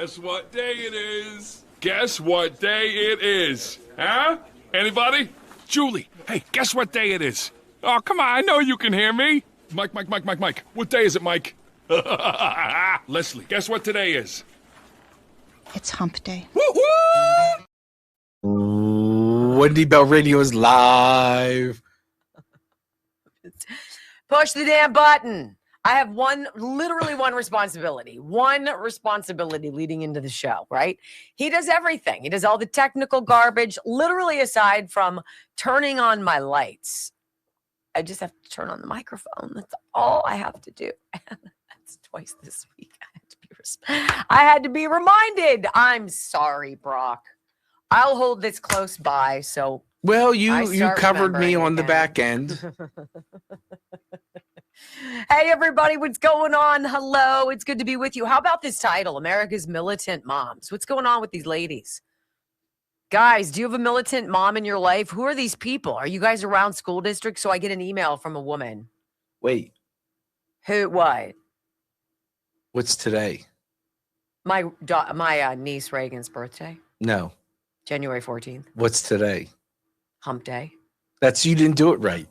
Guess what day it is? Guess what day it is? Huh? Anybody? Julie, hey, guess what day it is? Oh, come on, I know you can hear me. Mike. What day is it, Mike? Leslie, guess what today is? It's hump day. Woo-hoo! Wendy Bell Radio is live. Push the damn button. I have literally one responsibility leading into the show, right? He does everything. He does all the technical garbage, literally aside from turning on my lights. I just have to turn on the microphone. That's all I have to do. That's twice this week. I had to be reminded. I'm sorry, Brock. I'll hold this close by. So, well, you covered me on the back end. Hey, everybody, what's going on? Hello, it's good to be with you. How about this title, America's Militant Moms? What's going on with these ladies? Guys, do you have a militant mom in your life? Who are these people? Are you guys around school districts? So I get an email from a woman. Wait. Who, what? What's today? My niece Reagan's birthday. No. January 14th. What's today? Hump day. You didn't do it right.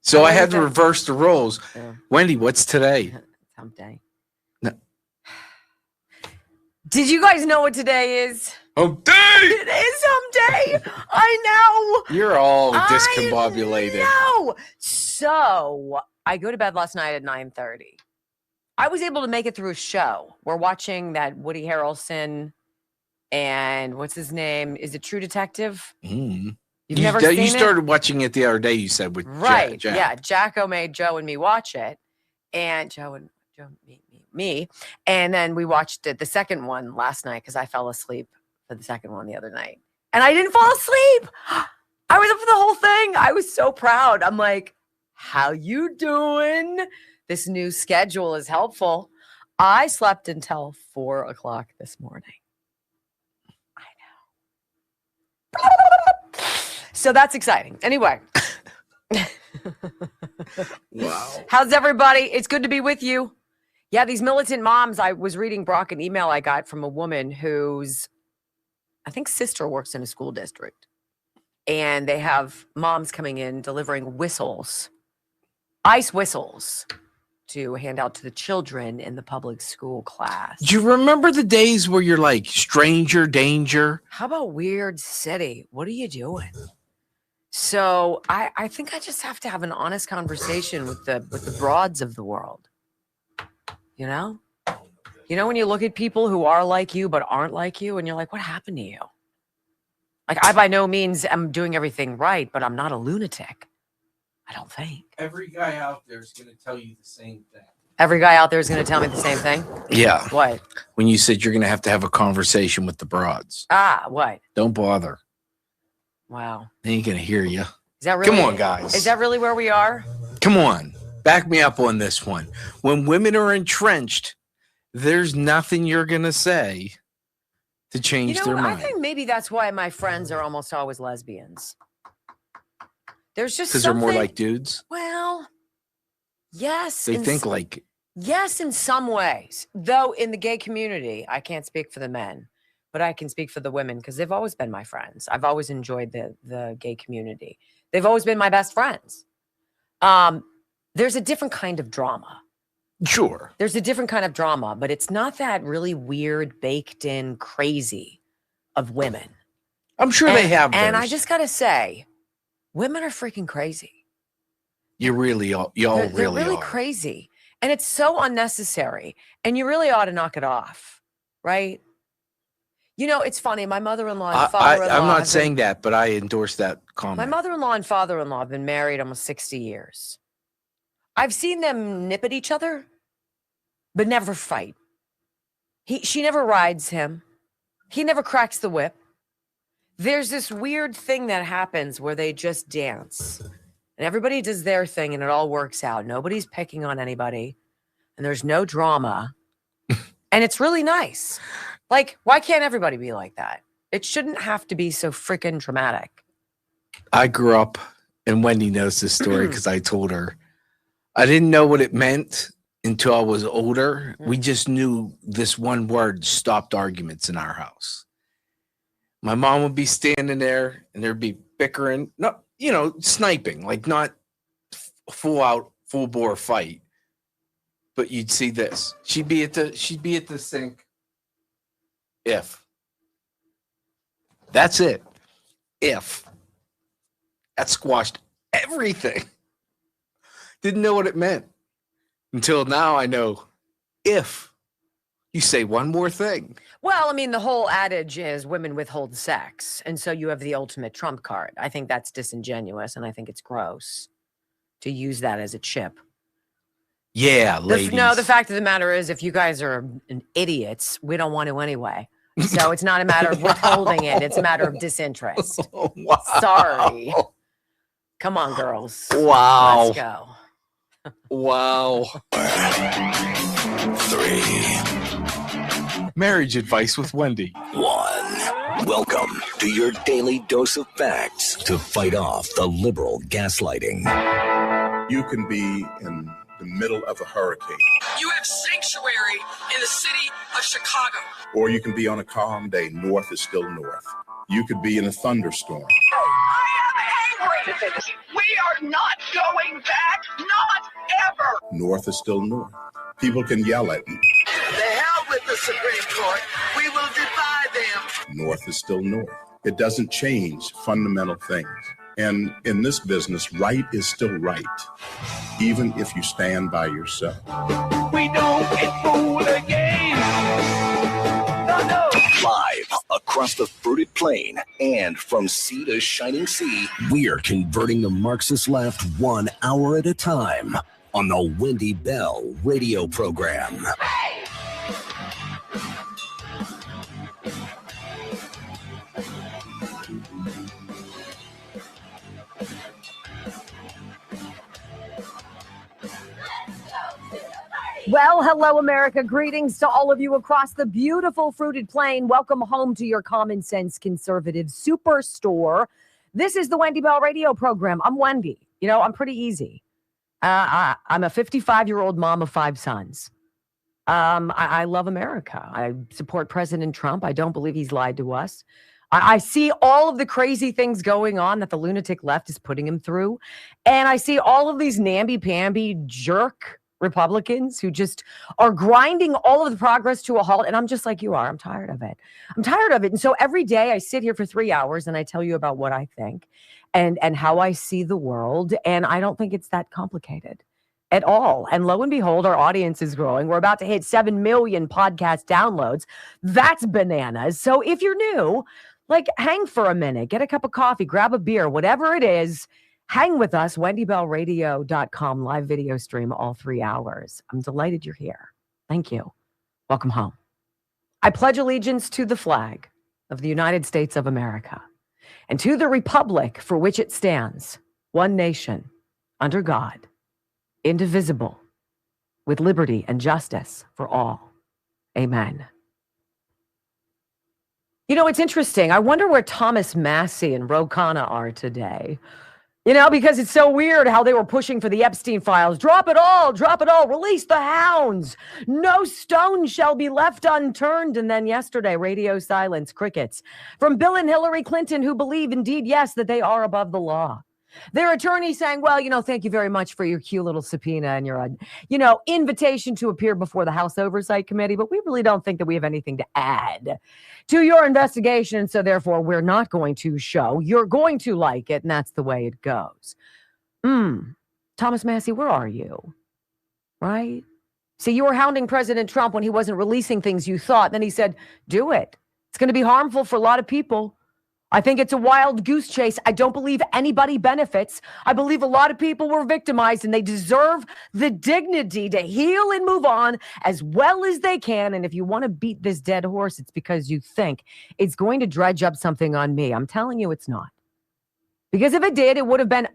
So I had to reverse the roles. Yeah. Wendy, what's today? Hump day. No. Did you guys know what today is? Hump day! It is hump day. I know. You're all discombobulated. No. So I go to bed last night at 9:30. I was able to make it through a show. We're watching that Woody Harrelson and what's his name? Is it True Detective? Mm. You've never seen it? You started watching it the other day, you said, with right. Jack. Yeah, Jacko made Joe and me watch it. And Joe, me. And then we watched it, the second one last night because I fell asleep for the second one the other night. And I didn't fall asleep. I was up for the whole thing. I was so proud. I'm like, how you doing? This new schedule is helpful. I slept until 4 o'clock this morning. I know. So that's exciting. Anyway. Wow. How's everybody? It's good to be with you. Yeah, these militant moms. I was reading, Brock, an email I got from a woman whose, I think, sister works in a school district. And they have moms coming in delivering whistles, ice whistles, to hand out to the children in the public school class. Do you remember the days where you're like stranger danger? How about Weird City? What are you doing? So I think I just have to have an honest conversation with the broads of the world. You know when you look at people who are like you but aren't like you, and you're like, what happened to you? Like, I by no means am doing everything right, but I'm not a lunatic. I don't think. Every guy out there is going to tell you the same thing. Every guy out there is going to tell me the same thing? Yeah. What? When you said you're going to have a conversation with the broads. What? Don't bother. Wow. They ain't going to hear you. Is that really? Come on, guys. Is that really where we are? Come on. Back me up on this one. When women are entrenched, there's nothing you're going to say to change their mind. I think maybe that's why my friends are almost always lesbians. There's just because they're more like dudes. Well, yes. They think like. Yes, in some ways. Though in the gay community, I can't speak for the men, but I can speak for the women because they've always been my friends. I've always enjoyed the gay community. They've always been my best friends. There's a different kind of drama. Sure. There's a different kind of drama, but it's not that really weird, baked in crazy of women. I'm sure they have theirs. And I just got to say, women are freaking crazy. They're really crazy. And it's so unnecessary. And you really ought to knock it off, right? You know, it's funny. My mother-in-law and father-in-law. I'm not saying that, but I endorse that comment. My mother-in-law and father-in-law have been married almost 60 years. I've seen them nip at each other, but never fight. She never rides him. He never cracks the whip. There's this weird thing that happens where they just dance. And everybody does their thing and it all works out. Nobody's picking on anybody. And there's no drama. And it's really nice. Like, why can't everybody be like that? It shouldn't have to be so freaking dramatic. I grew up, and Wendy knows this story because I told her. I didn't know what it meant until I was older. We just knew this one word stopped arguments in our house. My mom would be standing there and there'd be bickering, no, sniping, like not full bore fight. But you'd see this. She'd be at the sink. If. That's it. If. That squashed everything. Didn't know what it meant. Until now I know. If you say one more thing. Well, I mean, the whole adage is women withhold sex. And so you have the ultimate trump card. I think that's disingenuous, and I think it's gross to use that as a chip. Yeah, ladies. The fact of the matter is, if you guys are idiots, we don't want to anyway. So it's not a matter of withholding it. It's a matter of disinterest. Wow. Sorry. Come on, girls. Wow. Let's go. Wow. 3, Marriage advice with Wendy. 1. Welcome to your daily dose of facts to fight off the liberal gaslighting. You can be in the middle of a hurricane. You have sanctuary in the city of Chicago. Or you can be on a calm day. North is still north. You could be in a thunderstorm. I am angry. We are not going back. Not ever. North is still north. People can yell at you. The hell with the Supreme Court. We will defy them. North is still north. It doesn't change fundamental things. And in this business, right is still right, even if you stand by yourself. We don't get fooled again. No. Live across the fruited plain and from sea to shining sea, we're converting the Marxist left 1 hour at a time on the Wendy Bell radio program. Well, hello, America. Greetings to all of you across the beautiful fruited plain. Welcome home to your common sense conservative superstore. This is the Wendy Bell radio program. I'm Wendy. I'm pretty easy. I'm a 55-year-old mom of 5 sons. I love America. I support President Trump. I don't believe he's lied to us. I see all of the crazy things going on that the lunatic left is putting him through. And I see all of these namby-pamby jerk Republicans who just are grinding all of the progress to a halt. And I'm just like you are. I'm tired of it. And so every day I sit here for 3 hours and I tell you about what I think and how I see the world. And I don't think it's that complicated at all. And lo and behold, our audience is growing. We're about to hit 7 million podcast downloads. That's bananas. So if you're new, hang for a minute, get a cup of coffee, grab a beer, whatever it is. Hang with us, wendybellradio.com, live video stream all 3 hours. I'm delighted you're here. Thank you. Welcome home. I pledge allegiance to the flag of the United States of America and to the republic for which it stands, one nation, under God, indivisible, with liberty and justice for all. Amen. It's interesting. I wonder where Thomas Massey and Ro Khanna are today. Because it's so weird how they were pushing for the Epstein files. Drop it all, release the hounds. No stone shall be left unturned. And then yesterday, radio silence, crickets. From Bill and Hillary Clinton, who believe indeed, yes, that they are above the law. Their attorney saying, well, thank you very much for your cute little subpoena and your, invitation to appear before the House Oversight Committee. But we really don't think that we have anything to add to your investigation. And so therefore, we're not going to show. You're going to like it. And that's the way it goes. Thomas Massey, where are you? Right? See, you were hounding President Trump when he wasn't releasing things you thought. Then he said, do it. It's going to be harmful for a lot of people. I think it's a wild goose chase. I don't believe anybody benefits. I believe a lot of people were victimized and they deserve the dignity to heal and move on as well as they can. And if you want to beat this dead horse, it's because you think it's going to dredge up something on me. I'm telling you it's not. Because if it did, it would have been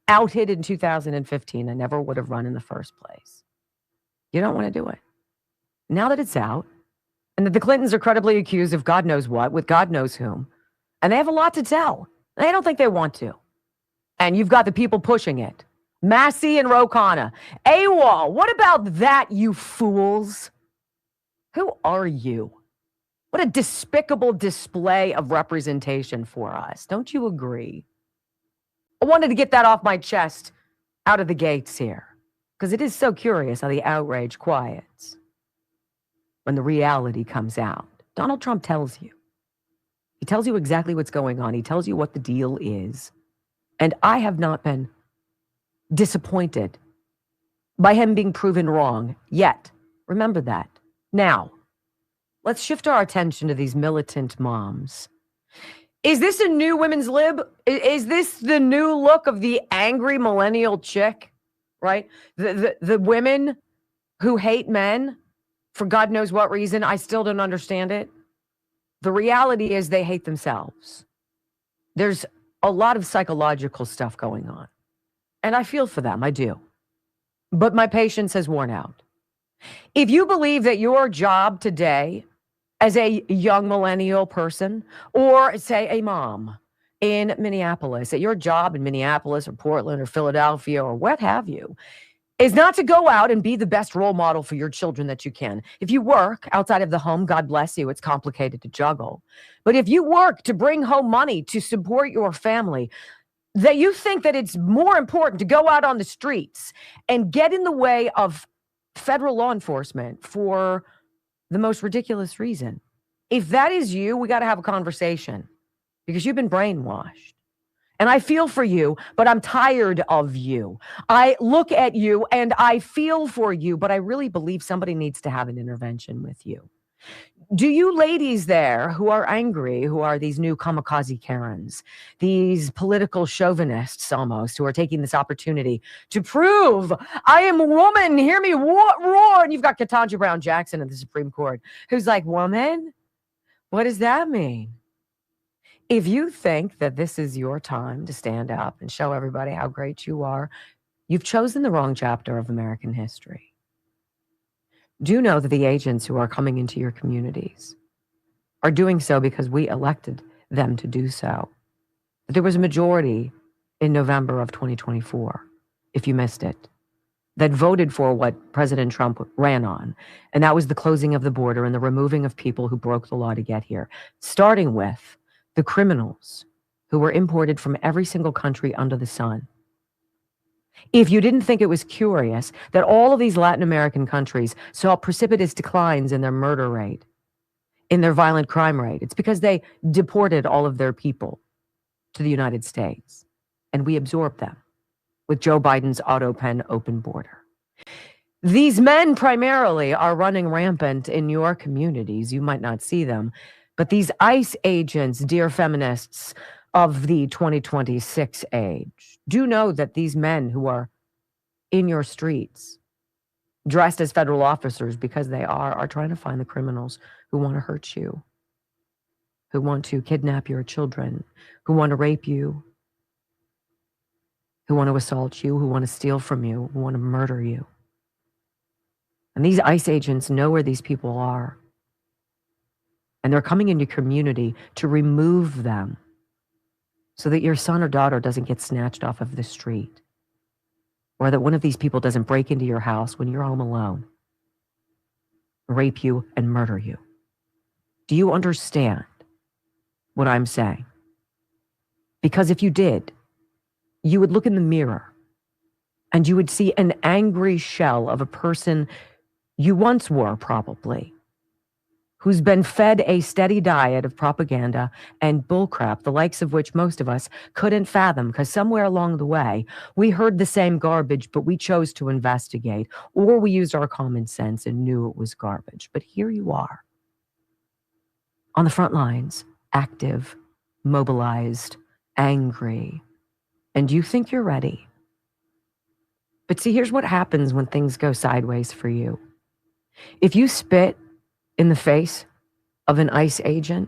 outed in 2015. I never would have run in the first place. You don't want to do it. Now that it's out and that the Clintons are credibly accused of God knows what with God knows whom, and they have a lot to tell. They don't think they want to. And you've got the people pushing it. Massey and Ro Khanna. AWOL, what about that, you fools? Who are you? What a despicable display of representation for us. Don't you agree? I wanted to get that off my chest out of the gates here, because it is so curious how the outrage quiets when the reality comes out. Donald Trump tells you. He tells you exactly what's going on. He tells you what the deal is. And I have not been disappointed by him being proven wrong yet. Remember that. Now, let's shift our attention to these militant moms. Is this a new women's lib? Is this the new look of the angry millennial chick, right? The women who hate men for God knows what reason. I still don't understand it. The reality is they hate themselves. There's a lot of psychological stuff going on. And I feel for them, I do. But my patience has worn out. If you believe that your job today as a young millennial person, or say a mom in Minneapolis, that your job in Minneapolis or Portland or Philadelphia or what have you, is not to go out and be the best role model for your children that you can. If you work outside of the home, God bless you, it's complicated to juggle. But if you work to bring home money to support your family, that you think that it's more important to go out on the streets and get in the way of federal law enforcement for the most ridiculous reason. If that is you, we got to have a conversation because you've been brainwashed. And I feel for you, but I'm tired of you. I look at you and I feel for you, but I really believe somebody needs to have an intervention with you. Do you ladies there who are angry, who are these new kamikaze Karens, these political chauvinists almost, who are taking this opportunity to prove I am a woman, hear me roar, and you've got Ketanji Brown Jackson in the Supreme Court, who's like, woman? What does that mean? If you think that this is your time to stand up and show everybody how great you are, you've chosen the wrong chapter of American history. Do know that the agents who are coming into your communities are doing so because we elected them to do so. There was a majority in November of 2024, if you missed it, that voted for what President Trump ran on. And that was the closing of the border and the removing of people who broke the law to get here, starting with the criminals who were imported from every single country under the sun. If you didn't think it was curious that all of these Latin American countries saw precipitous declines in their murder rate, in their violent crime rate, it's because they deported all of their people to the United States, and we absorbed them with Joe Biden's auto pen open border. These men primarily are running rampant in your communities. You might not see them, but these ICE agents, dear feminists of the 2026 age, do know that these men who are in your streets, dressed as federal officers because they are trying to find the criminals who want to hurt you, who want to kidnap your children, who want to rape you, who want to assault you, who want to steal from you, who want to murder you. And these ICE agents know where these people are. And they're coming into your community to remove them so that your son or daughter doesn't get snatched off of the street, or that one of these people doesn't break into your house when you're home alone, rape you, and murder you. Do you understand what I'm saying? Because if you did, you would look in the mirror and you would see an angry shell of a person you once were, probably, who's been fed a steady diet of propaganda and bullcrap, the likes of which most of us couldn't fathom, because somewhere along the way, we heard the same garbage, but we chose to investigate, or we used our common sense and knew it was garbage. But here you are, on the front lines, active, mobilized, angry, and you think you're ready. But see, here's what happens when things go sideways for you. If you spit in the face of an ICE agent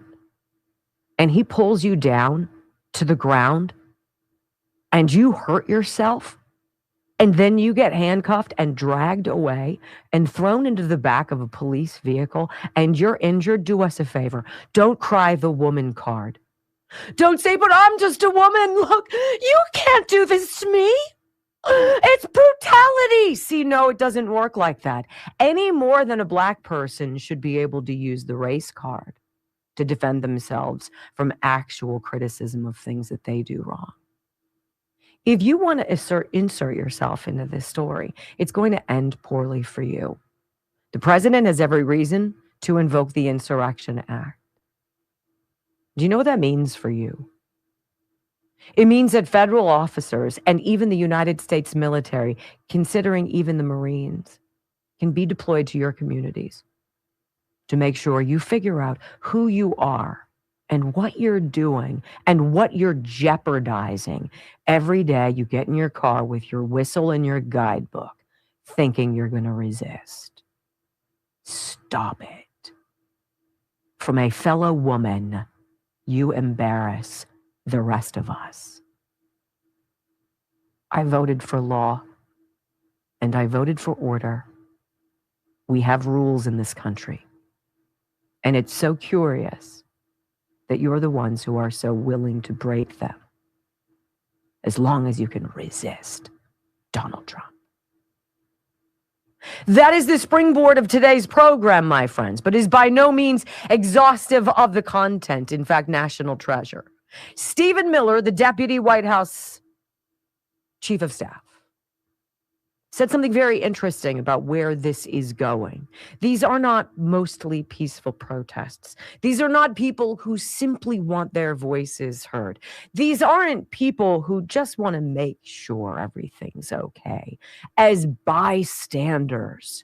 and he pulls you down to the ground and you hurt yourself, and then you get handcuffed and dragged away and thrown into the back of a police vehicle and you're injured, do us a favor. Don't cry the woman card. Don't say, but I'm just a woman. Look, you can't do this to me. It's brutality. See, no, it doesn't work like that. Any more than a black person should be able to use the race card to defend themselves from actual criticism of things that they do wrong. If you want to insert yourself into this story, it's going to end poorly for you. The president has every reason to invoke the Insurrection Act. Do you know what that means for you? It means that federal officers and even the United States military, considering even the Marines, can be deployed to your communities to make sure you figure out who you are and what you're doing and what you're jeopardizing every day you get in your car with your whistle and your guidebook, thinking you're going to resist. Stop it. From a fellow woman, you embarrass the rest of us. I voted for law and I voted for order. We have rules in this country. And it's so curious that you're the ones who are so willing to break them, as long as you can resist Donald Trump. That is the springboard of today's program, my friends, but is by no means exhaustive of the content. In fact, national treasure. Stephen Miller, the Deputy White House Chief of Staff, said something very interesting about where this is going. These are not mostly peaceful protests. These are not people who simply want their voices heard. These aren't people who just want to make sure everything's okay. As bystanders,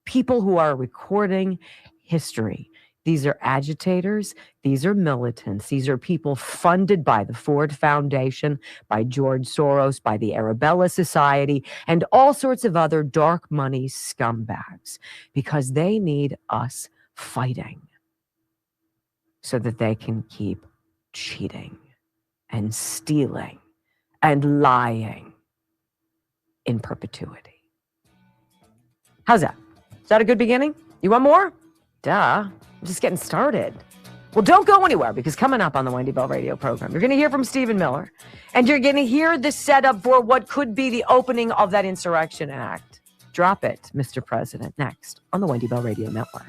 people who are recording history. These are agitators. These are militants. These are people funded by the Ford Foundation, by George Soros, by the Arabella Society, and all sorts of other dark money scumbags, because they need us fighting so that they can keep cheating and stealing and lying in perpetuity. How's that? Is that a good beginning? You want more? Duh. I'm just getting started. Well, don't go anywhere, because coming up on the Wendy Bell radio program, you're going to hear from Stephen Miller, and you're going to hear the setup for what could be the opening of that Insurrection Act. Drop it, Mr. President, next on the Wendy Bell Radio Network.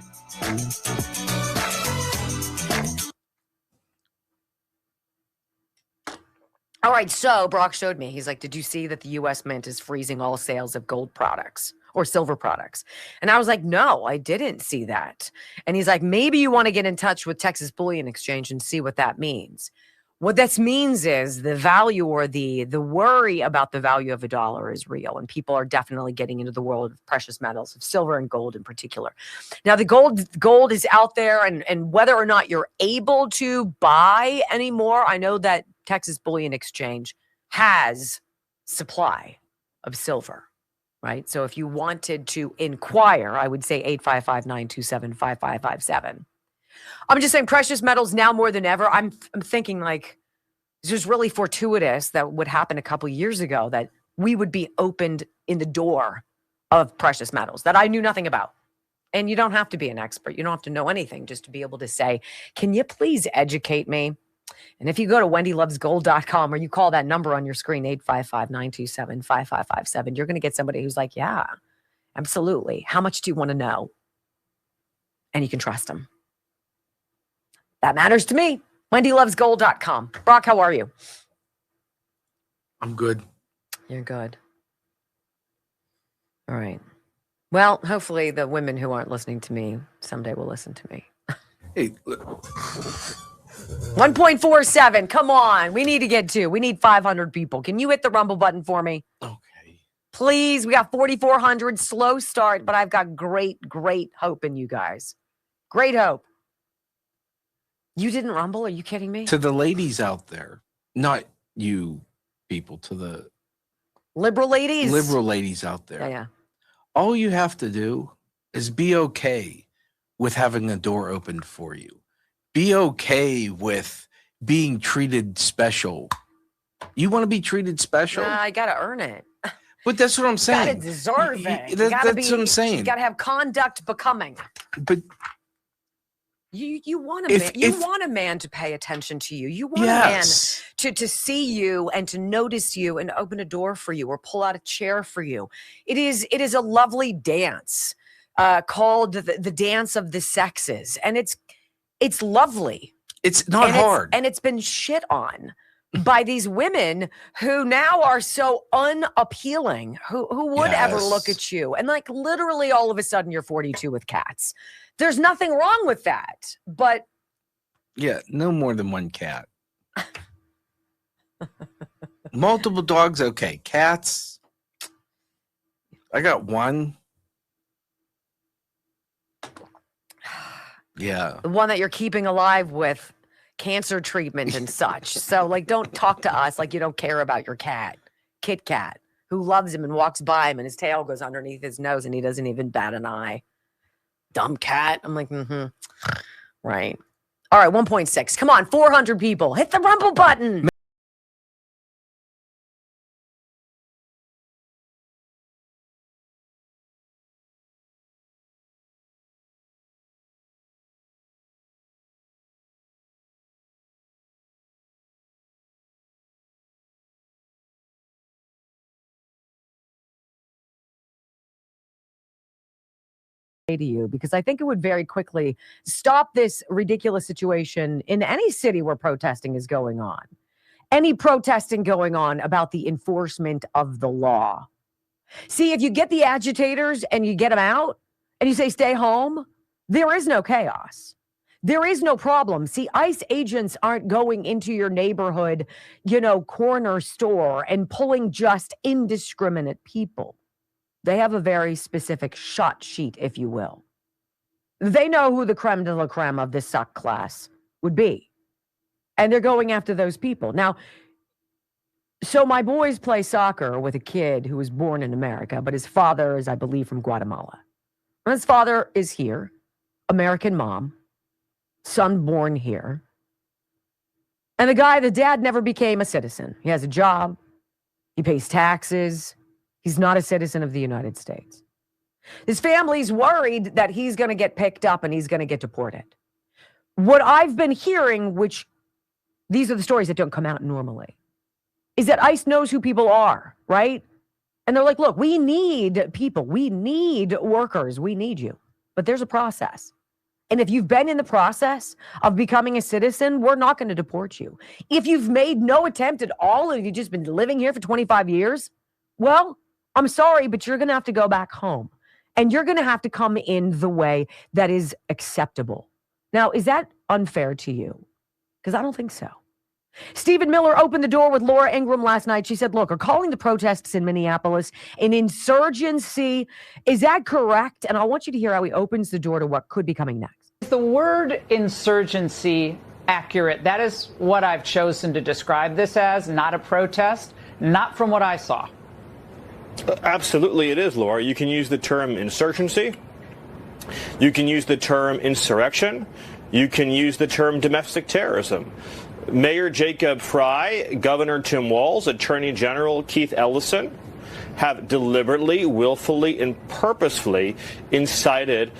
All right, so Brock showed me. He's like, did you see that the U.S. Mint is freezing all sales of gold products or silver products? And I was like, no, I didn't see that. And he's like, maybe you want to get in touch with Texas Bullion Exchange and see what that means. What that means is the value, or the worry about the value of a dollar is real. And people are definitely getting into the world of precious metals, of silver and gold in particular. Now, the gold is out there, and whether or not you're able to buy anymore, I know that Texas Bullion Exchange has supply of silver, right? So if you wanted to inquire, I would say 855-927-5557. I'm just saying, precious metals now more than ever. I'm thinking, like, this was really fortuitous that would happen a couple years ago, that we would be opened in the door of precious metals that I knew nothing about. And you don't have to be an expert. You don't have to know anything just to be able to say, can you please educate me? And if you go to wendylovesgold.com, or you call that number on your screen, 855-927-5557, you're going to get somebody who's like, yeah, absolutely. How much do you want to know? And you can trust them. That matters to me. wendylovesgold.com. Brock, how are you? I'm good. You're good. All right. Well, hopefully the women who aren't listening to me someday will listen to me. Hey, 1.47. Come on. We need to get to. We need 500 people. Can you hit the Rumble button for me? okay. Please. We got 4,400. Slow start, but I've got great hope in you guys. Great hope. You didn't rumble? Are you kidding me? To the ladies out there, not you people, to the liberal ladies out there. Yeah. All you have to do is be okay with having a door opened for you. Be okay with being treated special. You want to be treated special? Nah, I got to earn it. But that's what I'm saying. You got to deserve it. That's what I'm saying. You got to have conduct becoming. But You want a man. You want a man to pay attention to you. You want a man to see you and to notice you and open a door for you or pull out a chair for you. It is a lovely dance called the dance of the sexes, and it's lovely. It's not hard, and it's been shit on by these women who now are so unappealing. Who would ever look at you? And like literally, all of a sudden, you're 42 with cats. There's nothing wrong with that, but yeah, no more than one cat. Multiple dogs, okay. Cats, I got one. Yeah, the one that you're keeping alive with cancer treatment and such. So, like, don't talk to us like you don't care about your cat, Kit Kat, who loves him and walks by him, and his tail goes underneath his nose, and he doesn't even bat an eye. Dumb cat. I'm like, right. All right, 1.6. Come on, 400 people. Hit the rumble button. To you, because I think it would very quickly stop this ridiculous situation in any city where protesting is going on. Any protesting going on about the enforcement of the law. See, if you get the agitators and you get them out and you say stay home, there is no chaos. There is no problem. See, ICE agents aren't going into your neighborhood, corner store and pulling just indiscriminate people. They have a very specific shot sheet, if you will. They know who the creme de la creme of this suck class would be. And they're going after those people. Now, so my boys play soccer with a kid who was born in America, but his father is, I believe, from Guatemala. And his father is here, American mom, son born here. And the dad never became a citizen. He has a job. He pays taxes. He's not a citizen of the United States. His family's worried that he's going to get picked up and he's going to get deported. What I've been hearing, which these are the stories that don't come out normally, is that ICE knows who people are, right? And they're like, look, we need people. We need workers. We need you. But there's a process. And if you've been in the process of becoming a citizen, we're not going to deport you. If you've made no attempt at all and you've just been living here for 25 years, well, I'm sorry, but you're going to have to go back home. And you're going to have to come in the way that is acceptable. Now, is that unfair to you? Because I don't think so. Stephen Miller opened the door with Laura Ingraham last night. She said, look, are calling the protests in Minneapolis an insurgency. Is that correct? And I want you to hear how he opens the door to what could be coming next. The word insurgency accurate. That is what I've chosen to describe this as, not a protest, not from what I saw. Absolutely it is, Laura. You can use the term insurgency. You can use the term insurrection. You can use the term domestic terrorism. Mayor Jacob Fry, Governor Tim Walz, Attorney General Keith Ellison have deliberately, willfully, and purposefully incited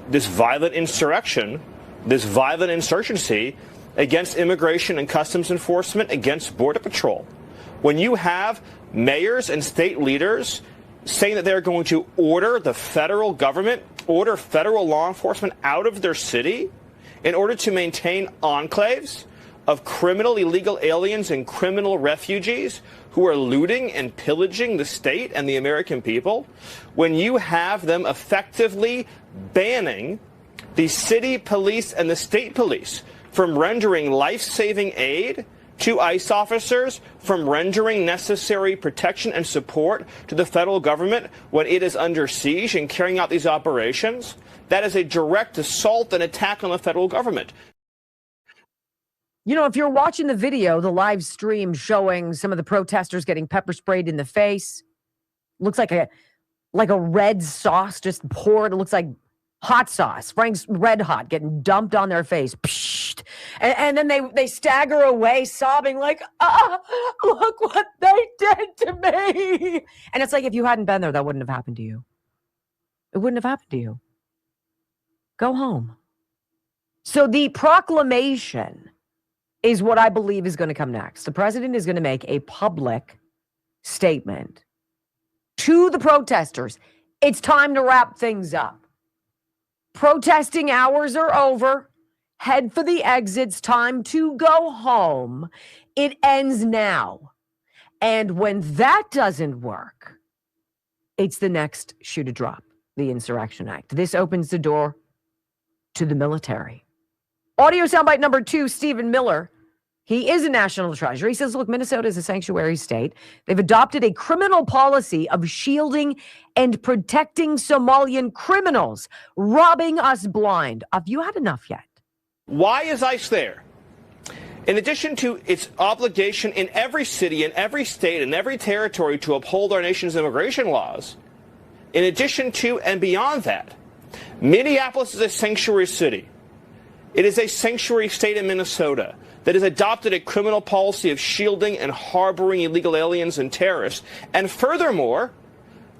this violent insurrection, this violent insurgency against immigration and customs enforcement, against Border Patrol. When you have mayors and state leaders saying that they're going to order the federal government, order federal law enforcement out of their city in order to maintain enclaves of criminal illegal aliens and criminal refugees who are looting and pillaging the state and the American people, when you have them effectively banning the city police and the state police from rendering life-saving aid to ICE officers, from rendering necessary protection and support to the federal government when it is under siege and carrying out these operations, that is a direct assault and attack on the federal government. If you're watching the video, the live stream showing some of the protesters getting pepper sprayed in the face, looks like a red sauce just poured. It looks like hot sauce, Frank's Red Hot, getting dumped on their face. Psh, and then they stagger away sobbing like, look what they did to me. And it's like, if you hadn't been there, that wouldn't have happened to you. It wouldn't have happened to you. Go home. So the proclamation is what I believe is going to come next. The president is going to make a public statement to the protesters. It's time to wrap things up. Protesting hours are over. Head for the exits. Time to go home. It ends now. And when that doesn't work, it's the next shoe to drop, the Insurrection Act. This opens the door to the military. Audio soundbite number 2, Stephen Miller. He is a national treasure. He says, look, Minnesota is a sanctuary state. They've adopted a criminal policy of shielding and protecting Somalian criminals, robbing us blind. Have you had enough yet? Why is ICE there? In addition to its obligation in every city, in every state, in every territory to uphold our nation's immigration laws, in addition to and beyond that, Minneapolis is a sanctuary city. It is a sanctuary state in Minnesota that has adopted a criminal policy of shielding and harboring illegal aliens and terrorists. And furthermore,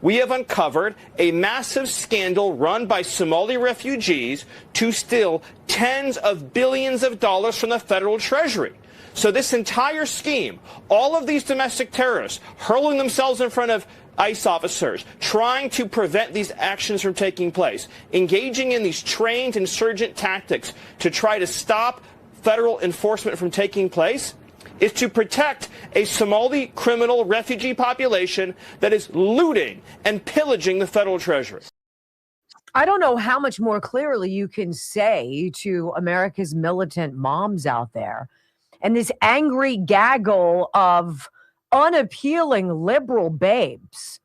we have uncovered a massive scandal run by Somali refugees to steal tens of billions of dollars from the federal treasury. So this entire scheme, all of these domestic terrorists hurling themselves in front of ICE officers, trying to prevent these actions from taking place, engaging in these trained insurgent tactics to try to stop federal enforcement from taking place, is to protect a Somali criminal refugee population that is looting and pillaging the federal treasury. I don't know how much more clearly you can say to America's militant moms out there and this angry gaggle of unappealing liberal babes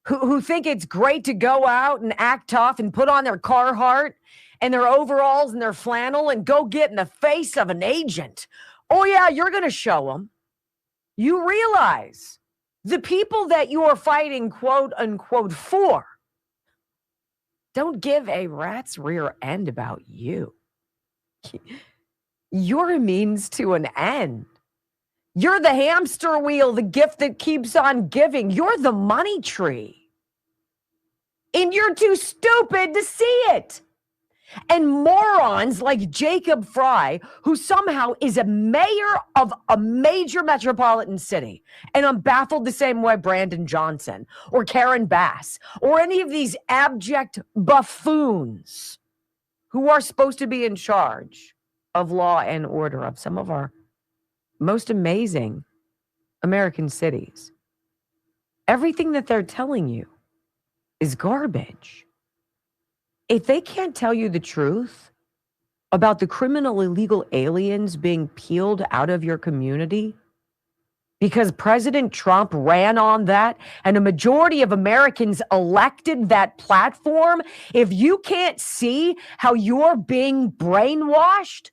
who think it's great to go out and act tough and put on their Carhartt and their overalls and their flannel and go get in the face of an agent. Oh, yeah, you're going to show them. You realize the people that you are fighting, quote unquote, for don't give a rat's rear end about you. You're a means to an end. You're the hamster wheel, the gift that keeps on giving. You're the money tree. And you're too stupid to see it. And morons like Jacob Fry, who somehow is a mayor of a major metropolitan city, and I'm baffled the same way Brandon Johnson or Karen Bass or any of these abject buffoons who are supposed to be in charge of law and order of some of our most amazing American cities. Everything that they're telling you is garbage. If they can't tell you the truth about the criminal illegal aliens being peeled out of your community because President Trump ran on that and a majority of Americans elected that platform, if you can't see how you're being brainwashed,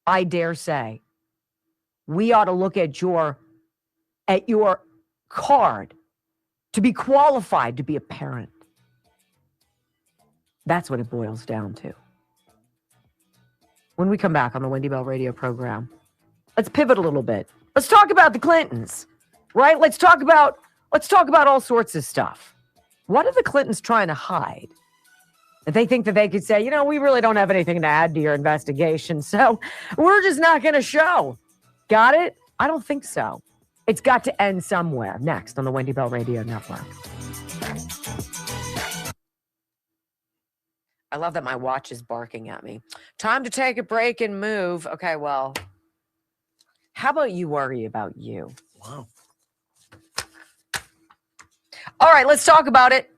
I dare say, we ought to look at your card to be qualified to be a parent. That's what it boils down to. When we come back on the Wendy Bell radio program, let's pivot a little bit. Let's talk about the Clintons, right? Let's talk about all sorts of stuff. What are the Clintons trying to hide? If they think that they could say, we really don't have anything to add to your investigation, so we're just not going to show. Got it? I don't think so. It's got to end somewhere. Next on the Wendy Bell Radio Network. I love that my watch is barking at me. Time to take a break and move. Okay, well, how about you worry about you? Wow. All right, let's talk about it.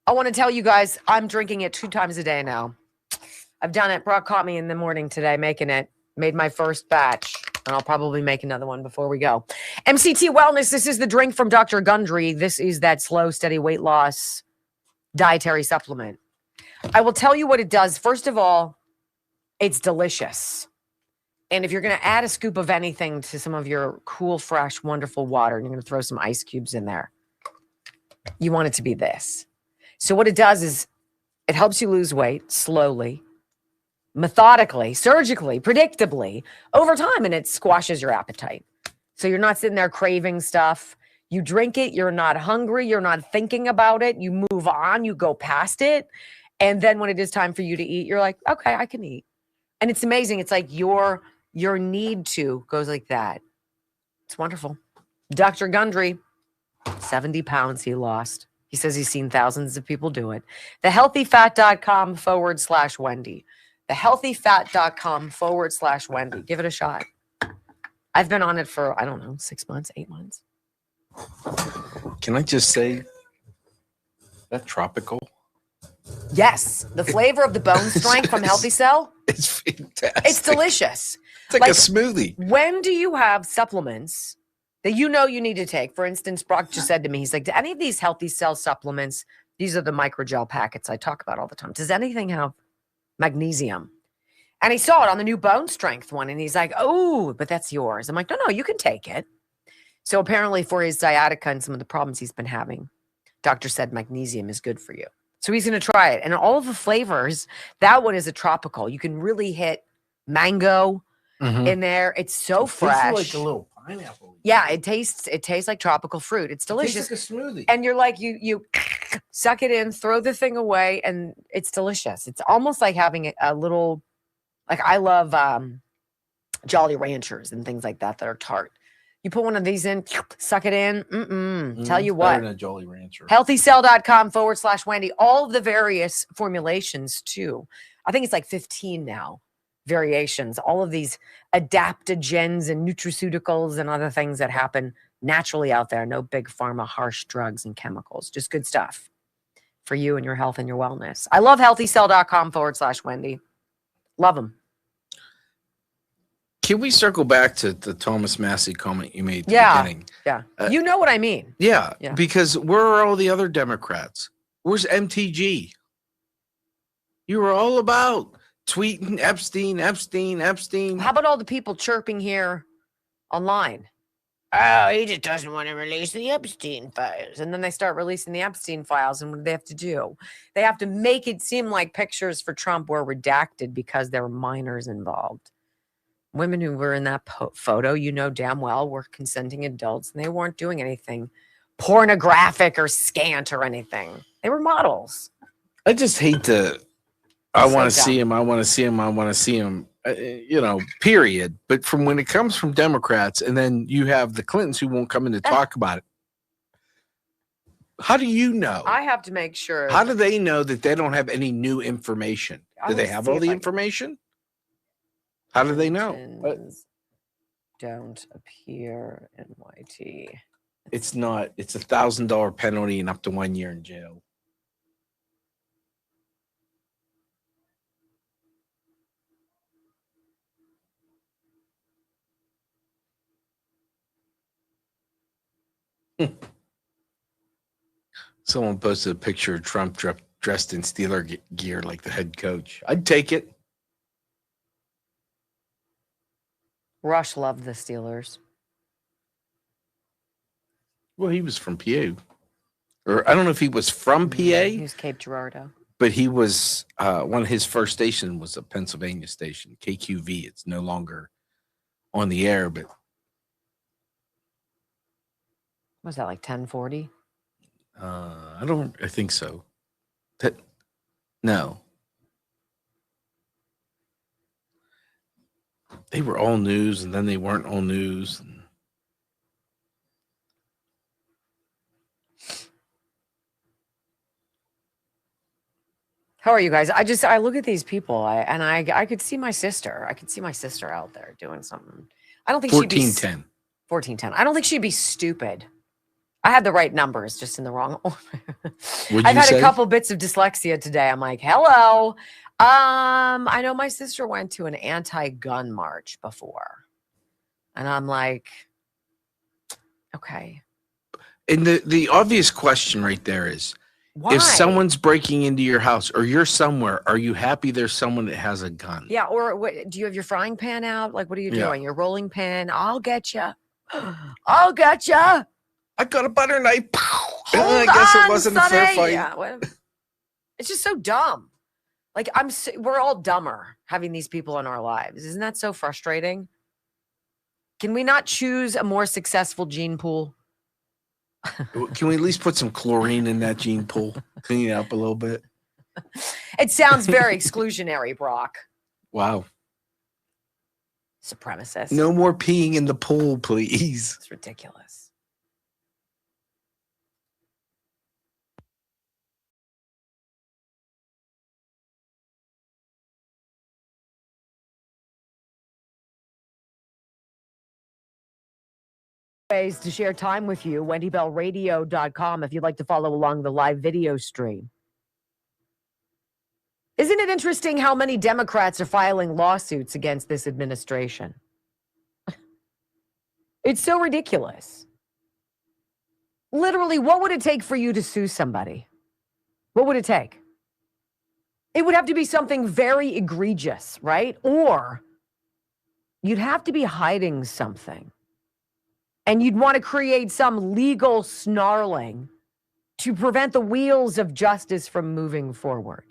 I want to tell you guys, I'm drinking it 2 times a day now. I've done it. Brock caught me in the morning today making it. Made my first batch, and I'll probably make another one before we go. MCT Wellness, this is the drink from Dr. Gundry. This is that slow, steady weight loss dietary supplement. I will tell you what it does. First of all, it's delicious. And if you're going to add a scoop of anything to some of your cool, fresh, wonderful water, and you're going to throw some ice cubes in there, you want it to be this. So what it does is it helps you lose weight slowly, methodically, surgically, predictably over time, and it squashes your appetite. So you're not sitting there craving stuff. You drink it, you're not hungry, you're not thinking about it, you move on, you go past it. And then when it is time for you to eat, you're like, okay, I can eat. And it's amazing. It's like your need to goes like that. It's wonderful. Dr. Gundry, 70 pounds he lost. He says he's seen thousands of people do it. thehealthyfat.com/Wendy. thehealthyfat.com/Wendy. Give it a shot. I've been on it for, I don't know, 6 months, 8 months. Can I just say that tropical? Yes. The flavor of the bone strength from Healthy Cell. It's fantastic. It's delicious. It's like a smoothie. When do you have supplements that you know you need to take? For instance, Brock just said to me, he's like, do any of these Healthy Cell supplements, these are the microgel packets I talk about all the time, does anything have magnesium? And he saw it on the new bone strength one. And he's like, oh, but that's yours. I'm like, no, you can take it. So apparently for his sciatica and some of the problems he's been having, doctor said magnesium is good for you. So he's going to try it. And all of the flavors, that one is a tropical. You can really hit mango in there. It's so fresh. Like a little pineapple. Yeah, it tastes like tropical fruit. It's delicious. It tastes like a smoothie. And you're like, you suck it in, throw the thing away, and it's delicious. It's almost like having a little, like I love Jolly Ranchers and things like that are tart. You put one of these in, suck it in. Tell you what. Better than a Jolly Rancher. Healthycell.com/Wendy. All of the various formulations too. I think it's like 15 now. Variations. All of these adaptogens and nutraceuticals and other things that happen naturally out there. No big pharma, harsh drugs and chemicals. Just good stuff for you and your health and your wellness. I love healthycell.com/Wendy. Love them. Can we circle back to the Thomas Massey comment you made at the beginning? Yeah. You know what I mean. Yeah, because where are all the other Democrats? Where's MTG? You were all about tweeting Epstein. How about all the people chirping here online? Oh, he just doesn't want to release the Epstein files. And then they start releasing the Epstein files. And what do they have to do? They have to make it seem like pictures for Trump were redacted because there were minors involved. Women who were in that photo, you know damn well, were consenting adults, and they weren't doing anything pornographic or scant or anything. They were models. I just hate to. I want to see him. I want to see him. I want to see him. Period. But from when it comes from Democrats, and then you have the Clintons who won't come in to talk about it. How do you know? I have to make sure. How do they know that they don't have any new information? Do they have all the information? How do they know? Don't appear NYT. It's not. It's $1,000 penalty and up to 1 year in jail. Someone posted a picture of Trump dressed in Steeler gear like the head coach. I'd take it. Rush loved the Steelers. Well, he was from PA. Or I don't know if he was from PA. He was Cape Girardeau. But he was, one of his first stations was a Pennsylvania station, KQV. It's no longer on the air, but. Was that like 1040? I think so. No. They were all news, and then they weren't all news. How are you guys? I look at these people, I could see my sister. I could see my sister out there doing something. I don't think she'd be 1410. I don't think she'd be stupid. I had the right numbers, just in the wrong order. I've had a couple bits of dyslexia today. I'm like, hello. I know my sister went to an anti-gun march before. And I'm like, okay. And the obvious question right there is, why? If someone's breaking into your house or you're somewhere, are you happy there's someone that has a gun? Yeah, or do you have your frying pan out? Like, what are you doing? Your rolling pin? I'll get you. I'll get you. I got a butter knife. I guess it wasn't a fair fight. Yeah, it's just so dumb. Like we're all dumber having these people in our lives. Isn't that so frustrating? Can we not choose a more successful gene pool? Can we at least put some chlorine in that gene pool? Clean it up a little bit. It sounds very exclusionary, Brock. Wow. supremacist. No more peeing in the pool, please. It's ridiculous. Ways to share time with you, wendybellradio.com if you'd like to follow along the live video stream. Isn't it interesting how many Democrats are filing lawsuits against this administration? It's so ridiculous. Literally, what would it take for you to sue somebody? What would it take? It would have to be something very egregious, right? Or you'd have to be hiding something. And you'd want to create some legal snarling to prevent the wheels of justice from moving forward.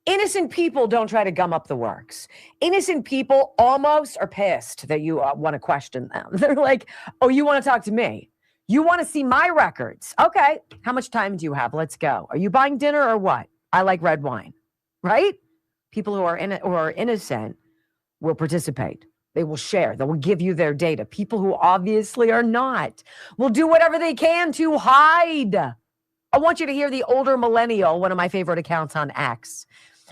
Innocent people don't try to gum up the works. Innocent people almost are pissed that you want to question them. They're like, oh, you want to talk to me? You want to see my records? Okay. How much time do you have? Let's go. Are you buying dinner or what? I like red wine, right? People who are innocent will participate. They will share. They will give you their data. People who obviously are not will do whatever they can to hide. I want you to hear the older millennial, one of my favorite accounts on X.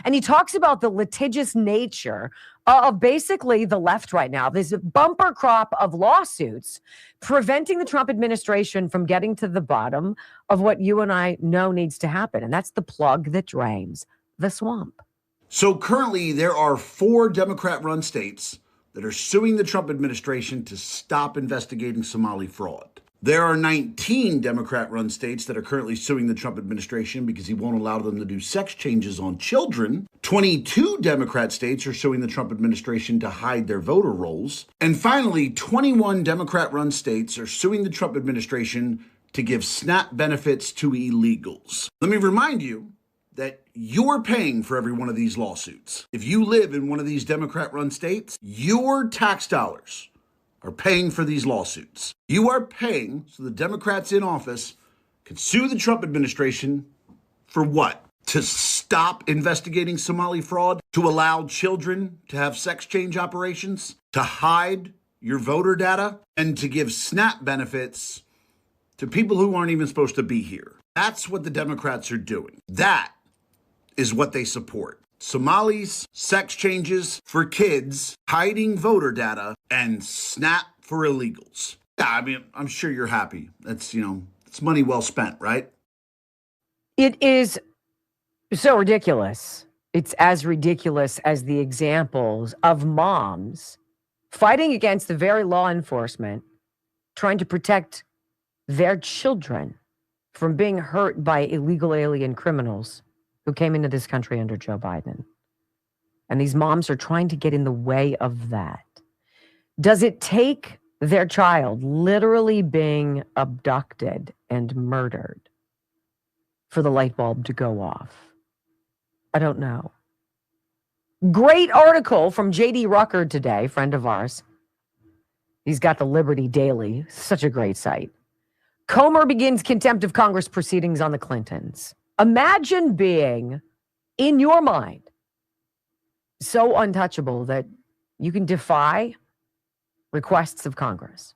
And he talks about the litigious nature of basically the left right now. There's a bumper crop of lawsuits preventing the Trump administration from getting to the bottom of what you and I know needs to happen. And that's the plug that drains the swamp. So currently there are 4 Democrat-run states that are suing the Trump administration to stop investigating Somali fraud. There are 19 Democrat-run states that are currently suing the Trump administration because he won't allow them to do sex changes on children. 22 Democrat states are suing the Trump administration to hide their voter rolls. And finally, 21 Democrat-run states are suing the Trump administration to give SNAP benefits to illegals. Let me remind you that you're paying for every one of these lawsuits. If you live in one of these Democrat-run states, your tax dollars are paying for these lawsuits. You are paying so the Democrats in office can sue the Trump administration for what? To stop investigating Somali fraud? To allow children to have sex change operations? To hide your voter data? And to give SNAP benefits to people who aren't even supposed to be here. That's what the Democrats are doing. That is what they support. Somalis, sex changes for kids, hiding voter data, and SNAP for illegals. Yeah, I mean, I'm sure you're happy. That's, it's money well spent, right? It is so ridiculous. It's as ridiculous as the examples of moms fighting against the very law enforcement, trying to protect their children from being hurt by illegal alien criminals who came into this country under Joe Biden. And these moms are trying to get in the way of that. Does it take their child literally being abducted and murdered for the light bulb to go off? I don't know. Great article from J.D. Rucker today, friend of ours. He's got the Liberty Daily, such a great site. Comer begins contempt of Congress proceedings on the Clintons. Imagine being, in your mind, so untouchable that you can defy requests of Congress.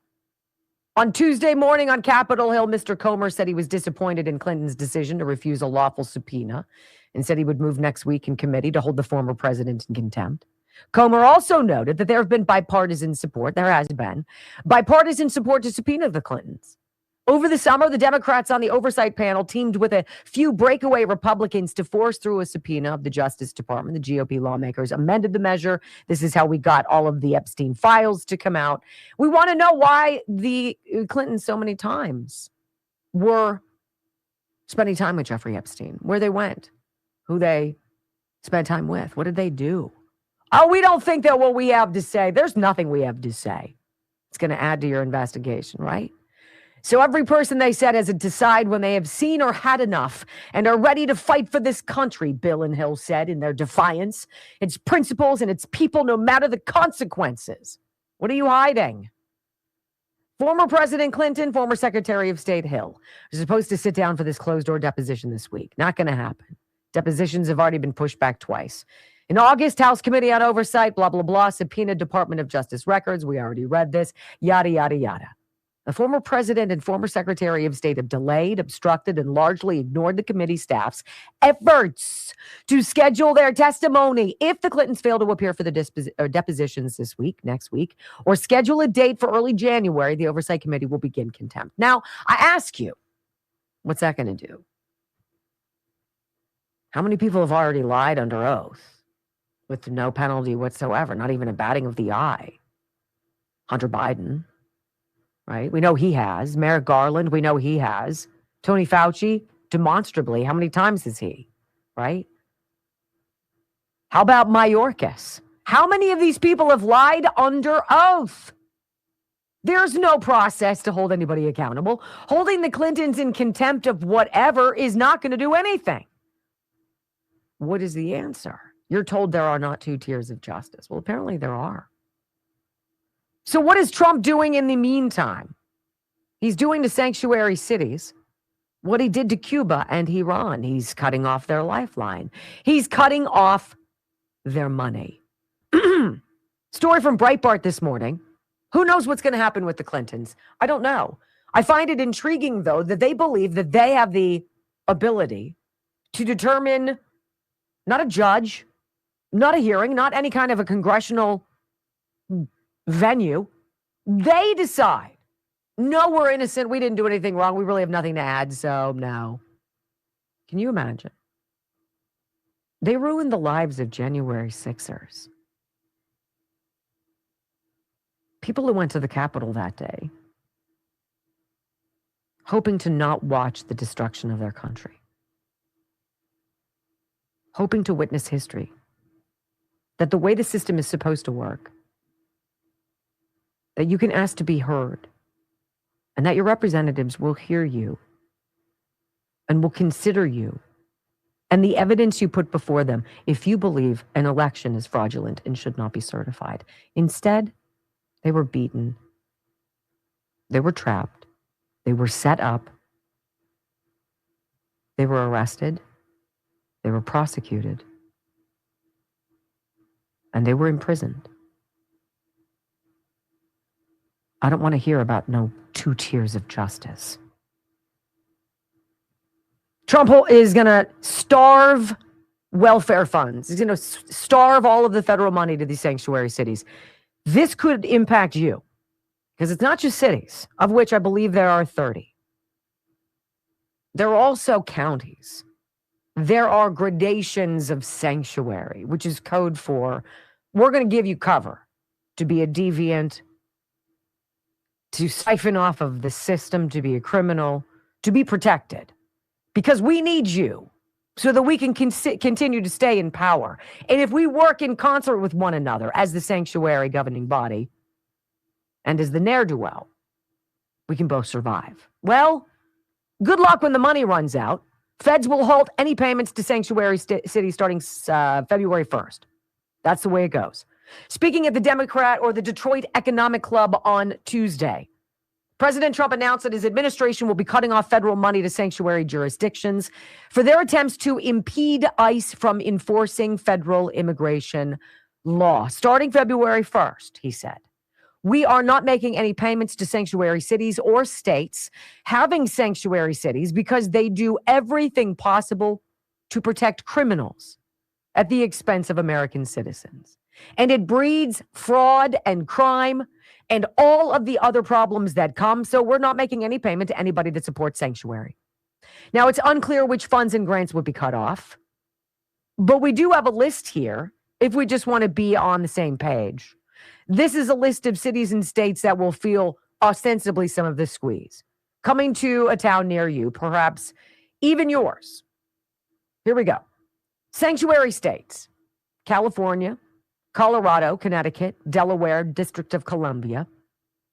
On Tuesday morning on Capitol Hill, Mr. Comer said he was disappointed in Clinton's decision to refuse a lawful subpoena and said he would move next week in committee to hold the former president in contempt. Comer also noted that there have been bipartisan support, there has been, bipartisan support to subpoena the Clintons. Over the summer, the Democrats on the oversight panel teamed with a few breakaway Republicans to force through a subpoena of the Justice Department. The GOP lawmakers amended the measure. This is how we got all of the Epstein files to come out. We want to know why the Clintons so many times were spending time with Jeffrey Epstein, where they went, who they spent time with. What did they do? Oh, we don't think that what we have to say, there's nothing we have to say. It's going to add to your investigation, right? So every person, they said, has to decide when they have seen or had enough and are ready to fight for this country, Bill and Hill said in their defiance, its principles and its people, no matter the consequences. What are you hiding? Former President Clinton, former Secretary of State Hill are supposed to sit down for this closed-door deposition this week. Not going to happen. Depositions have already been pushed back twice. In August, House Committee on Oversight, blah, blah, blah, subpoenaed Department of Justice records. We already read this. Yada, yada, yada. The former president and former secretary of state have delayed, obstructed, and largely ignored the committee staff's efforts to schedule their testimony. If the Clintons fail to appear for the depositions this week, next week, or schedule a date for early January, the Oversight Committee will begin contempt. Now, I ask you, what's that going to do? How many people have already lied under oath with no penalty whatsoever, not even a batting of the eye? Hunter Biden. Right? We know he has. Merrick Garland, we know he has. Tony Fauci, demonstrably, how many times is he? Right? How about Mayorkas? How many of these people have lied under oath? There's no process to hold anybody accountable. Holding the Clintons in contempt of whatever is not going to do anything. What is the answer? You're told there are not two tiers of justice. Well, apparently there are. So what is Trump doing in the meantime? He's doing to sanctuary cities what he did to Cuba and Iran. He's cutting off their lifeline. He's cutting off their money. Story from Breitbart this morning. Who knows what's going to happen with the Clintons? I don't know. I find it intriguing, though, that they believe that they have the ability to determine not a judge, not a hearing, not any kind of a congressional venue. They decide, no, we're innocent. We didn't do anything wrong. We really have nothing to add. So no. Can you imagine? They ruined the lives of January 6ers. People who went to the Capitol that day, hoping to not watch the destruction of their country, hoping to witness history, that the way the system is supposed to work, that you can ask to be heard, and that your representatives will hear you and will consider you and the evidence you put before them if you believe an election is fraudulent and should not be certified. Instead, they were beaten. They were trapped. They were set up. They were arrested. They were prosecuted. And they were imprisoned. I don't want to hear about no two tiers of justice. Trump is going to starve welfare funds. He's going to starve all of the federal money to these sanctuary cities. This could impact you because it's not just cities, of which I believe there are 30. There are also counties. There are gradations of sanctuary, which is code for we're going to give you cover to be a deviant, to siphon off of the system, to be a criminal, to be protected. Because we need you so that we can continue to stay in power. And if we work in concert with one another as the sanctuary governing body and as the ne'er-do-well, we can both survive. Well, good luck when the money runs out. Feds will halt any payments to sanctuary cities starting February 1st. That's the way it goes. Speaking at the Democrat or the Detroit Economic Club on Tuesday, President Trump announced that his administration will be cutting off federal money to sanctuary jurisdictions for their attempts to impede ICE from enforcing federal immigration law. Starting February 1st, he said, we are not making any payments to sanctuary cities or states having sanctuary cities because they do everything possible to protect criminals at the expense of American citizens. And it breeds fraud and crime and all of the other problems that come. So we're not making any payment to anybody that supports sanctuary. Now, it's unclear which funds and grants would be cut off, but we do have a list here if we just want to be on the same page. This is a list of cities and states that will feel ostensibly some of the squeeze. Coming to a town near you, perhaps even yours. Here we go. Sanctuary states: California, Colorado, Connecticut, Delaware, District of Columbia,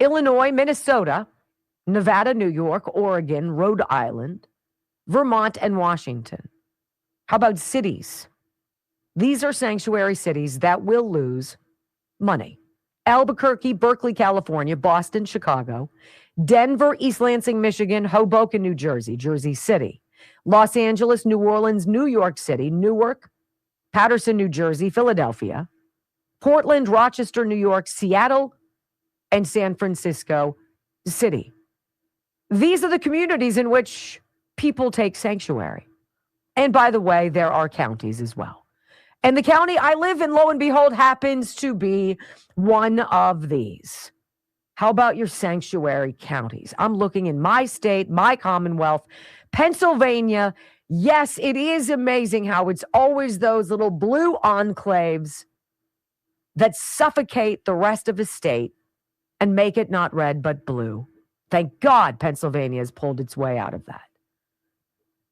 Illinois, Minnesota, Nevada, New York, Oregon, Rhode Island, Vermont, and Washington. How about cities? These are sanctuary cities that will lose money. Albuquerque, Berkeley, California, Boston, Chicago, Denver, East Lansing, Michigan, Hoboken, New Jersey, Jersey City, Los Angeles, New Orleans, New York City, Newark, Paterson, New Jersey, Philadelphia, Portland, Rochester, New York, Seattle, and San Francisco City. These are the communities in which people take sanctuary. And by the way, there are counties as well. And the county I live in, lo and behold, happens to be one of these. How about your sanctuary counties? I'm looking in my state, my Commonwealth, Pennsylvania. Yes, it is amazing how it's always those little blue enclaves that suffocate the rest of the state and make it not red but blue. Thank God Pennsylvania has pulled its way out of that.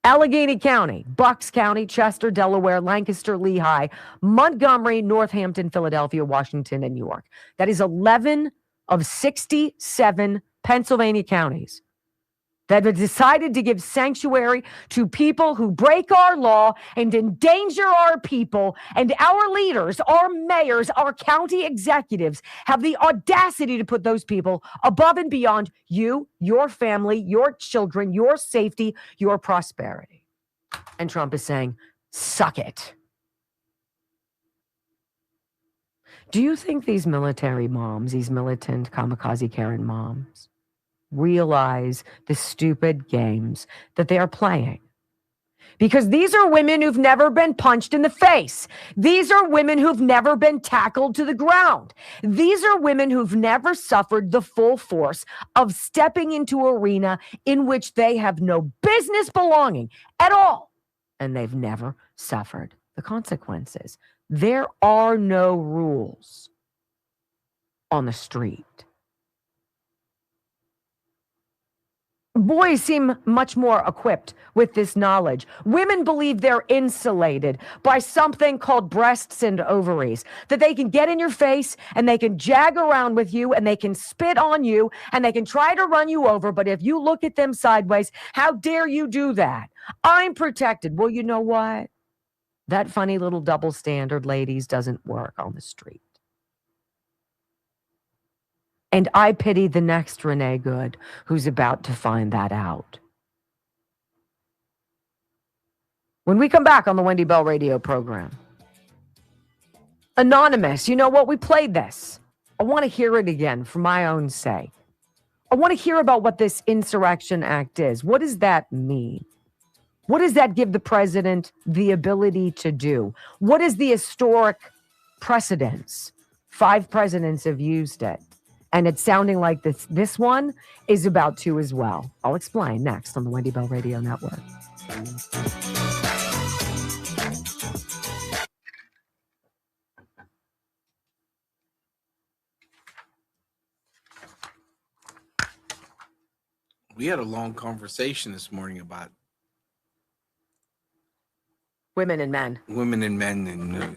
Allegheny County, Bucks County, Chester, Delaware, Lancaster, Lehigh, Montgomery, Northampton, Philadelphia, Washington, and New York. That is 11 of 67 Pennsylvania counties that have decided to give sanctuary to people who break our law and endanger our people. And our leaders, our mayors, our county executives have the audacity to put those people above and beyond you, your family, your children, your safety, your prosperity. And Trump is saying, suck it. Do you think these military moms, these militant kamikaze Karen moms, realize the stupid games that they are playing? Because these are women who've never been punched in the face. These are women who've never been tackled to the ground. These are women who've never suffered the full force of stepping into an arena in which they have no business belonging at all. And they've never suffered the consequences. There are no rules on the street. Boys seem much more equipped with this knowledge. Women believe they're insulated by something called breasts and ovaries, that they can get in your face and they can jag around with you and they can spit on you and they can try to run you over. But if you look at them sideways, how dare you do that? I'm protected. Well, you know what? That funny little double standard, ladies, doesn't work on the street. And I pity the next Renee Good who's about to find that out. When we come back on the Wendy Bell radio program, Anonymous, you know what? We played this. I want to hear it again for my own sake. I want to hear about what this Insurrection Act is. What does that mean? What does that give the president the ability to do? What is the historic precedence? 5 presidents have used it. And it's sounding like this one is about to as well. I'll explain next on the Wendy Bell Radio Network. We had a long conversation this morning about women and men. Women and men and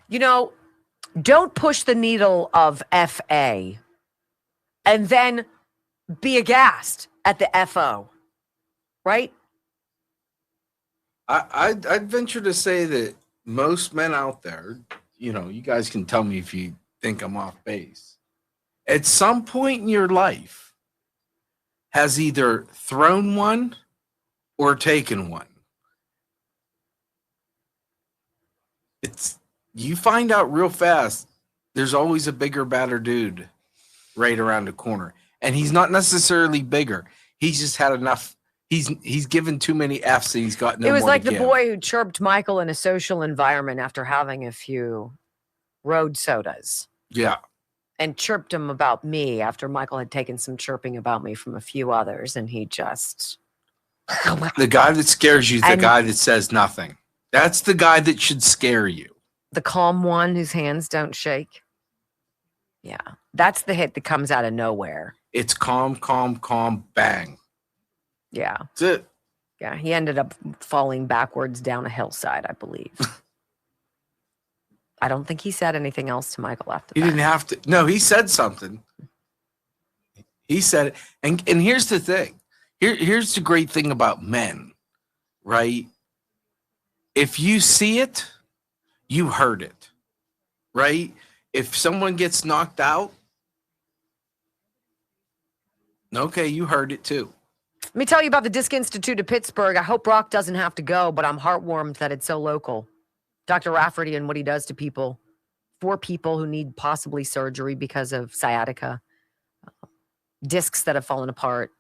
you know, don't push the needle of FA and then be aghast at the FO, right? I'd venture to say that most men out there, you know, you guys can tell me if you think I'm off base, at some point in your life has either thrown one or taken one. You find out real fast, there's always a bigger, badder dude right around the corner. And he's not necessarily bigger. He's just had enough. He's given too many F's and he's got no more. It was like the boy who chirped Michael in a social environment after having a few road sodas. Yeah. And chirped him about me after Michael had taken some chirping about me from a few others. And he just... The guy that scares you is the guy that says nothing. That's the guy that should scare you. The calm one whose hands don't shake. Yeah. That's the hit that comes out of nowhere. It's calm, calm, calm, bang. Yeah. That's it. Yeah. He ended up falling backwards down a hillside, I believe. I don't think he said anything else to Michael after that. He didn't have to. No, he said something. He said it. And here's the thing. Here's the great thing about men, right? If you see it, you heard it, right? If someone gets knocked out, okay, you heard it too. Let me tell you about the Disc Institute of Pittsburgh. I hope Brock doesn't have to go, but I'm heartwarmed that it's so local. Dr. Rafferty and what he does to people, for people who need possibly surgery because of sciatica, discs that have fallen apart,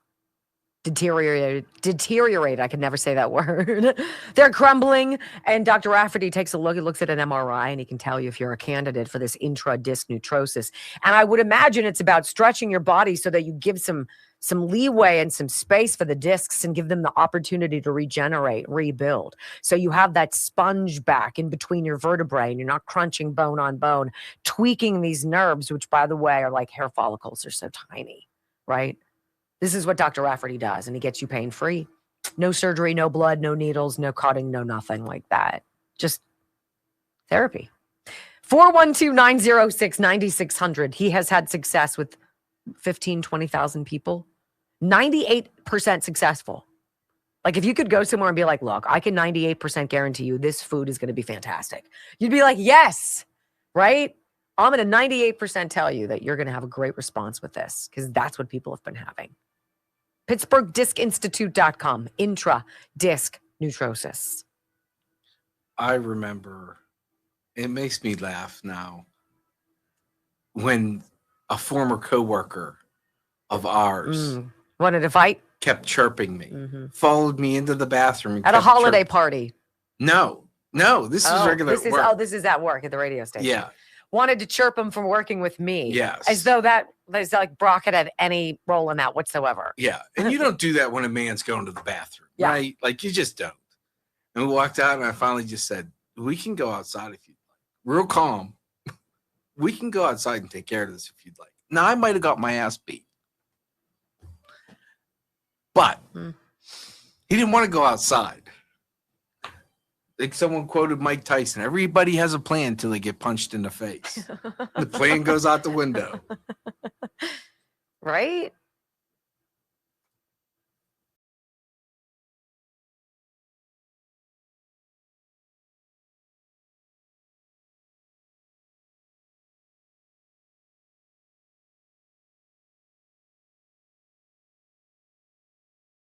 deteriorated. I could never say that word. They're crumbling. And Dr. Rafferty takes a look. He looks at an MRI and he can tell you if you're a candidate for this intra-disc neutrosis. And I would imagine it's about stretching your body so that you give some leeway and some space for the discs and give them the opportunity to regenerate, rebuild. So you have that sponge back in between your vertebrae and you're not crunching bone on bone, tweaking these nerves, which by the way, are like hair follicles. They're so tiny, right? This is what Dr. Rafferty does, and he gets you pain-free. No surgery, no blood, no needles, no cutting, no nothing like that. Just therapy. 412-906-9600. He has had success with 15, 20,000 people. 98% successful. Like if you could go somewhere and be like, look, I can 98% guarantee you this food is going to be fantastic. You'd be like, yes, right? I'm going to 98% tell you that you're going to have a great response with this because that's what people have been having. PittsburghDiscInstitute.com. Intra-disc neutrosis. I remember, it makes me laugh now, when a former coworker of ours wanted to fight, kept chirping me, followed me into the bathroom and at a holiday party. No, this is regular work. This is at work at the radio station. Yeah. Wanted to chirp him from working with me. Yes. As though that is like Brock had any role in that whatsoever. Yeah. And you don't do that when a man's going to the bathroom, Yeah. right? Like you just don't. And we walked out and I finally just said, we can go outside if you'd like. Real calm. We can go outside and take care of this if you'd like. Now, I might have got my ass beat. But he didn't want to go outside. Like someone quoted Mike Tyson, everybody has a plan until they get punched in the face. The plan goes out the window. Right?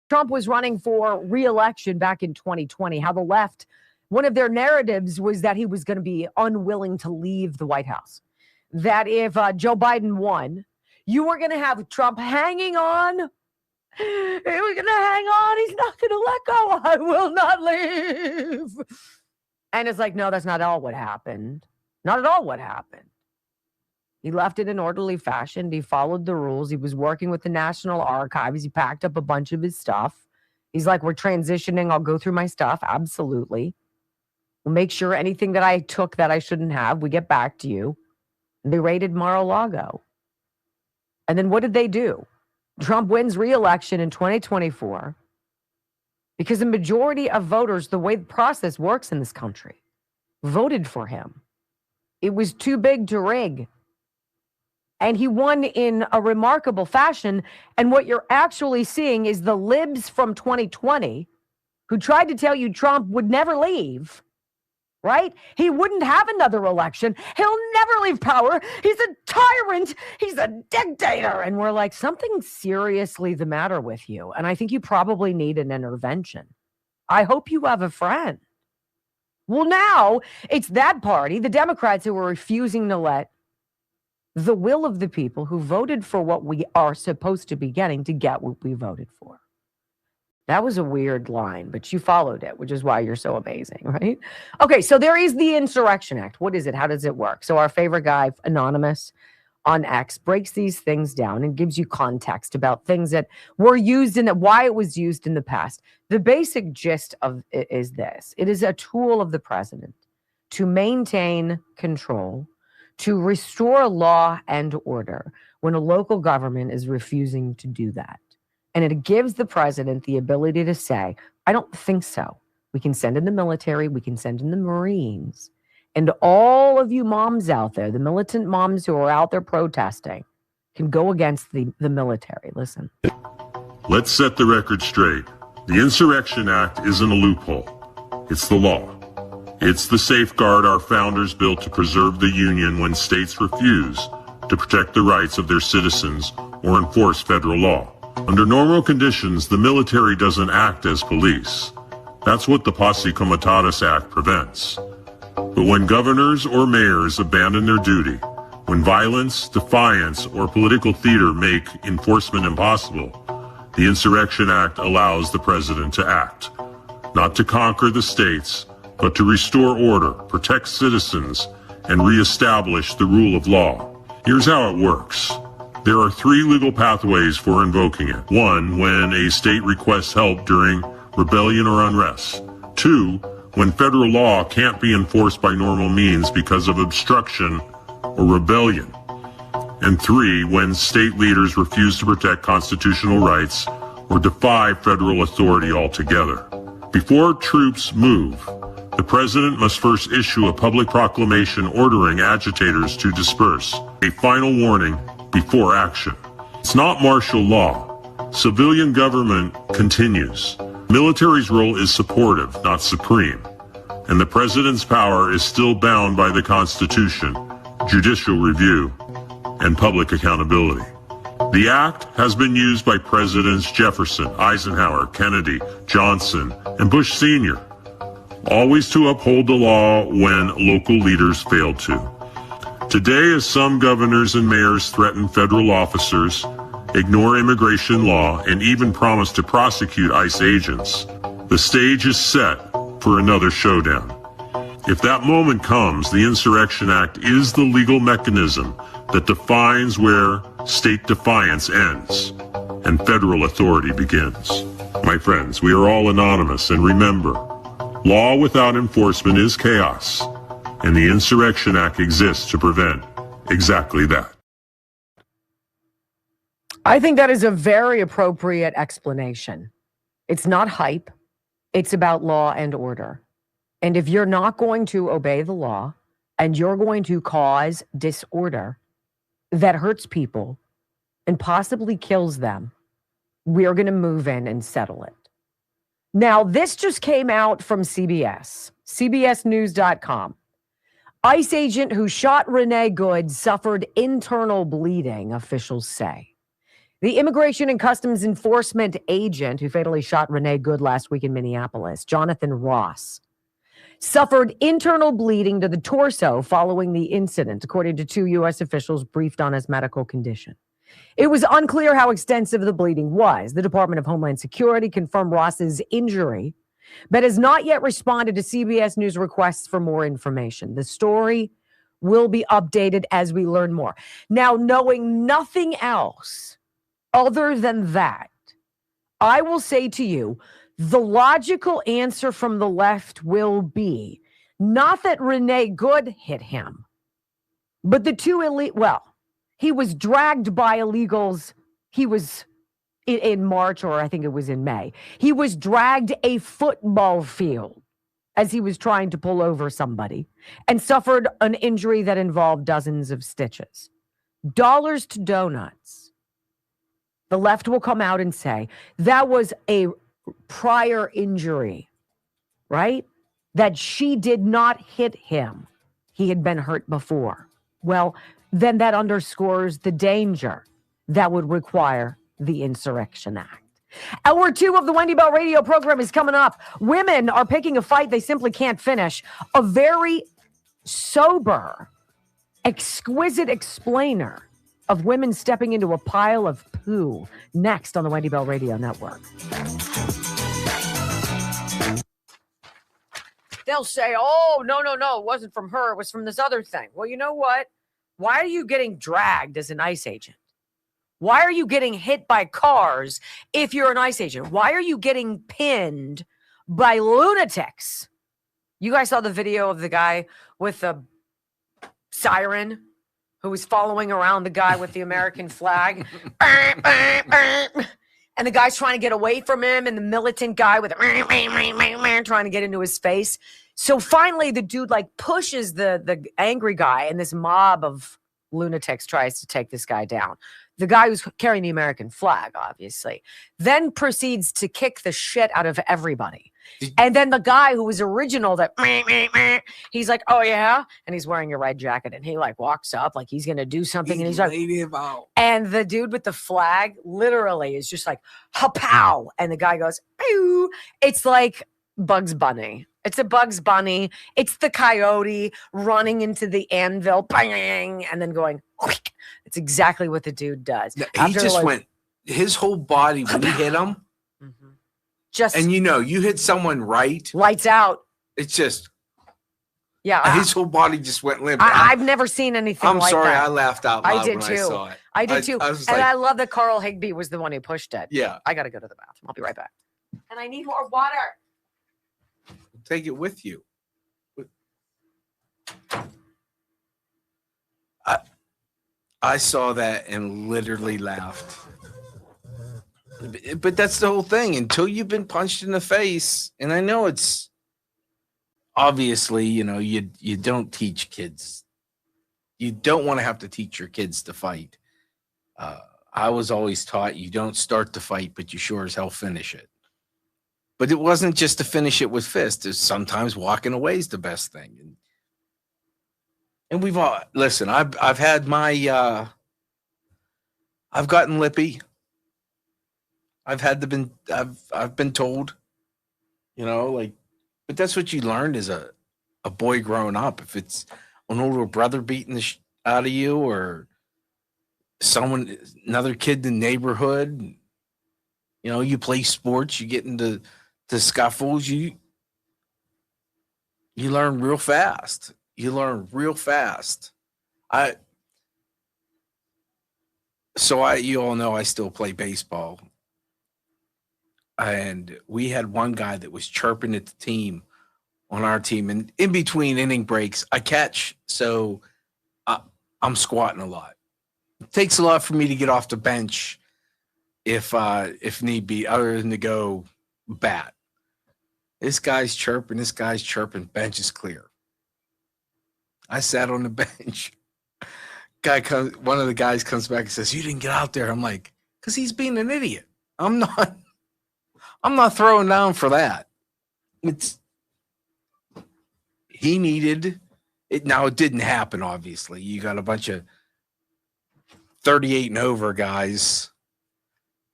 Trump was running for re-election back in 2020, how the left, one of their narratives was that he was going to be unwilling to leave the White House. That if Joe Biden won, you were going to have Trump hanging on. He was going to hang on. He's not going to let go. I will not leave. And it's like, no, that's not all what happened. Not at all what happened. He left in an orderly fashion. He followed the rules. He was working with the National Archives. He packed up a bunch of his stuff. He's like, we're transitioning. I'll go through my stuff. Absolutely. We'll make sure anything that I took that I shouldn't have, we get back to you. And they raided Mar-a-Lago. And then what did they do? Trump wins re-election in 2024 because the majority of voters, the way the process works in this country, voted for him. It was too big to rig. And he won in a remarkable fashion. And what you're actually seeing is the libs from 2020 who tried to tell you Trump would never leave, right? He wouldn't have another election. He'll never leave power. He's a tyrant. He's a dictator. And we're like, something's seriously the matter with you. And I think you probably need an intervention. I hope you have a friend. Well, now it's that party, the Democrats, who are refusing to let the will of the people who voted for what we are supposed to be getting to get what we voted for. That was a weird line, but you followed it, which is why you're so amazing, right? Okay, so there is the Insurrection Act. What is it? How does it work? So our favorite guy, Anonymous on X, breaks these things down and gives you context about things that were used and why it was used in the past. The basic gist of it is this. It is a tool of the president to maintain control, to restore law and order when a local government is refusing to do that. And it gives the president the ability to say, I don't think so. We can send in the military. We can send in the Marines. And all of you moms out there, the militant moms who are out there protesting, can go against the military. Listen. Let's set the record straight. The Insurrection Act isn't a loophole. It's the law. It's the safeguard our founders built to preserve the Union when states refuse to protect the rights of their citizens or enforce federal law. Under normal conditions, the military doesn't act as police. That's what the Posse Comitatus Act prevents. But when governors or mayors abandon their duty, when violence, defiance, or political theater make enforcement impossible, the Insurrection Act allows the president to act, not to conquer the states, but to restore order, protect citizens, and reestablish the rule of law. Here's how it works. There are 3 legal pathways for invoking it. 1, when a state requests help during rebellion or unrest. 2, when federal law can't be enforced by normal means because of obstruction or rebellion. And 3, when state leaders refuse to protect constitutional rights or defy federal authority altogether. Before troops move, the president must first issue a public proclamation ordering agitators to disperse, a final warning before action. It's not martial law. Civilian government continues. Military's role is supportive, not supreme. And the president's power is still bound by the Constitution, judicial review, and public accountability. The act has been used by Presidents Jefferson, Eisenhower, Kennedy, Johnson, and Bush Sr., always to uphold the law when local leaders failed to. Today, as some governors and mayors threaten federal officers, ignore immigration law, and even promise to prosecute ICE agents, the stage is set for another showdown. If that moment comes, the Insurrection Act is the legal mechanism that defines where state defiance ends and federal authority begins. My friends, we are all anonymous, and remember, law without enforcement is chaos, and the Insurrection Act exists to prevent exactly that. I think that is a very appropriate explanation. It's not hype. It's about law and order. And if you're not going to obey the law and you're going to cause disorder that hurts people and possibly kills them, we're going to move in and settle it. Now, this just came out from CBS, CBSnews.com. ICE agent who shot Renee Good suffered internal bleeding, officials say. The Immigration and Customs Enforcement agent who fatally shot Renee Good last week in Minneapolis, Jonathan Ross, suffered internal bleeding to the torso following the incident, according to 2 U.S. officials briefed on his medical condition. It was unclear how extensive the bleeding was. The Department of Homeland Security confirmed Ross's injury, but has not yet responded to CBS News requests for more information. The story will be updated as we learn more. Now, knowing nothing else other than that, I will say to you, the logical answer from the left will be not that Renee Good hit him, but the two he was dragged by illegals. He was in March, or I think it was in May. He was dragged a football field as he was trying to pull over somebody and suffered an injury that involved dozens of stitches. Dollars to donuts. The left will come out and say that was a prior injury, right? That she did not hit him. He had been hurt before. Well, then that underscores the danger that would require the Insurrection Act. Hour 2 of the Wendy Bell radio program is coming up. Women are picking a fight they simply can't finish. A very sober, exquisite explainer of women stepping into a pile of poo next on the Wendy Bell Radio Network. They'll say, oh, no, it wasn't from her. It was from this other thing. Well, you know what? Why are you getting dragged as an ICE agent? Why are you getting hit by cars if you're an ICE agent? Why are you getting pinned by lunatics? You guys saw the video of the guy with the siren who was following around the guy with the American flag. And the guy's trying to get away from him, and the militant guy with trying to get into his face. So finally, the dude pushes the angry guy, and this mob of lunatics tries to take this guy down. The guy who's carrying the American flag, obviously, then proceeds to kick the shit out of everybody. And then the guy who was original, that he's like, oh yeah, and he's wearing a red jacket, and he like walks up like he's gonna do something, and he's like, and the dude with the flag literally is just like, ha-pow, and the guy goes, pew. It's like Bugs Bunny. It's a Bugs Bunny. It's the coyote running into the anvil, bang, and then going. Quick. It's exactly what the dude does. He just went. His whole body when he hit him. Just and you hit someone right, lights out. It's just his whole body just went limp. I've never seen anything. I'm like sorry, that. I laughed out loud when I saw it. I did too. I was and like, I love that Carl Higbee was the one who pushed it. Yeah, I got to go to the bathroom. I'll be right back. And I need more water. Take it with you. I saw that and literally laughed. But that's the whole thing. Until you've been punched in the face, and I know it's obviously, you don't teach kids. You don't want to have to teach your kids to fight. I was always taught you don't start the fight, but you sure as hell finish it. But it wasn't just to finish it with fists. It's sometimes walking away is the best thing. And we've all listen. I've had my I've gotten lippy. I've been told, but that's what you learned as a boy growing up. If it's an older brother beating the out of you, or another kid in the neighborhood, you play sports, you get into scuffles, you learn real fast. You all know I still play baseball. And we had one guy that was chirping at the team on our team. And in between inning breaks, I catch. So I'm squatting a lot. It takes a lot for me to get off the bench if need be, other than to go bat. This guy's chirping, bench is clear. I sat on the bench. One of the guys comes back and says, "You didn't get out there." I'm like, because he's being an idiot. I'm not throwing down for that. He needed it. Now it didn't happen, obviously. You got a bunch of 38 and over guys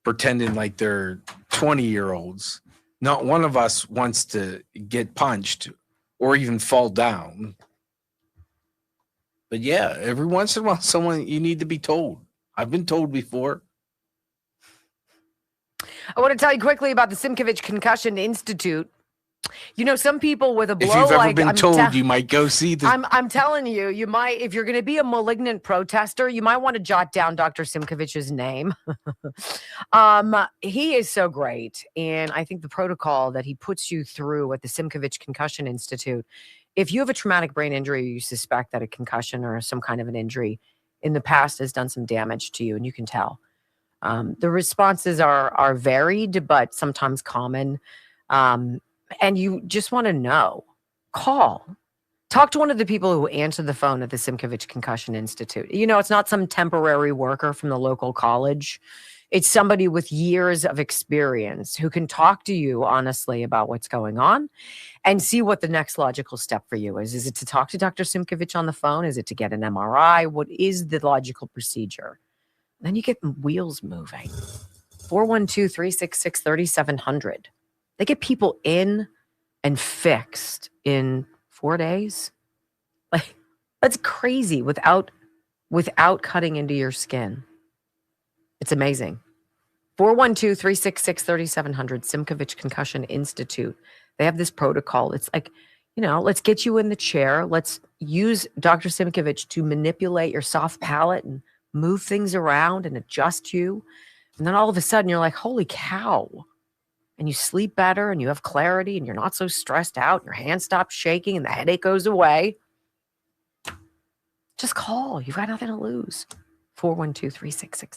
pretending like they're 20-year-olds. Not one of us wants to get punched or even fall down. But yeah, every once in a while, you need to be told. I've been told before. I want to tell you quickly about the Simkovich Concussion Institute. Some people with a blow, if you've ever been told, you might go see the. I'm telling you, you might, if you're going to be a malignant protester, you might want to jot down Dr. Simkovich's name. He is so great, and I think the protocol that he puts you through at the Simkovich Concussion Institute. If you have a traumatic brain injury, or you suspect that a concussion or some kind of an injury in the past has done some damage to you, and you can tell. The responses are varied, but sometimes common. And you just want to know. Call. Talk to one of the people who answer the phone at the Simkovich Concussion Institute. It's not some temporary worker from the local college. It's somebody with years of experience who can talk to you honestly about what's going on and see what the next logical step for you is. Is it to talk to Dr. Simkovich on the phone? Is it to get an MRI? What is the logical procedure? Then you get wheels moving. 412-366-3700. They get people in and fixed in 4 days. Like, that's crazy without cutting into your skin. It's amazing. 412-366-3700, Simkovich Concussion Institute. They have this protocol. It's like, let's get you in the chair. Let's use Dr. Simkovich to manipulate your soft palate and move things around and adjust you. And then all of a sudden you're like, holy cow. And you sleep better and you have clarity and you're not so stressed out. Your hand stops shaking and the headache goes away. Just call. You've got nothing to lose. 412-366-3700.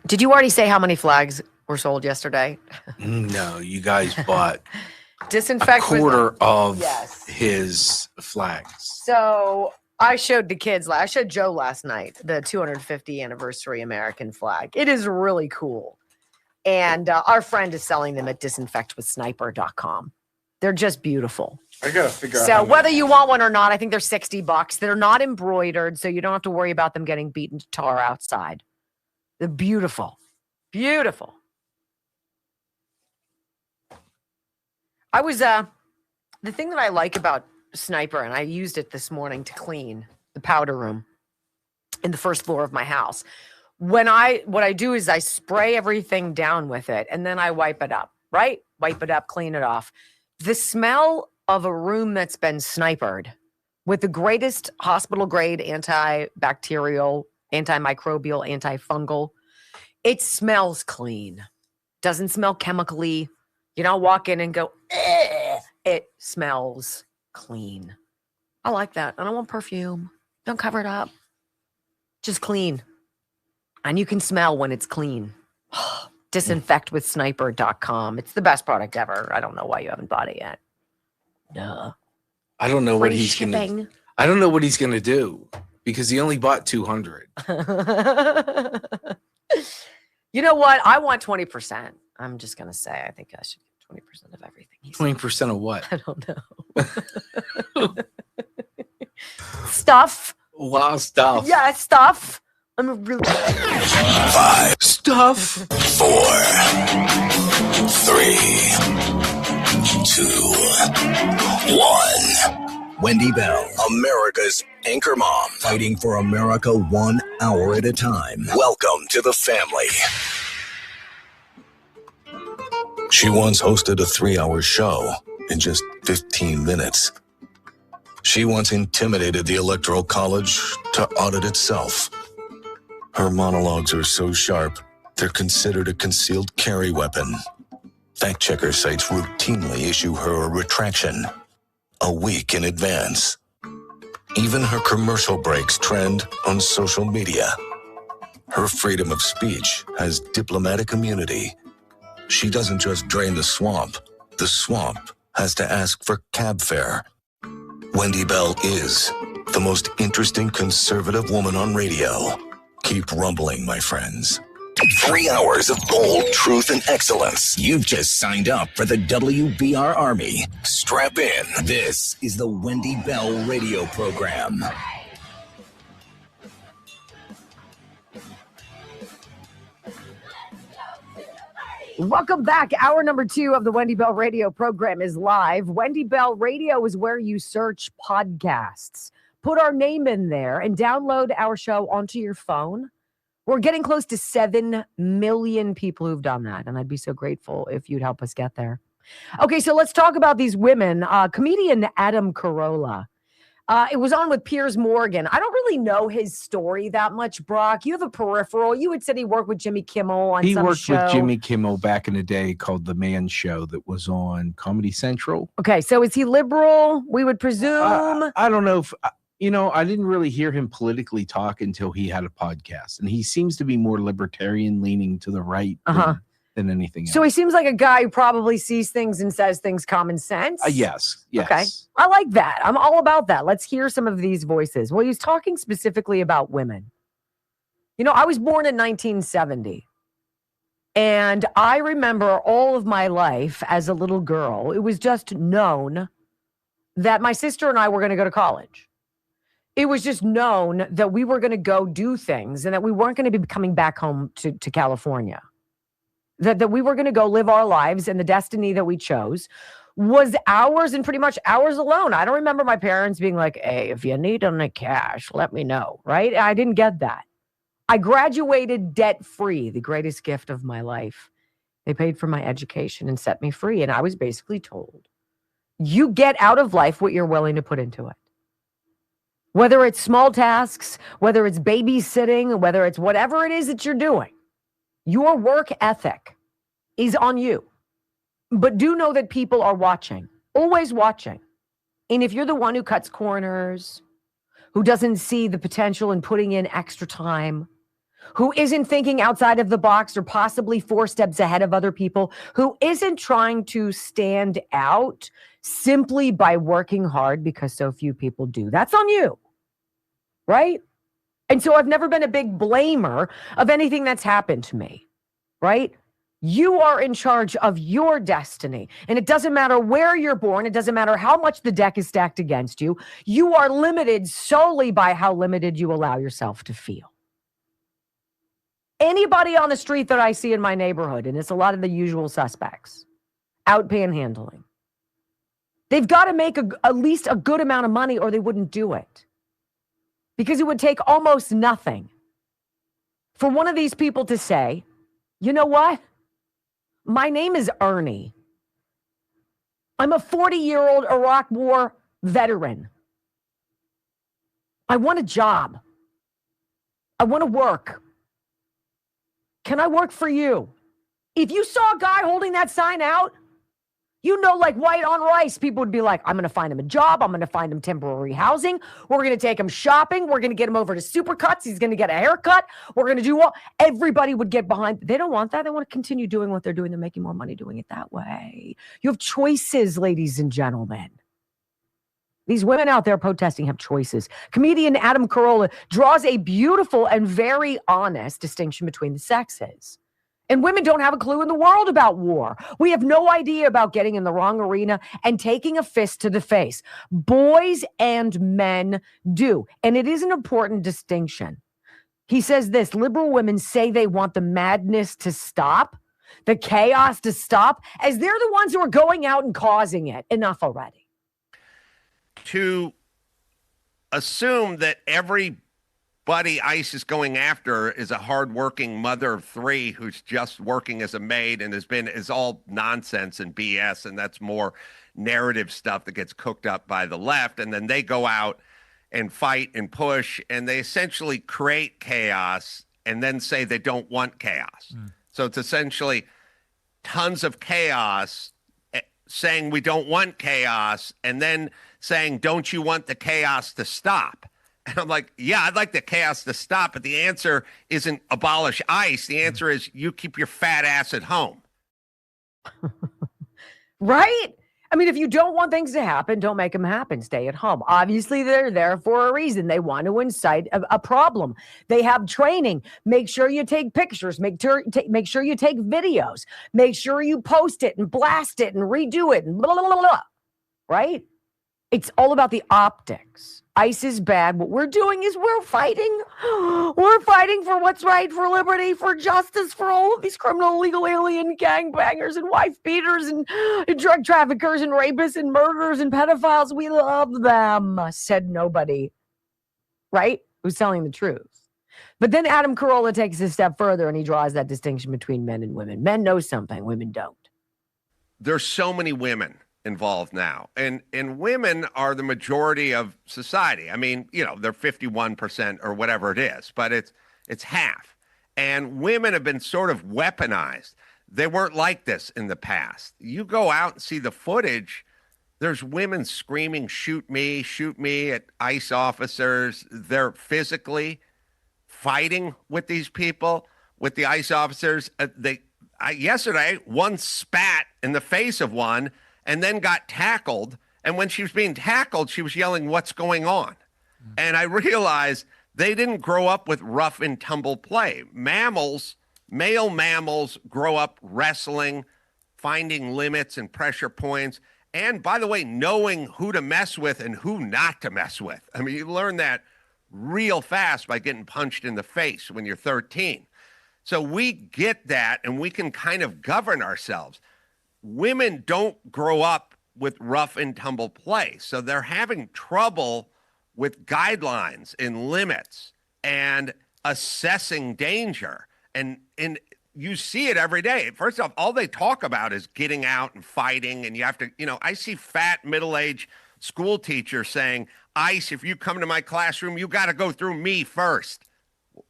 Did you already say how many flags were sold yesterday? No, you guys bought disinfect a quarter of his flags. So I showed the kids, I showed Joe last night, the 250 anniversary American flag. It is really cool. And our friend is selling them at disinfectwithsniper.com. They're just beautiful. I gotta figure out. So whether you want one or not, I think they're $60. They're not embroidered, so you don't have to worry about them getting beaten to tar outside. They're beautiful. Beautiful. I was the thing that I like about Sniper, and I used it this morning to clean the powder room in the first floor of my house. What I do is I spray everything down with it and then I wipe it up, right? Wipe it up, clean it off. The smell of a room that's been snipered with the greatest hospital grade antibacterial, antimicrobial, antifungal, it smells clean. Doesn't smell chemically. You don't walk in and go, eh. It smells clean. I like that. I don't want perfume. Don't cover it up. Just clean. And you can smell when it's clean. Disinfectwithsniper.com. It's the best product ever. I don't know why you haven't bought it yet. Duh. I don't know Free what he's shipping. gonna. I don't know what he's gonna do because he only bought 200. You know what? I want 20%. I'm just gonna say I think I should get 20% of everything. 20% of what? I don't know. Stuff. Wow, stuff. Yeah, stuff. I'm a real 5 stuff. 4 3 2 1. Wendy Bell, America's anchor mom, fighting for America 1 hour at a time. Welcome to the family. She once hosted a 3-hour show in just 15 minutes. She once intimidated the Electoral College to audit itself. Her monologues are so sharp, they're considered a concealed carry weapon. Fact-checker sites routinely issue her a retraction a week in advance. Even her commercial breaks trend on social media. Her freedom of speech has diplomatic immunity. She doesn't just drain the swamp has to ask for cab fare. Wendy Bell is the most interesting conservative woman on radio. Keep rumbling, my friends. 3 hours of bold truth and excellence. You've just signed up for the WBR Army. Strap in. This is the Wendy Bell radio program. Welcome back. Hour number 2 of the Wendy Bell radio program is live. Wendy Bell radio is where you search podcasts. Put our name in there and download our show onto your phone. We're getting close to 7 million people who've done that, and I'd be so grateful if you'd help us get there. Okay, so let's talk about these women. Comedian Adam Carolla. It was on with Piers Morgan. I don't really know his story that much, Brock. You have a peripheral. You had said he worked with Jimmy Kimmel on some show. He worked with Jimmy Kimmel back in the day called The Man Show that was on Comedy Central. Okay, so is he liberal? We would presume. I don't know if... I didn't really hear him politically talk until he had a podcast, and he seems to be more libertarian leaning to the right than anything else. So he seems like a guy who probably sees things and says things common sense. Yes. Okay. I like that. I'm all about that. Let's hear some of these voices. Well, he's talking specifically about women. I was born in 1970. And I remember all of my life as a little girl, it was just known that my sister and I were going to go to college. It was just known that we were going to go do things and that we weren't going to be coming back home to California. That we were going to go live our lives, and the destiny that we chose was ours and pretty much ours alone. I don't remember my parents being like, hey, if you need any cash, let me know, right? I didn't get that. I graduated debt-free, the greatest gift of my life. They paid for my education and set me free, and I was basically told, you get out of life what you're willing to put into it. Whether it's small tasks, whether it's babysitting, whether it's whatever it is that you're doing, your work ethic is on you. But do know that people are watching, always watching. And if you're the one who cuts corners, who doesn't see the potential in putting in extra time, who isn't thinking outside of the box or possibly 4 steps ahead of other people, who isn't trying to stand out simply by working hard because so few people do, that's on you. right? And so I've never been a big blamer of anything that's happened to me, right? You are in charge of your destiny. And it doesn't matter where you're born. It doesn't matter how much the deck is stacked against you. You are limited solely by how limited you allow yourself to feel. Anybody on the street that I see in my neighborhood, and it's a lot of the usual suspects, out panhandling, they've got to make at least a good amount of money or they wouldn't do it. Because it would take almost nothing for one of these people to say, you know what? My name is Ernie. I'm a 40-year-old Iraq War veteran. I want a job. I want to work. Can I work for you? If you saw a guy holding that sign out, you know, like white on rice, people would be like, I'm going to find him a job. I'm going to find him temporary housing. We're going to take him shopping. We're going to get him over to Supercuts. He's going to get a haircut. We're going to do all. Everybody would get behind. They don't want that. They want to continue doing what they're doing. They're making more money doing it that way. You have choices, ladies and gentlemen. These women out there protesting have choices. Comedian Adam Carolla draws a beautiful and very honest distinction between the sexes. And women don't have a clue in the world about war. We have no idea about getting in the wrong arena and taking a fist to the face. Boys and men do. And it is an important distinction. He says this, liberal women say they want the madness to stop, the chaos to stop, as they're the ones who are going out and causing it. Enough already. To assume that everybody ICE is going after is a hardworking mother of three who's just working as a maid and is all nonsense and BS, and that's more narrative stuff that gets cooked up by the left, and then they go out and fight and push, and they essentially create chaos and then say they don't want chaos. So it's essentially tons of chaos saying we don't want chaos, and then saying, don't you want the chaos to stop? And I'm like, yeah, I'd like the chaos to stop, but the answer isn't abolish ICE. The answer is you keep your fat ass at home. Right? I mean, if you don't want things to happen, don't make them happen. Stay at home. Obviously, they're there for a reason. They want to incite a problem. They have training. Make sure you take pictures. Make sure you take videos. Make sure you post it and blast it and redo it and blah, blah, blah, blah. Right? It's all about the optics. ICE is bad. What we're doing is we're fighting. We're fighting for what's right, for liberty, for justice, for all of these criminal, illegal alien gangbangers and wife beaters and drug traffickers and rapists and murderers and pedophiles. We love them, said nobody. Right? Who's telling the truth? But then Adam Carolla takes a step further and he draws that distinction between men and women. Men know something, women don't. There's so many women involved now, and women are the majority of society. I mean, you know, they're 51% or whatever it is, but it's half. And women have been sort of weaponized. They weren't like this in the past. You go out and see the footage, there's women screaming, shoot me at ICE officers. They're physically fighting with these people, with the ICE officers. Yesterday, one spat in the face of one and then got tackled. And when she was being tackled, she was yelling, what's going on? And I realized they didn't grow up with rough and tumble play. Male mammals grow up wrestling, finding limits and pressure points. And by the way, knowing who to mess with and who not to mess with. I mean, you learn that real fast by getting punched in the face when you're 13. So we get that and we can kind of govern ourselves. Women don't grow up with rough and tumble play. So they're having trouble with guidelines and limits and assessing danger. And you see it every day. First off, all they talk about is getting out and fighting. And you have to, I see fat middle-aged school teachers saying, ICE, if you come to my classroom, you got to go through me first.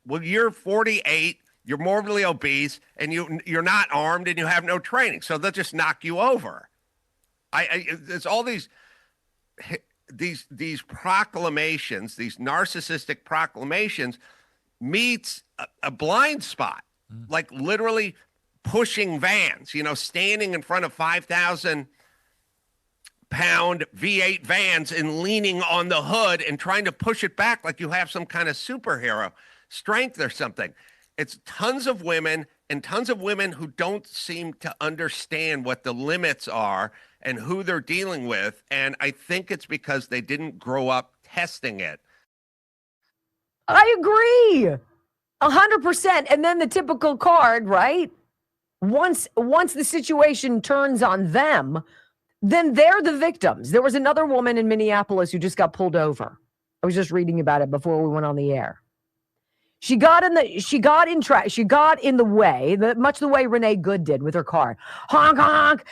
Well, you're 48. You're morbidly obese, and you're not armed, and you have no training. So they'll just knock you over. There's all these proclamations, these narcissistic proclamations, meets a blind spot, like literally pushing vans. Standing in front of 5,000 8-pound V8 vans and leaning on the hood and trying to push it back like you have some kind of superhero strength or something. It's tons of women and tons of women who don't seem to understand what the limits are and who they're dealing with. And I think it's because they didn't grow up testing it. I agree 100%. And then the typical card, right? Once the situation turns on them, then they're the victims. There was another woman in Minneapolis who just got pulled over. I was just reading about it before we went on the air. She got in the way, much the way Renee Good did with her car. Honk, honk,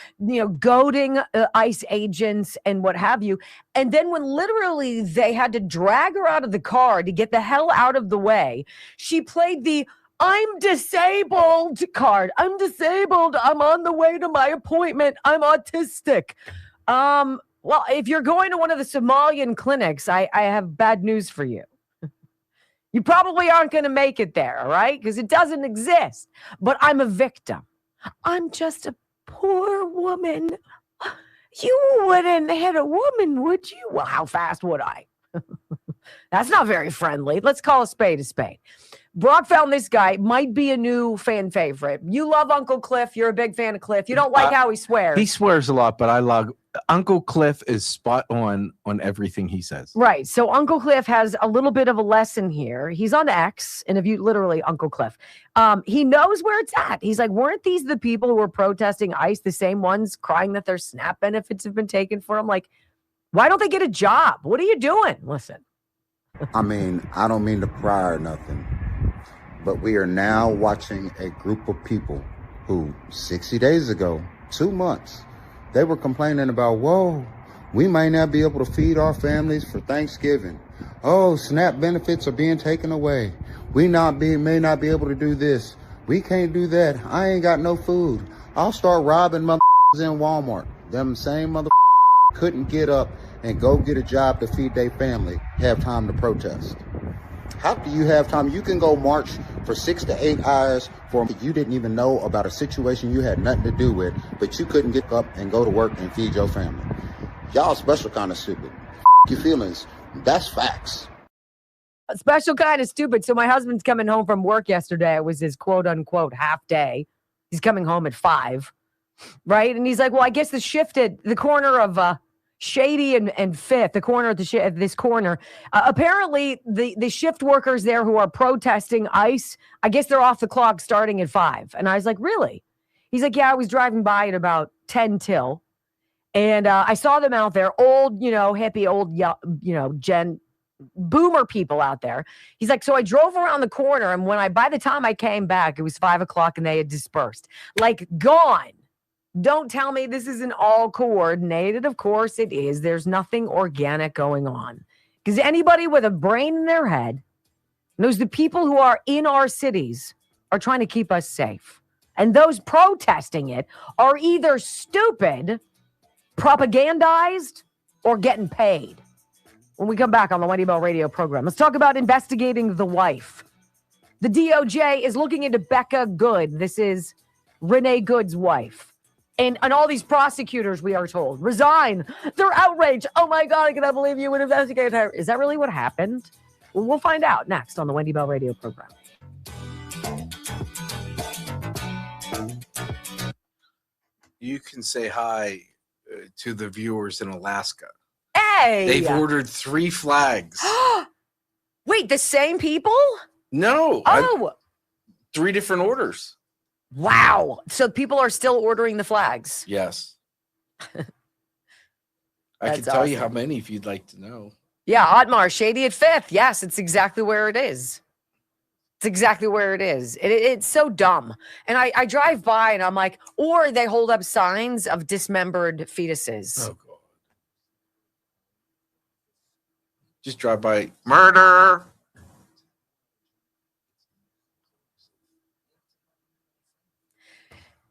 goading ICE agents and what have you. And then when literally they had to drag her out of the car to get the hell out of the way, she played the "I'm disabled" card. I'm disabled. I'm on the way to my appointment. I'm autistic. Well, if you're going to one of the Somalian clinics, I have bad news for you. You probably aren't going to make it there, all right? Because it doesn't exist. But I'm a victim. I'm just a poor woman. You wouldn't hit a woman, would you? Well, how fast would I? That's not very friendly. Let's call a spade a spade. Brock found this guy, might be a new fan favorite. You love Uncle Cliff. You're a big fan of Cliff. You don't like how he swears. He swears a lot, but I love Uncle Cliff is spot on everything he says. Right. So Uncle Cliff has a little bit of a lesson here. He's on X, and if you literally Uncle Cliff, he knows where it's at. He's like, weren't these the people who were protesting ICE, the same ones crying that their SNAP benefits have been taken for them? Like, why don't they get a job? What are you doing? Listen. I mean, I don't mean to pry or nothing, but we are now watching a group of people who 60 days ago, 2 months, they were complaining about, whoa, we might not be able to feed our families for Thanksgiving. Oh, SNAP benefits are being taken away. We may not be able to do this. We can't do that. I ain't got no food. I'll start robbing motherfuckers in Walmart. Them same motherfuckers couldn't get up and go get a job to feed their family, have time to protest. How do you have time? You can go march for 6 to 8 hours for you didn't even know about a situation you had nothing to do with, but you couldn't get up and go to work and feed your family. Y'all special kind of stupid. Your feelings. That's facts. A special kind of stupid. So my husband's coming home from work yesterday. It was his quote unquote half day. He's coming home at 5, right? And he's like, well, I guess the shift at the corner of Shady and Fifth, the corner of this corner. Apparently, the shift workers there who are protesting ICE, I guess they're off the clock starting at 5. And I was like, really? He's like, yeah, I was driving by at about 10 till. And I saw them out there, old, hippie, old, gen boomer people out there. He's like, so I drove around the corner. And by the time I came back, it was 5 o'clock and they had dispersed. Like, gone. Don't tell me this isn't all coordinated. Of course it is. There's nothing organic going on. Because anybody with a brain in their head knows the people who are in our cities are trying to keep us safe. And those protesting it are either stupid, propagandized, or getting paid. When we come back on the Wendy Bell radio program, let's talk about investigating the wife. The DOJ is looking into Becca Good. This is Renee Good's wife. And all these prosecutors, we are told, resign. They're outraged. Oh, my God, I cannot believe you would investigate her. Is that really what happened? Well, we'll find out next on the Wendy Bell radio program. You can say hi to the viewers in Alaska. Hey! They've ordered 3 flags. Wait, the same people? No. Oh. 3 different orders. Wow. So people are still ordering the flags. Yes. I can tell you how many if you'd like to know. Yeah, Otmar, Shady at 5th. Yes, it's exactly where it is. It's exactly where it is. It's so dumb. And I drive by and I'm like, or they hold up signs of dismembered fetuses. Oh, God. Just drive by. Murder.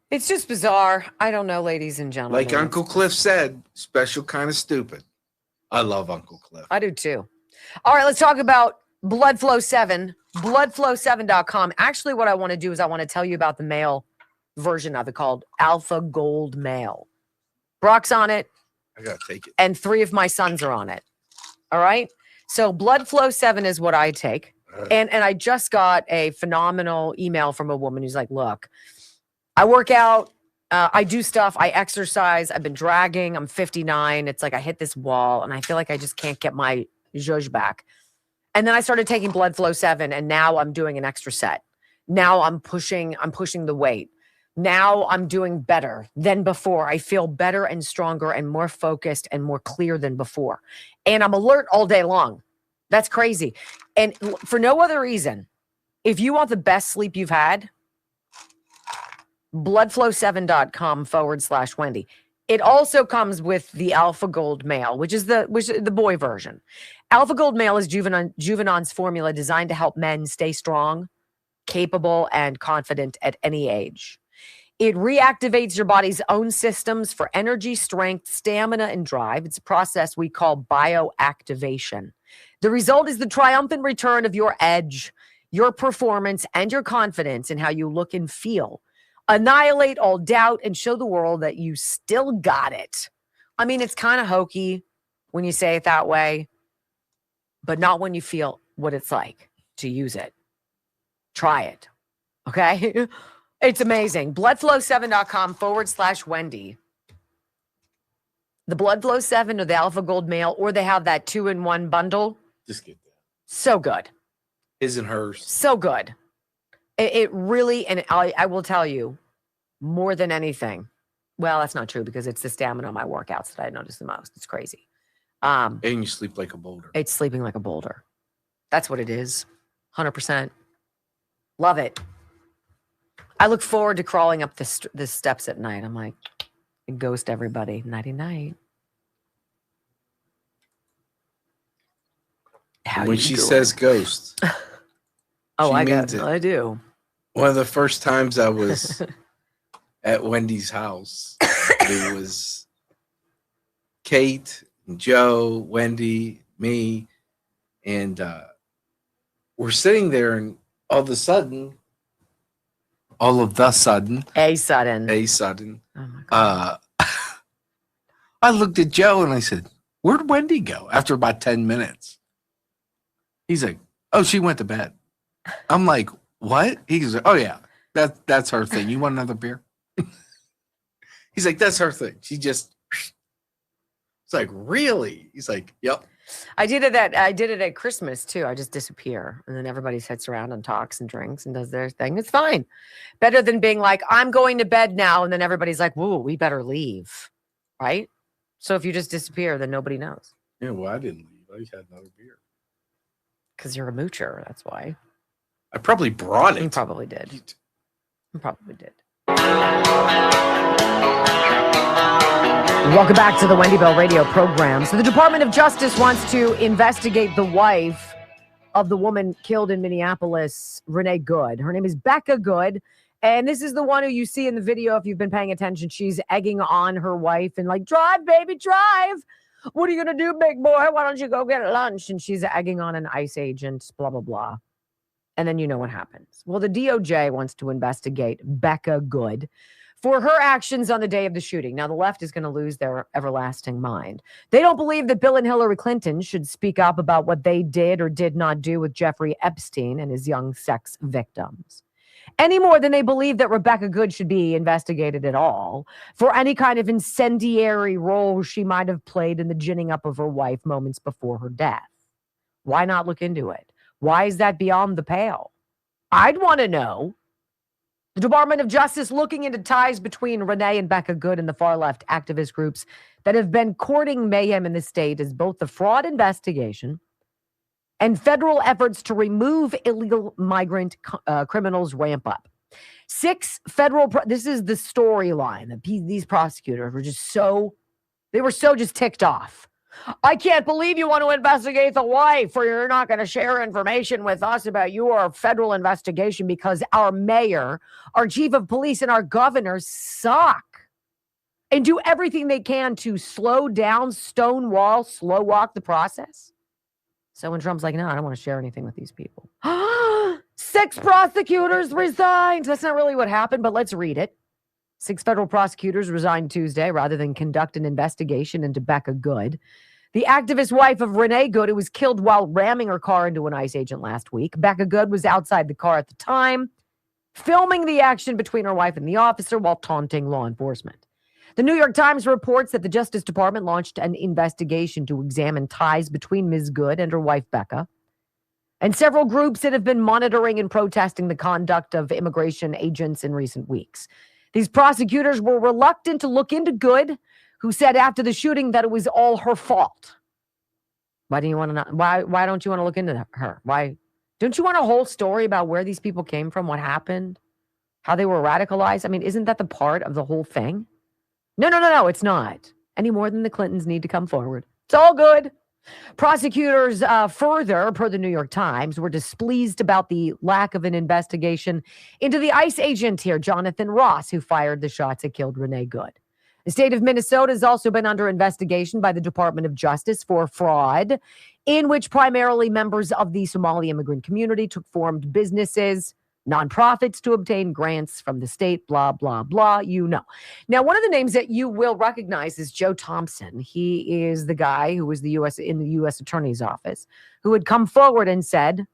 It's just bizarre. I don't know, ladies and gentlemen. Like Uncle Cliff said, special kind of stupid. I love Uncle Cliff. I do too. All right, let's talk about Bloodflow 7, bloodflow7.com. Actually, what I want to do is I want to tell you about the male version of it called Alpha Gold Male. Brock's on it. I gotta take it. And 3 of my sons are on it. All right. So Blood Flow 7 is what I take. And I just got a phenomenal email from a woman who's like, look, I work out, I do stuff, I exercise, I've been dragging, I'm 59. It's like I hit this wall and I feel like I just can't get my zhuzh back. And then I started taking Blood Flow 7 and now I'm doing an extra set. Now I'm pushing the weight. Now I'm doing better than before. I feel better and stronger and more focused and more clear than before. And I'm alert all day long. That's crazy. And for no other reason, if you want the best sleep you've had, bloodflow7.com/Wendy. It also comes with the Alpha Gold Male, which is the boy version. Alpha Gold Male is Juvenon's formula designed to help men stay strong, capable, and confident at any age. It reactivates your body's own systems for energy, strength, stamina, and drive. It's a process we call bioactivation. The result is the triumphant return of your edge, your performance, and your confidence in how you look and feel. Annihilate all doubt and show the world that you still got it. I mean, it's kind of hokey when you say it that way, but not when you feel what it's like to use it. Try it. Okay? It's amazing. Bloodflow7.com/Wendy. The Bloodflow 7 or the Alpha Gold Male, or they have that 2-in-1 bundle. Just get that. So good. His and hers. So good. It really, and I will tell you, more than anything. Well, that's not true because it's the stamina of my workouts that I notice the most. It's crazy. And you sleep like a boulder. It's sleeping like a boulder. That's what it is. 100%. Love it. I look forward to crawling up the steps at night. I'm like, ghost everybody. Nighty-night. When she says ghost. Oh, I do. One of the first times I was at Wendy's house, it was Kate, and Joe, Wendy, me, and we're sitting there, and all of a sudden, oh my God. I looked at Joe and I said, "Where'd Wendy go?" After about 10 minutes, he's like, "Oh, she went to bed." I'm like, "What?" He's like, "Oh yeah, that's her thing. You want another beer?" He's like, "That's her thing. She just." It's like, "Really?" He's like, "Yep." I did it at Christmas too. I just disappear, and then everybody sits around and talks and drinks and does their thing. It's fine. Better than being like, "I'm going to bed now," and then everybody's like, "Whoa, we better leave," right? So if you just disappear, then nobody knows. Yeah, well, I didn't leave. I just had another beer. Because you're a moocher. That's why. I probably brought it. You probably did. You probably did. Welcome back to the Wendy Bell radio program. So the Department of Justice wants to investigate the wife of the woman killed in Minneapolis, Renee Good. Her name is Becca Good. And this is the one who you see in the video, if you've been paying attention. She's egging on her wife and like, "Drive, baby, drive. What are you going to do, big boy? Why don't you go get lunch?" And she's egging on an ICE agent, blah, blah, blah. And then you know what happens. Well, the DOJ wants to investigate Becca Good for her actions on the day of the shooting. Now, the left is going to lose their everlasting mind. They don't believe that Bill and Hillary Clinton should speak up about what they did or did not do with Jeffrey Epstein and his young sex victims, any more than they believe that Rebecca Good should be investigated at all for any kind of incendiary role she might have played in the ginning up of her wife moments before her death. Why not look into it? Why is that beyond the pale? I'd want to know. The Department of Justice looking into ties between Renee and Becca Good and the far-left activist groups that have been courting mayhem in the state as both the fraud investigation and federal efforts to remove illegal migrant criminals ramp up. 6 federal, this is the storyline that these prosecutors were just so just ticked off. "I can't believe you want to investigate the wife, or you're not going to share information with us about your federal investigation because our mayor, our chief of police, and our governor suck and do everything they can to slow down, stonewall, slow walk the process." So when Trump's like, "No, I don't want to share anything with these people." 6 prosecutors resigned. That's not really what happened, but let's read it. 6 federal prosecutors resigned Tuesday rather than conduct an investigation into Becca Good, the activist wife of Renee Good, who was killed while ramming her car into an ICE agent last week. Becca Good was outside the car at the time, filming the action between her wife and the officer while taunting law enforcement. The New York Times reports that the Justice Department launched an investigation to examine ties between Ms. Good and her wife, Becca, and several groups that have been monitoring and protesting the conduct of immigration agents in recent weeks. These prosecutors were reluctant to look into Good, who said after the shooting that it was all her fault. Why don't you want to look into her? Why don't you want a whole story about where these people came from, what happened, how they were radicalized? I mean, isn't that the part of the whole thing? No, it's not. Any more than the Clintons need to come forward. It's all good. Prosecutors further, per the New York Times, were displeased about the lack of an investigation into the ICE agent here, Jonathan Ross, who fired the shots that killed Renee Good. The state of Minnesota has also been under investigation by the Department of Justice for fraud, in which primarily members of the Somali immigrant community formed businesses, nonprofits to obtain grants from the state, blah, blah, blah, you know. Now, one of the names that you will recognize is Joe Thompson. He is the guy who was in the U.S. Attorney's Office, who had come forward and said,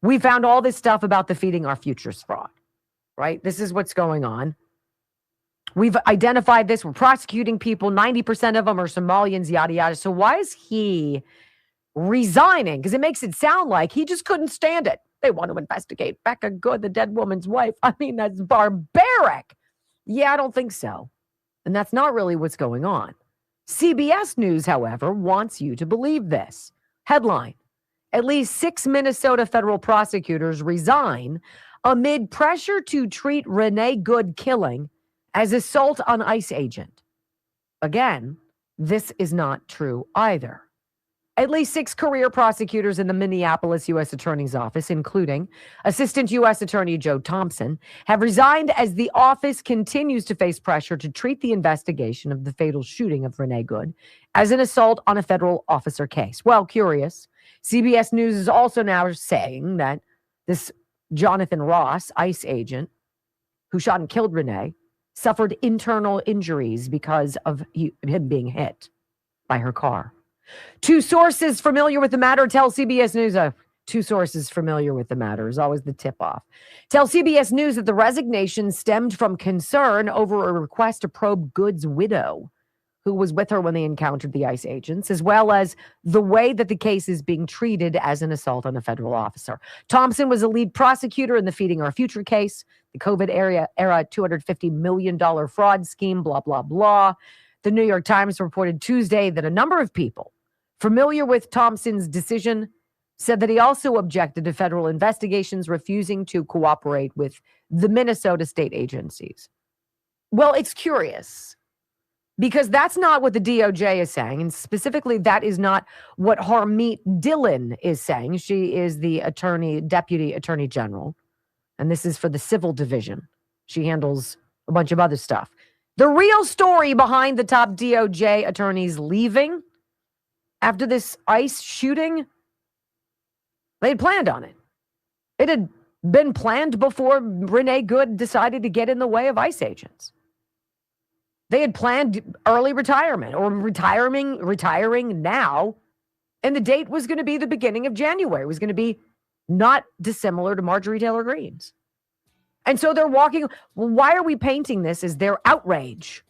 we found all this stuff about the Feeding Our Futures fraud, right? This is what's going on. We've identified this. We're prosecuting people. 90% of them are Somalians, yada, yada. So why is he resigning? Because it makes it sound like he just couldn't stand it. They want to investigate Becca Good, the dead woman's wife. I mean, that's barbaric. Yeah, I don't think so. And that's not really what's going on. CBS News, however, wants you to believe this. Headline: at least 6 Minnesota federal prosecutors resign amid pressure to treat Renee Good killing as assault on ICE agent. Again, this is not true either. At least 6 career prosecutors in the Minneapolis U.S. Attorney's Office, including Assistant U.S. Attorney Joe Thompson, have resigned as the office continues to face pressure to treat the investigation of the fatal shooting of Renee Good as an assault on a federal officer case. Well, curious, CBS News is also now saying that this Jonathan Ross, ICE agent, who shot and killed Renee, suffered internal injuries because of him being hit by her car. 2 sources familiar with the matter tell CBS News, 2 sources familiar with the matter is always the tip-off, tell CBS News that the resignation stemmed from concern over a request to probe Good's widow, who was with her when they encountered the ICE agents, as well as the way that the case is being treated as an assault on a federal officer. Thompson was a lead prosecutor in the Feeding Our Future case, the COVID era $250 million fraud scheme, blah, blah, blah. The New York Times reported Tuesday that a number of people familiar with Thompson's decision said that he also objected to federal investigations, refusing to cooperate with the Minnesota state agencies. Well, it's curious because that's not what the DOJ is saying. And specifically, that is not what Harmeet Dillon is saying. She is the deputy attorney general. And this is for the civil division. She handles a bunch of other stuff. The real story behind the top DOJ attorneys leaving after this ICE shooting, they had planned on it. It had been planned before Renee Good decided to get in the way of ICE agents. They had planned early retirement or retiring now, and the date was going to be the beginning of January. It was going to be not dissimilar to Marjorie Taylor Greene's. And so they're walking. Well, why are we painting this as their outrage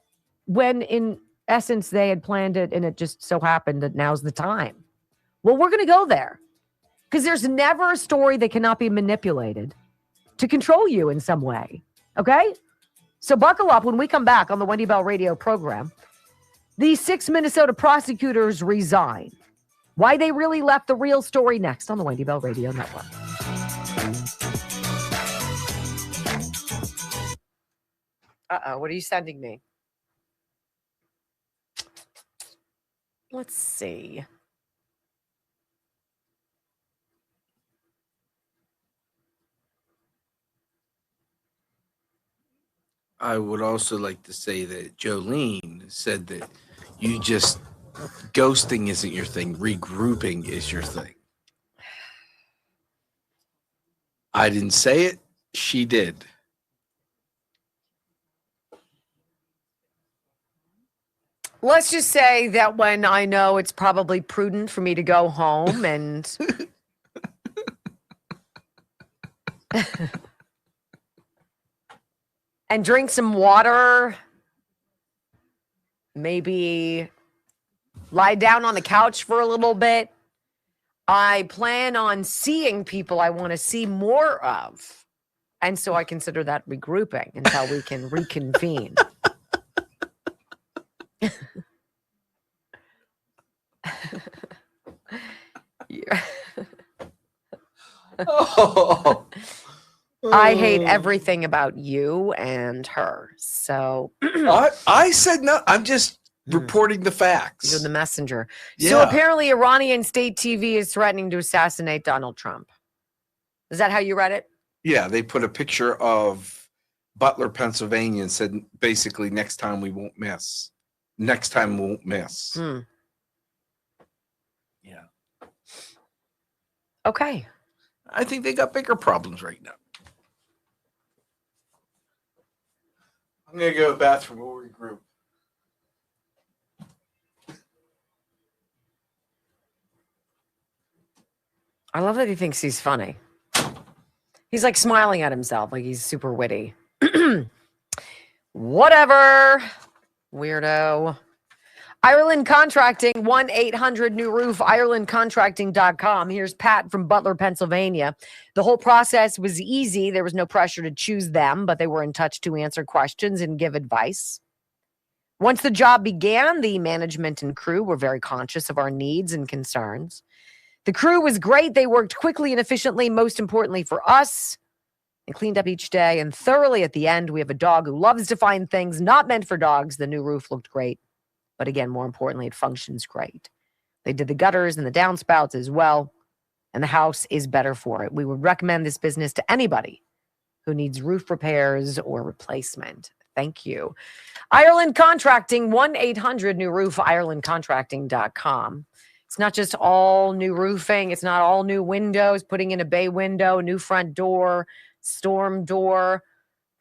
when in essence they had planned it and it just so happened that now's the time? Well, we're going to go there because there's never a story that cannot be manipulated to control you in some way. Okay? So buckle up when we come back on the Wendy Bell radio program. These 6 Minnesota prosecutors resign. Why they really left, the real story next on the Wendy Bell Radio Network. What are you sending me? Let's see. I would also like to say that Jolene said that ghosting isn't your thing. Regrouping is your thing. I didn't say it. She did. Let's just say that when I know it's probably prudent for me to go home and and drink some water, maybe lie down on the couch for a little bit. I plan on seeing people I want to see more of. And so I consider that regrouping until we can reconvene. Oh. I hate everything about you and her. So I said no. I'm just reporting the facts. you're the messenger. Yeah. So apparently Iranian state TV is threatening to assassinate Donald Trump. Is that how you read it? Yeah, they put a picture of Butler, Pennsylvania, and said basically next time we won't miss. Next time we won't miss. Yeah. Okay. I think they got bigger problems right now. I'm gonna go to the bathroom. We'll regroup. I love that he thinks he's funny. He's like smiling at himself, like he's super witty. Whatever. Weirdo. Ireland Contracting, 1-800-NEW-ROOF, IrelandContracting.com. Here's Pat from Butler, Pennsylvania. The whole process was easy. There was no pressure to choose them, but they were in touch to answer questions and give advice. Once the job began, the management and crew were very conscious of our needs and concerns. The crew was great. They worked quickly and efficiently, most importantly for us, and cleaned up each day and thoroughly at the end. We have a dog who loves to find things not meant for dogs. The new roof looked great. But again, more importantly, it functions great. They did the gutters and the downspouts as well, and the house is better for it. We would recommend this business to anybody who needs roof repairs or replacement. Thank you. Ireland Contracting, 1-800-NEW-ROOF, IrelandContracting.com. It's not just all new roofing. It's not all new windows, putting in a bay window, new front door, storm door,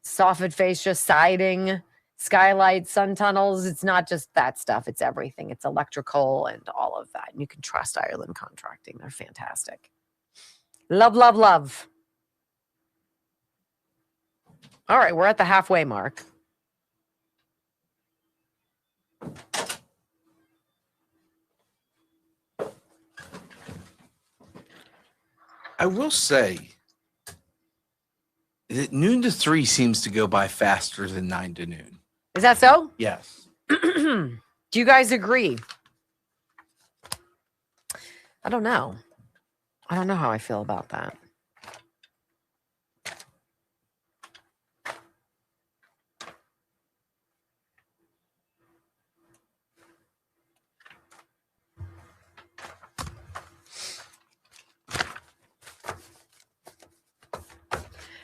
soffit fascia, siding, skylights, sun tunnels. It's not just that stuff. It's everything. It's electrical and all of that. And you can trust Ireland Contracting. They're fantastic. Love, love, love. All right, we're at the halfway mark. I will say that noon to 3 seems to go by faster than 9 to noon. Is that so? Yes. Do you guys agree? I don't know. I don't know how I feel about that.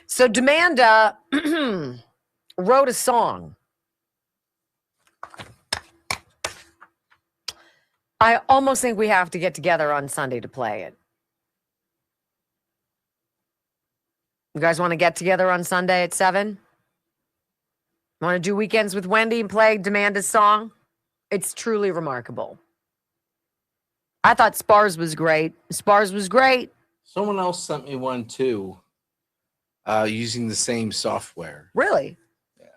So Demanda wrote a song. I almost think we have to get together on Sunday to play it. You guys want to get together on Sunday at 7? Want to do weekends with Wendy and play Demanda's song? It's truly remarkable. I thought Spars was great. Spars was great. Someone else sent me one too, using the same software. Really? Yeah.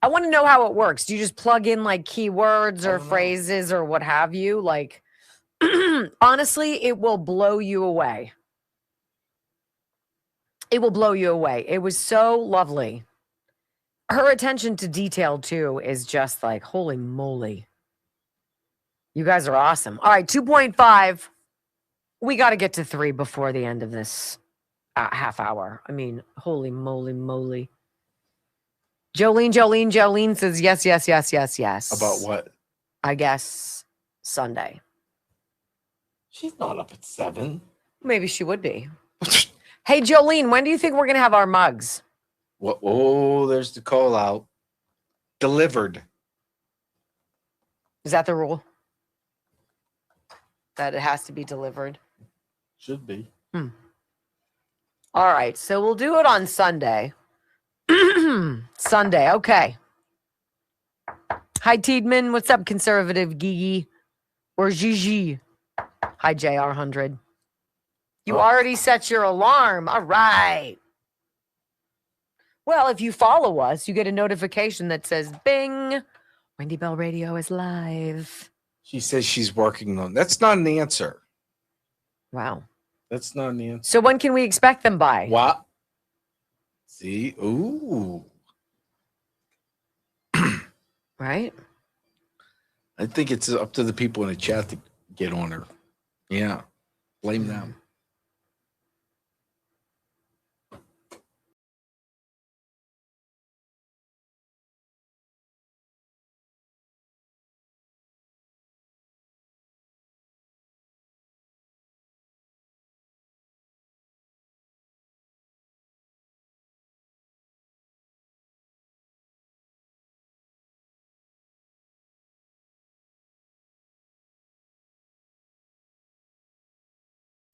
I want to know how it works. Do you just plug in like keywords or phrases or what have you? Like, honestly, it will blow you away. It will blow you away. It was so lovely. Her attention to detail, too, is just like, holy moly. You guys are awesome. All right, 2.5. We got to get to 3 before the end of this half hour. I mean, holy moly. Jolene says yes. About what? I guess Sunday. She's not up at 7. Maybe she would be. Hey, Jolene, when do you think we're going to have our mugs? Well, oh, there's the call out. Delivered. Is that the rule? That it has to be delivered? Should be. All right, so we'll do it on Sunday. Sunday, okay. Hi, Tiedman. What's up, conservative Gigi? Or Gigi? Hi, JR100. You already set your alarm. All right. Well, if you follow us, you get a notification that says, bing, Wendy Bell Radio is live. She says she's working on. That's not an answer. Wow. That's not an answer. So when can we expect them by? What? See? Ooh. Right? I think it's up to the people in the chat to get on her. Yeah. Blame them.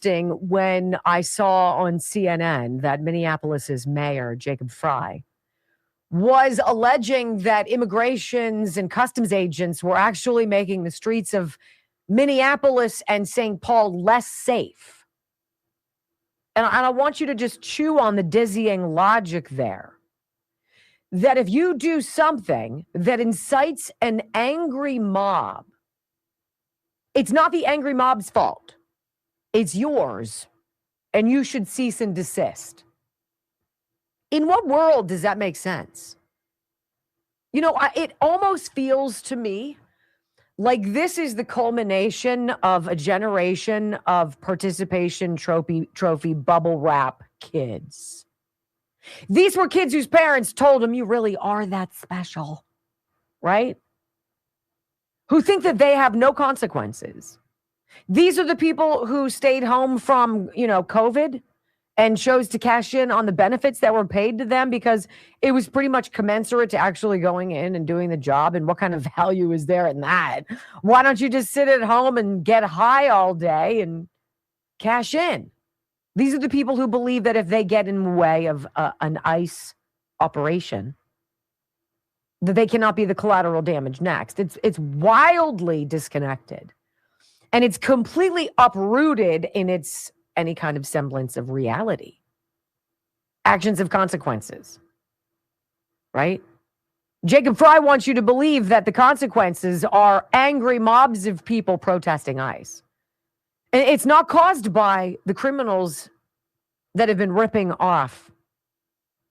When I saw on CNN that Minneapolis's mayor, Jacob Fry, was alleging that immigrations and customs agents were actually making the streets of Minneapolis and St. Paul less safe. And I want you to just chew on the dizzying logic there. That if you do something that incites an angry mob, it's not the angry mob's fault. It's yours, and you should cease and desist. In what world does that make sense? You know, it almost feels to me like this is the culmination of a generation of participation trophy bubble wrap kids. These were kids whose parents told them, you really are that special, right? Who think that they have no consequences. These are the people who stayed home from, COVID and chose to cash in on the benefits that were paid to them because it was pretty much commensurate to actually going in and doing the job. And what kind of value is there in that? Why don't you just sit at home and get high all day and cash in? These are the people who believe that if they get in the way of an ICE operation, that they cannot be the collateral damage next. It's wildly disconnected. And it's completely uprooted in its any kind of semblance of reality. Actions have consequences, right? Jacob Fry wants you to believe that the consequences are angry mobs of people protesting ICE. And it's not caused by the criminals that have been ripping off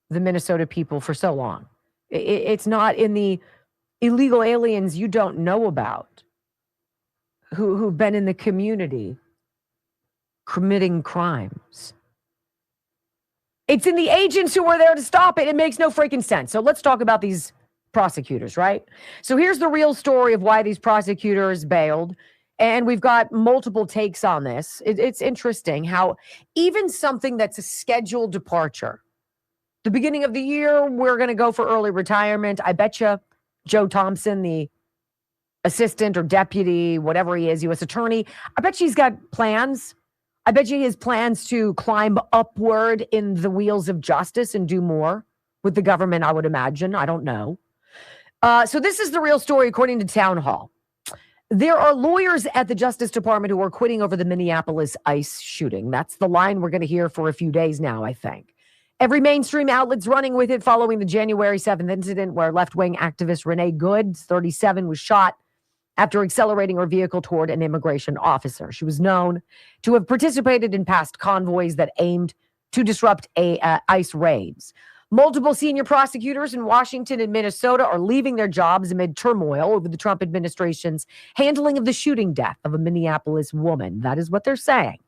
the Minnesota people for so long. It's not in the illegal aliens you don't know about. Who've been in the community committing crimes. It's in the agents who were there to stop it. It makes no freaking sense. So let's talk about these prosecutors, right? So here's the real story of why these prosecutors bailed. And we've got multiple takes on this. It's interesting how even something that's a scheduled departure, the beginning of the year, we're going to go for early retirement. I bet you Joe Thompson, the assistant or deputy, whatever he is, U.S. attorney, I bet he's got plans. I bet you he has plans to climb upward in the wheels of justice and do more with the government, I would imagine. I don't know. So this is the real story according to Town Hall. There are lawyers at the Justice Department who are quitting over the Minneapolis ICE shooting. That's the line we're going to hear for a few days now, I think. Every mainstream outlet's running with it following the January 7th incident where left-wing activist Renee Goods, 37, was shot after accelerating her vehicle toward an immigration officer. She was known to have participated in past convoys that aimed to disrupt ICE raids. Multiple senior prosecutors in Washington and Minnesota are leaving their jobs amid turmoil over the Trump administration's handling of the shooting death of a Minneapolis woman. That is what they're saying.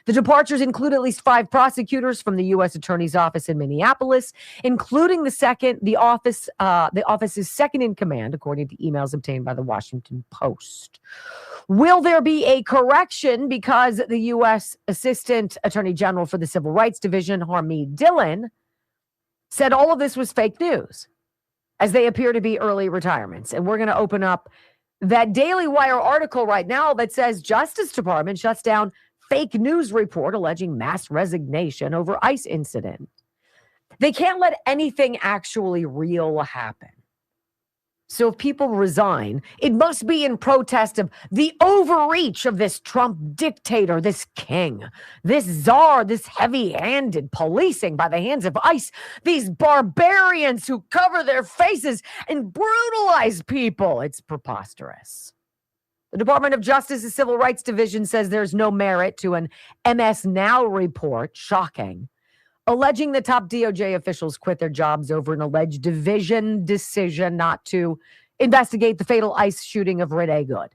The departures include at least 5 prosecutors from the U.S. Attorney's Office in Minneapolis, including the office's second in command, according to emails obtained by the Washington Post. Will there be a correction because the U.S. Assistant Attorney General for the Civil Rights Division, Harmeet Dillon, said all of this was fake news, as they appear to be early retirements. And we're going to open up that Daily Wire article right now that says Justice Department shuts down fake news report alleging mass resignation over ICE incident. They can't let anything actually real happen. So if people resign, it must be in protest of the overreach of this Trump dictator, this king, this czar, this heavy-handed policing by the hands of ICE, these barbarians who cover their faces and brutalize people. It's preposterous. The Department of Justice's Civil Rights Division says there's no merit to an MS Now report, shocking, alleging the top DOJ officials quit their jobs over an alleged division decision not to investigate the fatal ICE shooting of Renee Good.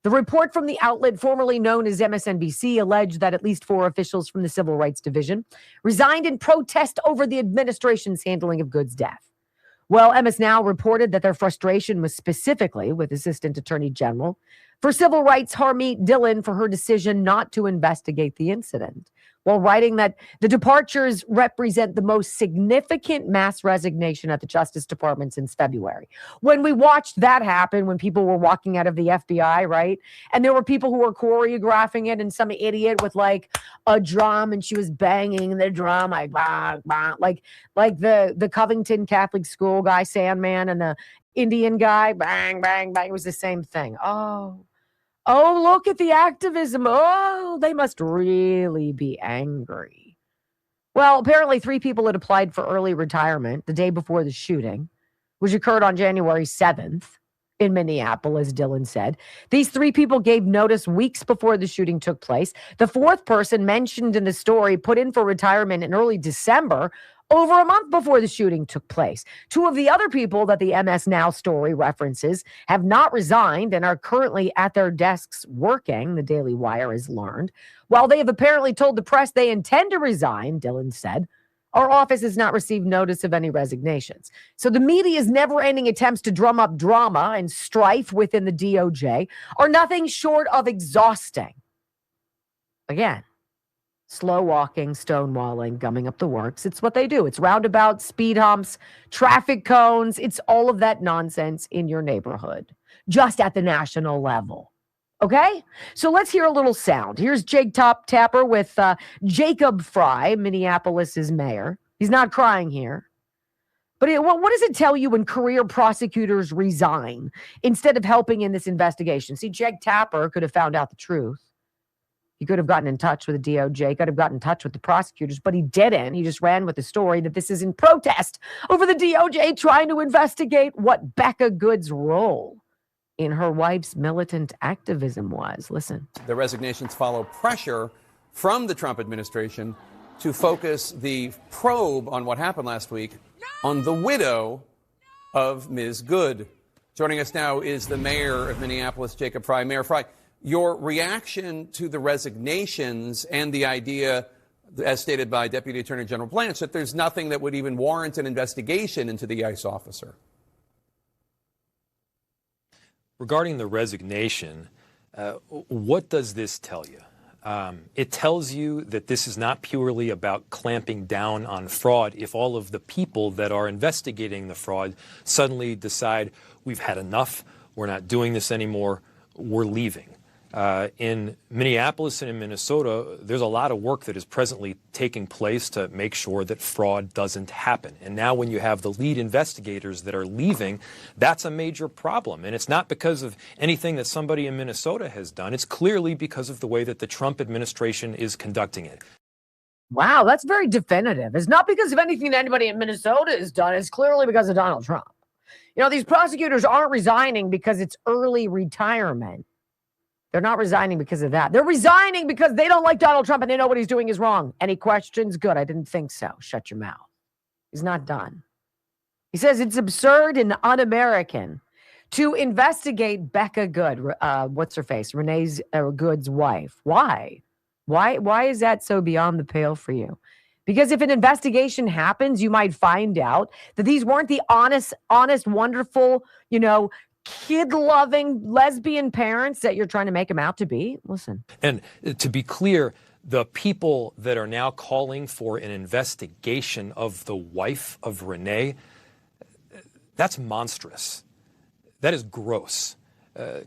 The report from the outlet formerly known as MSNBC alleged that at least 4 officials from the Civil Rights Division resigned in protest over the administration's handling of Good's death. Well, MS Now reported that their frustration was specifically with Assistant Attorney General for Civil Rights Harmeet Dillon for her decision not to investigate the incident, while writing that the departures represent the most significant mass resignation at the Justice Department since February. When we watched that happen, when people were walking out of the FBI, right? And there were people who were choreographing it, and some idiot with like a drum, and she was banging the drum like bah, bah, like the Covington Catholic School guy, Sandman, and the Indian guy, bang, bang, bang. It was the same thing. Oh, look at the activism. Oh, they must really be angry. Well, apparently 3 people had applied for early retirement the day before the shooting, which occurred on January 7th in Minneapolis, Dillon said. These 3 people gave notice weeks before the shooting took place. The 4th person mentioned in the story put in for retirement in early December, over a month before the shooting took place. 2 of the other people that the MS Now story references have not resigned and are currently at their desks working, the Daily Wire has learned. While they have apparently told the press they intend to resign, Dillon said, our office has not received notice of any resignations. So the media's never-ending attempts to drum up drama and strife within the DOJ are nothing short of exhausting. Again, slow walking, stonewalling, gumming up the works. It's what they do. It's roundabouts, speed humps, traffic cones. It's all of that nonsense in your neighborhood, just at the national level. Okay? So let's hear a little sound. Here's Jake Tapper with Jacob Fry, Minneapolis's mayor. He's not crying here. But what does it tell you when career prosecutors resign instead of helping in this investigation? See, Jake Tapper could have found out the truth. He could have gotten in touch with the DOJ, could have gotten in touch with the prosecutors, but he didn't. He just ran with the story that this is in protest over the DOJ trying to investigate what Becca Good's role in her wife's militant activism was. Listen. The resignations follow pressure from the Trump administration to focus the probe on what happened last week on the widow of Ms. Good. Joining us now is the mayor of Minneapolis, Jacob Fry. Mayor Fry, your reaction to the resignations and the idea, as stated by Deputy Attorney General Blanche, that there's nothing that would even warrant an investigation into the ICE officer. Regarding the resignation, what does this tell you? It tells you that this is not purely about clamping down on fraud. If all of the people that are investigating the fraud suddenly decide we've had enough, we're not doing this anymore, we're leaving. In Minneapolis and in Minnesota, there's a lot of work that is presently taking place to make sure that fraud doesn't happen. And now when you have the lead investigators that are leaving, that's a major problem. And it's not because of anything that somebody in Minnesota has done. It's clearly because of the way that the Trump administration is conducting it. Wow, that's very definitive. It's not because of anything that anybody in Minnesota has done. It's clearly because of Donald Trump. You know, these prosecutors aren't resigning because it's early retirement. They're not resigning because of that. They're resigning because they don't like Donald Trump and they know what he's doing is wrong. Any questions? Good. I didn't think so. Shut your mouth. He's not done. He says it's absurd and un-American to investigate Becca Good. What's her face? Renee's Good's wife. Why? Why is that so beyond the pale for you? Because if an investigation happens, you might find out that these weren't the honest, wonderful, kid-loving lesbian parents that you're trying to make them out to be. Listen. And to be clear, the people that are now calling for an investigation of the wife of Renee, that's monstrous. That is gross.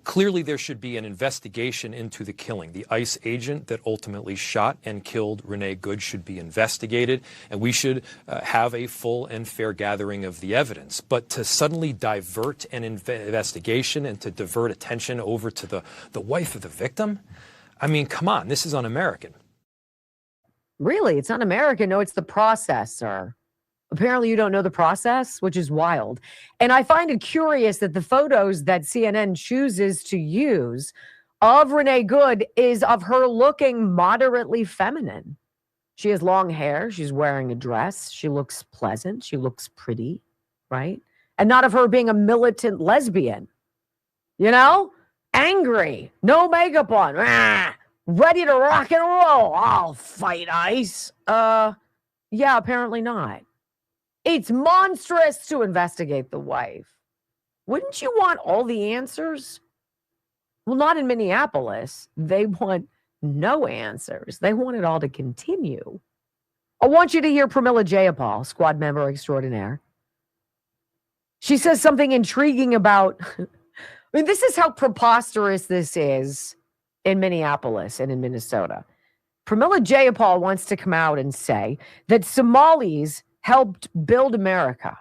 clearly there should be an investigation into the killing. The ICE agent that ultimately shot and killed Renee Good should be investigated, and we should have a full and fair gathering of the evidence. But to suddenly divert an investigation and to divert attention over to the wife of the victim, I mean, come on, this is un-American. Really? It's not American. No, it's the process, sir. Apparently you don't know the process, which is wild. And I find it curious that the photos that CNN chooses to use of Renee Good is of her looking moderately feminine. She has long hair. She's wearing a dress. She looks pleasant. She looks pretty, right? And not of her being a militant lesbian, you know? Angry, no makeup on, ready to rock and roll. I'll fight ICE. Yeah, apparently not. It's monstrous to investigate the wife. Wouldn't you want all the answers? Well, not in Minneapolis. They want no answers. They want it all to continue. I want you to hear Pramila Jayapal, squad member extraordinaire. She says something intriguing about, I mean, this is how preposterous this is in Minneapolis and in Minnesota. Pramila Jayapal wants to come out and say that Somalis helped build America.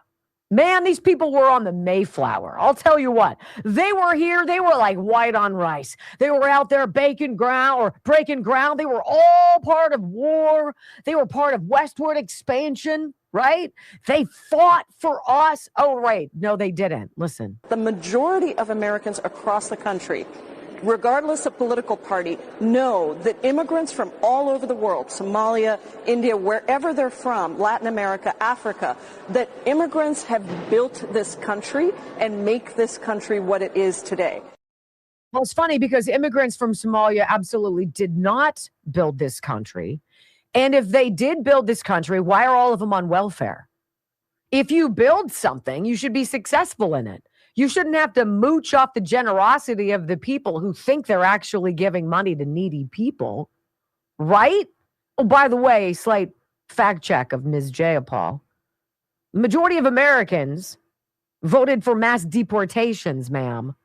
Man, these people were on the Mayflower. I'll tell you what, they were here. They were like white on rice. They were out there breaking ground. They were all part of war. They were part of westward expansion, right? They fought for us. Oh, right. No, they didn't. Listen. The majority of Americans across the country, regardless of political party, know that immigrants from all over the world, Somalia, India, wherever they're from, Latin America, Africa, that immigrants have built this country and make this country what it is today. Well, it's funny because immigrants from Somalia absolutely did not build this country. And if they did build this country, why are all of them on welfare? If you build something, you should be successful in it. You shouldn't have to mooch off the generosity of the people who think they're actually giving money to needy people, right? Oh, by the way, slight fact check of Ms. Jayapal. The majority of Americans voted for mass deportations, ma'am.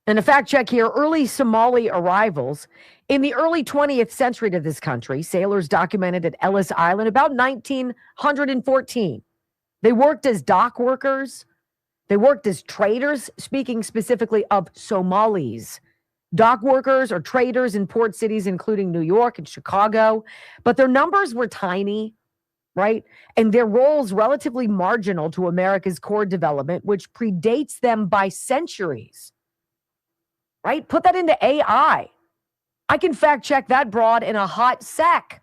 And a fact check here, early Somali arrivals in the early 20th century to this country, sailors documented at Ellis Island about 1914. They worked as dock workers. They worked as traders, speaking specifically of Somalis. Dock workers or traders in port cities, including New York and Chicago. But their numbers were tiny, right? And their roles relatively marginal to America's core development, which predates them by centuries, right? Put that into AI. I can fact check that broad in a hot sec,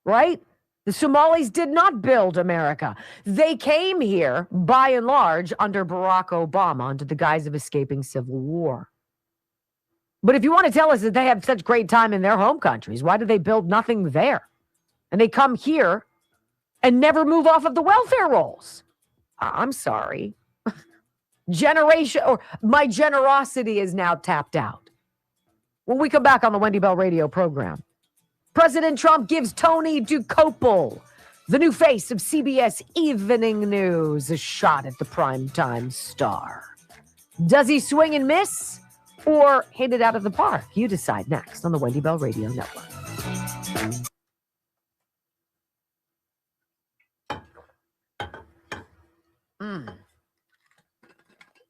right? The Somalis did not build America. They came here, by and large, under Barack Obama, under the guise of escaping civil war. But if you want to tell us that they have such great time in their home countries, why do they build nothing there? And they come here and never move off of the welfare rolls. I'm sorry. My generosity is now tapped out. When we come back on the Wendy Bell radio program, President Trump gives Tony Dokoupil, the new face of CBS Evening News, a shot at the primetime star. Does he swing and miss or hit it out of the park? You decide next on the Wendy Bell Radio Network.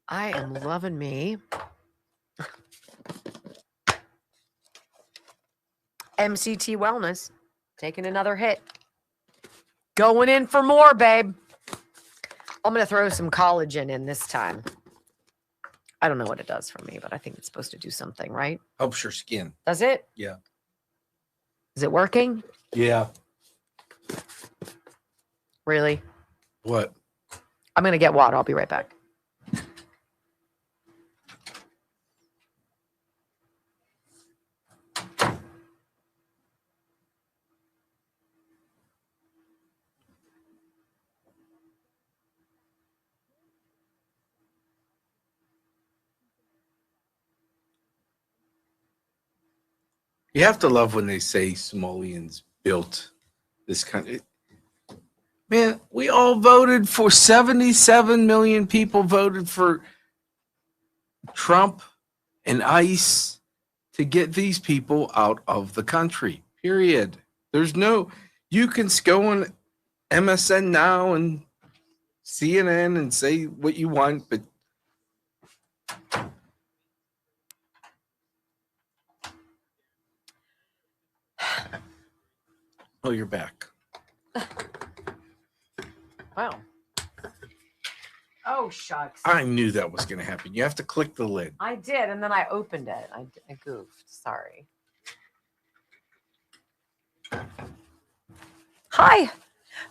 I am loving me MCT Wellness, taking another hit. Going in for more, babe. I'm going to throw some collagen in this time. I don't know what it does for me, but I think it's supposed to do something, right? Helps your skin. Does it? Yeah. Is it working? Yeah. Really? What? I'm going to get water. I'll be right back. You have to love when they say Somalians built this country. Man, we all voted for 77 million people voted for Trump. and ICE to get these people out of the country, period. There's no, you can go on MSN now and CNN and say what you want, but oh, you're back. Wow. Oh, shucks. I knew that was going to happen. You have to click the lid. I did, and then I opened it. I goofed. Sorry. Hi.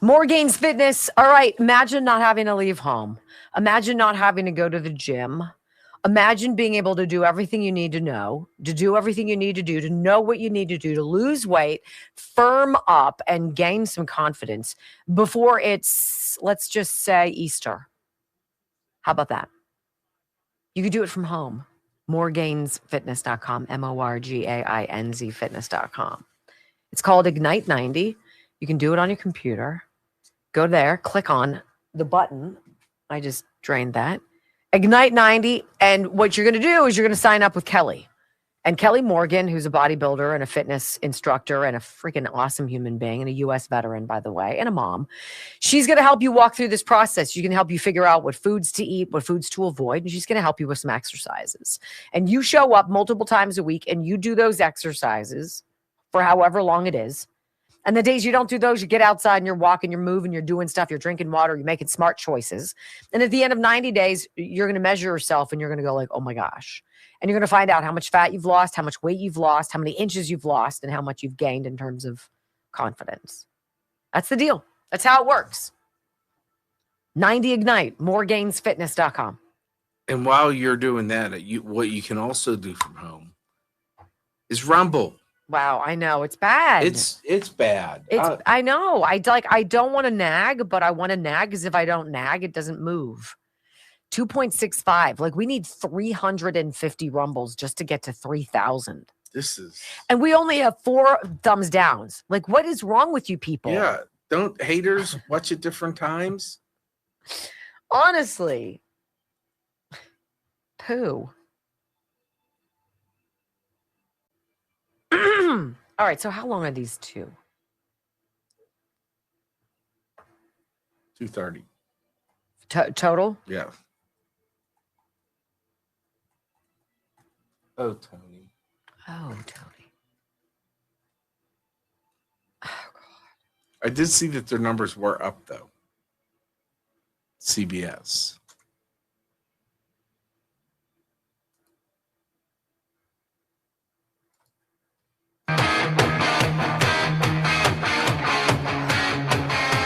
Morgane's Fitness. All right. Imagine not having to leave home. Imagine not having to go to the gym. Imagine being able to do everything you need to do everything you need to know what you need to do to lose weight, firm up, and gain some confidence before it's, let's just say, Easter. How about that? You could do it from home. Morgainsfitness.com, MORGAINZ fitness.com. It's called Ignite 90. You can do it on your computer. Go there, click on the button. I just drained that. Ignite 90. And what you're going to do is you're going to sign up with Kelly. And Kelly Morgan, who's a bodybuilder and a fitness instructor and a freaking awesome human being and a U.S. veteran, by the way, and a mom, she's going to help you walk through this process. She can help you figure out what foods to eat, what foods to avoid, and she's going to help you with some exercises. And you show up multiple times a week and you do those exercises for however long it is. And the days you don't do those, you get outside and you're walking, you're moving, you're doing stuff, you're drinking water, you're making smart choices. And at the end of 90 days, you're going to measure yourself and you're going to go like, oh my gosh. And you're going to find out how much fat you've lost, how much weight you've lost, how many inches you've lost, and how much you've gained in terms of confidence. That's the deal. That's how it works. 90 Ignite, morgainsfitness.com. And while you're doing that, what you can also do from home is Rumble. Wow, I know it's bad. It's bad. I know. I don't want to nag, but I want to nag because if I don't nag, it doesn't move. 2.65. Like we need 350 rumbles just to get to 3,000. And we only have 4 thumbs downs. Like what is wrong with you people? Yeah. Don't haters watch at different times? Honestly. Poo. All right, so how long are these two? 2:30. Total? Yeah. Oh, Tony. Oh, Tony. Oh, God. I did see that their numbers were up, though. CBS.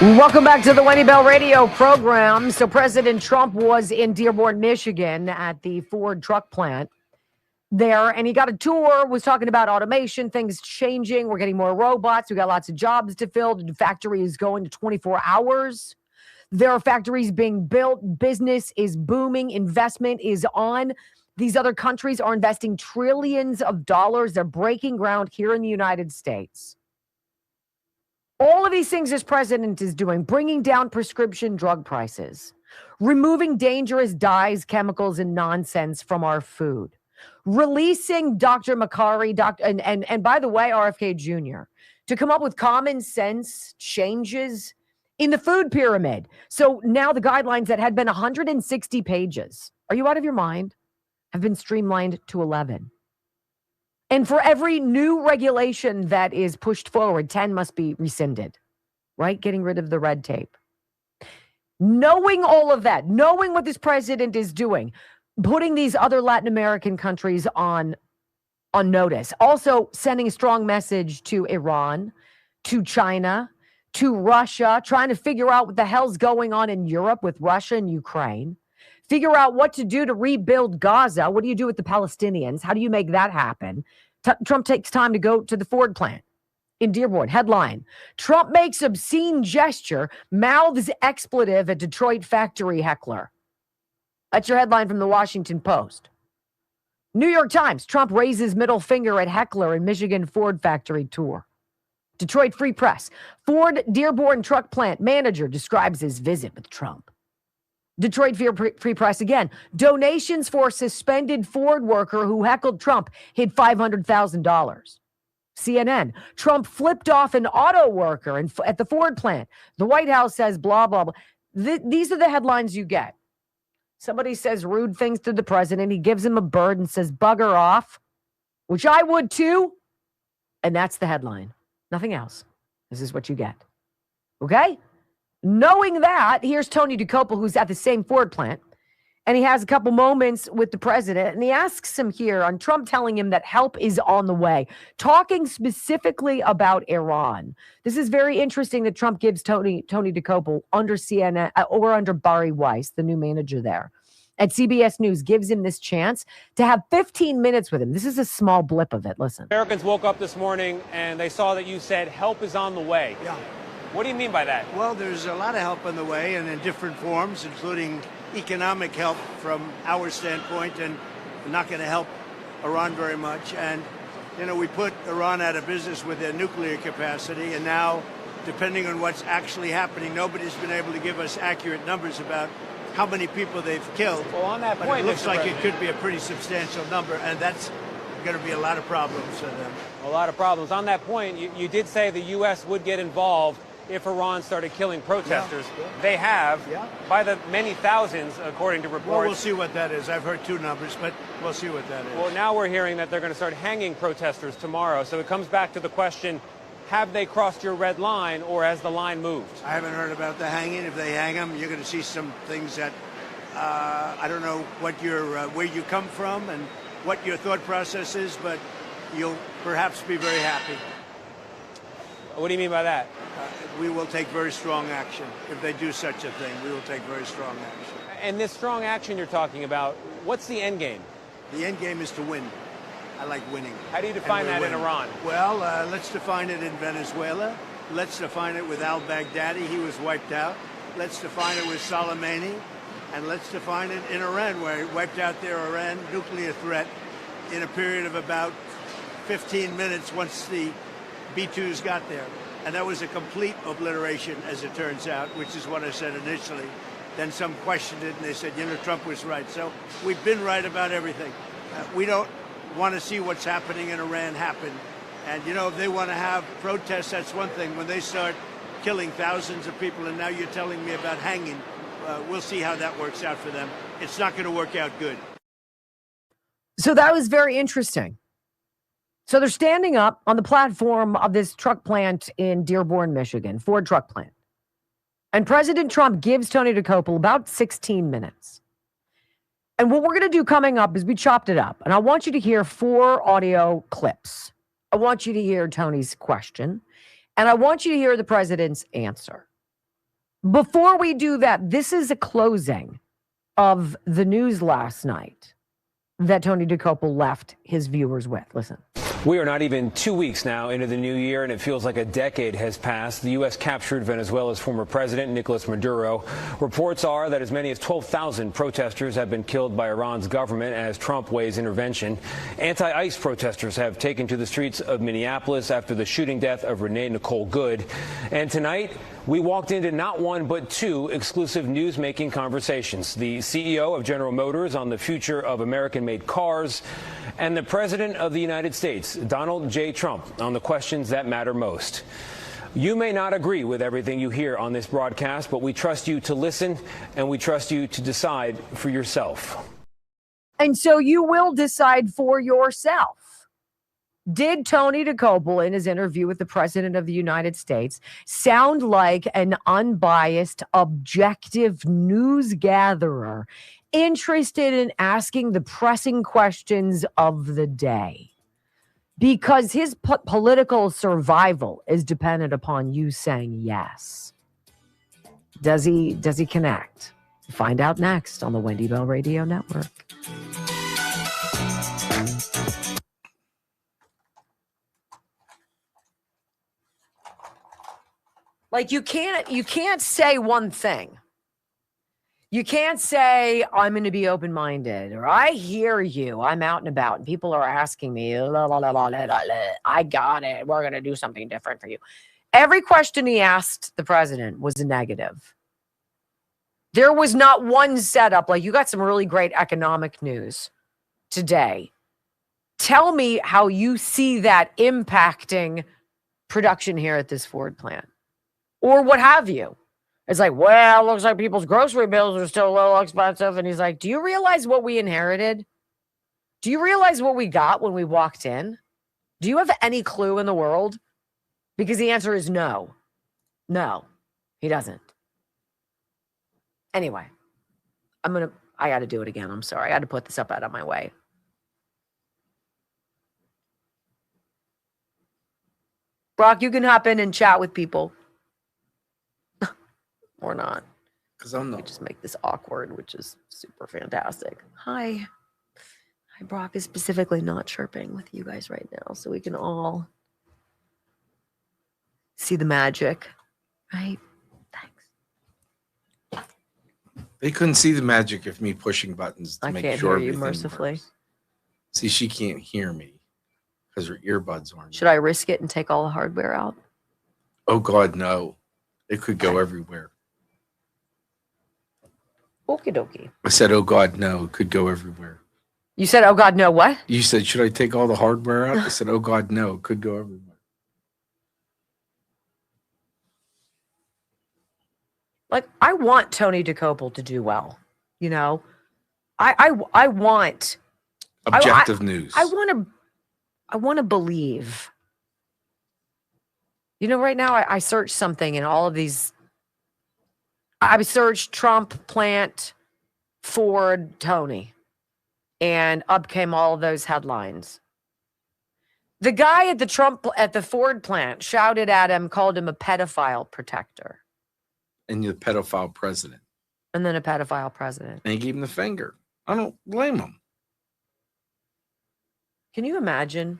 Welcome back to the Wendy Bell Radio program. So President Trump was in Dearborn, Michigan at the Ford truck plant there, and he got a tour, was talking about automation, things changing. We're getting more robots. We got lots of jobs to fill. The factory is going to 24 hours. There are factories being built. Business is booming. Investment is on. These other countries are investing trillions of dollars. They're breaking ground here in the United States. All of these things this president is doing, bringing down prescription drug prices, removing dangerous dyes, chemicals, and nonsense from our food, releasing Dr. Makari, and by the way, RFK Jr., to come up with common sense changes in the food pyramid. So now the guidelines that had been 160 pages, are you out of your mind? Have been streamlined to 11. And for every new regulation that is pushed forward, 10 must be rescinded, right? Getting rid of the red tape. Knowing all of that, knowing what this president is doing, putting these other Latin American countries on notice. Also sending a strong message to Iran, to China, to Russia, trying to figure out what the hell's going on in Europe with Russia and Ukraine. Figure out what to do to rebuild Gaza. What do you do with the Palestinians? How do you make that happen? Trump takes time to go to the Ford plant in Dearborn. Headline: Trump makes obscene gesture, mouths expletive at Detroit factory heckler. That's your headline from the Washington Post. New York Times: Trump raises middle finger at heckler in Michigan Ford factory tour. Detroit Free Press: Ford Dearborn truck plant manager describes his visit with Trump. Detroit Free Press again. Donations for suspended Ford worker who heckled Trump hit $500,000. CNN. Trump flipped off an auto worker at the Ford plant. The White House says blah, blah, blah. These are the headlines you get. Somebody says rude things to the president. He gives him a bird and says bugger off, which I would too. And that's the headline. Nothing else. This is what you get. Okay? Knowing that, here's Tony DeCoppel, who's at the same Ford plant, and he has a couple moments with the president, and he asks him here on Trump telling him that help is on the way, talking specifically about Iran. This is very interesting that Trump gives Tony DeCoppel under CNN or under Barry Weiss, the new manager there at CBS News, gives him this chance to have 15 minutes with him. This is a small blip of it. Listen. Americans woke up this morning and they saw that you said help is on the way. Yeah. What do you mean by that? Well, there's a lot of help on the way and in different forms, including economic help from our standpoint, and not going to help Iran very much. And, you know, we put Iran out of business with their nuclear capacity, and now, depending on what's actually happening, nobody's been able to give us accurate numbers about how many people they've killed. Well, on that but point, it looks Mr. like President, it could be a pretty substantial number, and that's going to be a lot of problems for them. a lot of problems. On that point, you did say the U.S. would get involved if Iran started killing protesters. Yeah. They have, by the many thousands, according to reports. Well, we'll see what that is. I've heard two numbers, but we'll see what that is. Well, now we're hearing that they're going to start hanging protesters tomorrow. So it comes back to the question, have they crossed your red line, or has the line moved? I haven't heard about the hanging. If they hang them, you're going to see some things that I don't know what where you come from and what your thought process is, but you'll perhaps be very happy. What do you mean by that? We will take very strong action. If they do such a thing, we will take very strong action. And this strong action you're talking about, what's the end game? The end game is to win. I like winning. How do you define that in Iran? Well, let's define it in Venezuela. Let's define it with al-Baghdadi. He was wiped out. Let's define it with Soleimani. And let's define it in Iran, where he wiped out their Iran nuclear threat in a period of about 15 minutes once the B-2s got there. And that was a complete obliteration, as it turns out, which is what I said initially. Then some questioned it, and they said, you know, Trump was right. So we've been right about everything. We don't want to see what's happening in Iran happen. And, you know, if they want to have protests, that's one thing. When they start killing thousands of people, and now you're telling me about hanging, we'll see how that works out for them. It's not going to work out good. So that was very interesting. So they're standing up on the platform of this truck plant in Dearborn, Michigan, Ford truck plant. And President Trump gives Tony DeCoppel about 16 minutes. And what we're going to do coming up is we chopped it up. And I want you to hear 4 audio clips. I want you to hear Tony's question. And I want you to hear the president's answer. Before we do that, this is a closing of the news last night that Tony DeCoppel left his viewers with. Listen. We are not even 2 weeks now into the new year, and it feels like a decade has passed. The U.S. captured Venezuela's former president, Nicolas Maduro. Reports are that as many as 12,000 protesters have been killed by Iran's government as Trump weighs intervention. Anti-ICE protesters have taken to the streets of Minneapolis after the shooting death of Renee Nicole Good. And tonight, we walked into not one but 2 exclusive news-making conversations. The CEO of General Motors on the future of American-made cars, and the President of the United States, Donald J. Trump, on the questions that matter most. You may not agree with everything you hear on this broadcast, but we trust you to listen, and we trust you to decide for yourself. And so you will decide for yourself. Did Tony DeCoppel, in his interview with the President of the United States, sound like an unbiased, objective news gatherer interested in asking the pressing questions of the day? Because his political survival is dependent upon you saying yes. Does he connect? Find out next on the Wendy Bell Radio Network. Like you can't say one thing. You can't say, I'm going to be open-minded, or I hear you, I'm out and about, and people are asking me, la, la, la, la, la, la, la. I got it, we're going to do something different for you. Every question he asked the president was a negative. There was not one setup. Like, you got some really great economic news today. Tell me how you see that impacting production here at this Ford plant or what have you. It's like, well, it looks like people's grocery bills are still a little expensive. And he's like, do you realize what we inherited? Do you realize what we got when we walked in? Do you have any clue in the world? Because the answer is no. No, he doesn't. Anyway, I got to do it again. I'm sorry. I had to put this up out of my way. Brock, you can hop in and chat with people. Or not. Because I'm not. We just make this awkward, which is super fantastic. Hi. Hi, Brock is specifically not chirping with you guys right now, so we can all see the magic, right? They couldn't see the magic of me pushing buttons to make sure hear you everything mercifully. works. See, she can't hear me because her earbuds aren't. Should I risk it and take all the hardware out? Oh God, no! It could go everywhere. Okie dokie. I said, "Oh God, no!" It could go everywhere. You said, "Oh God, no!" What? You said, "Should I take all the hardware out?" I said, "Oh God, no!" It could go everywhere. Like, I want Tony DeCopel to do well. You know, I want objective news. I want to believe. You know, right now I searched something and all of these. I searched Trump, plant, Ford, Tony, and up came all of those headlines. The guy at the Ford plant shouted at him, called him a pedophile protector. And you're the pedophile president. And then a pedophile president. And he gave him the finger. I don't blame him. Can you imagine?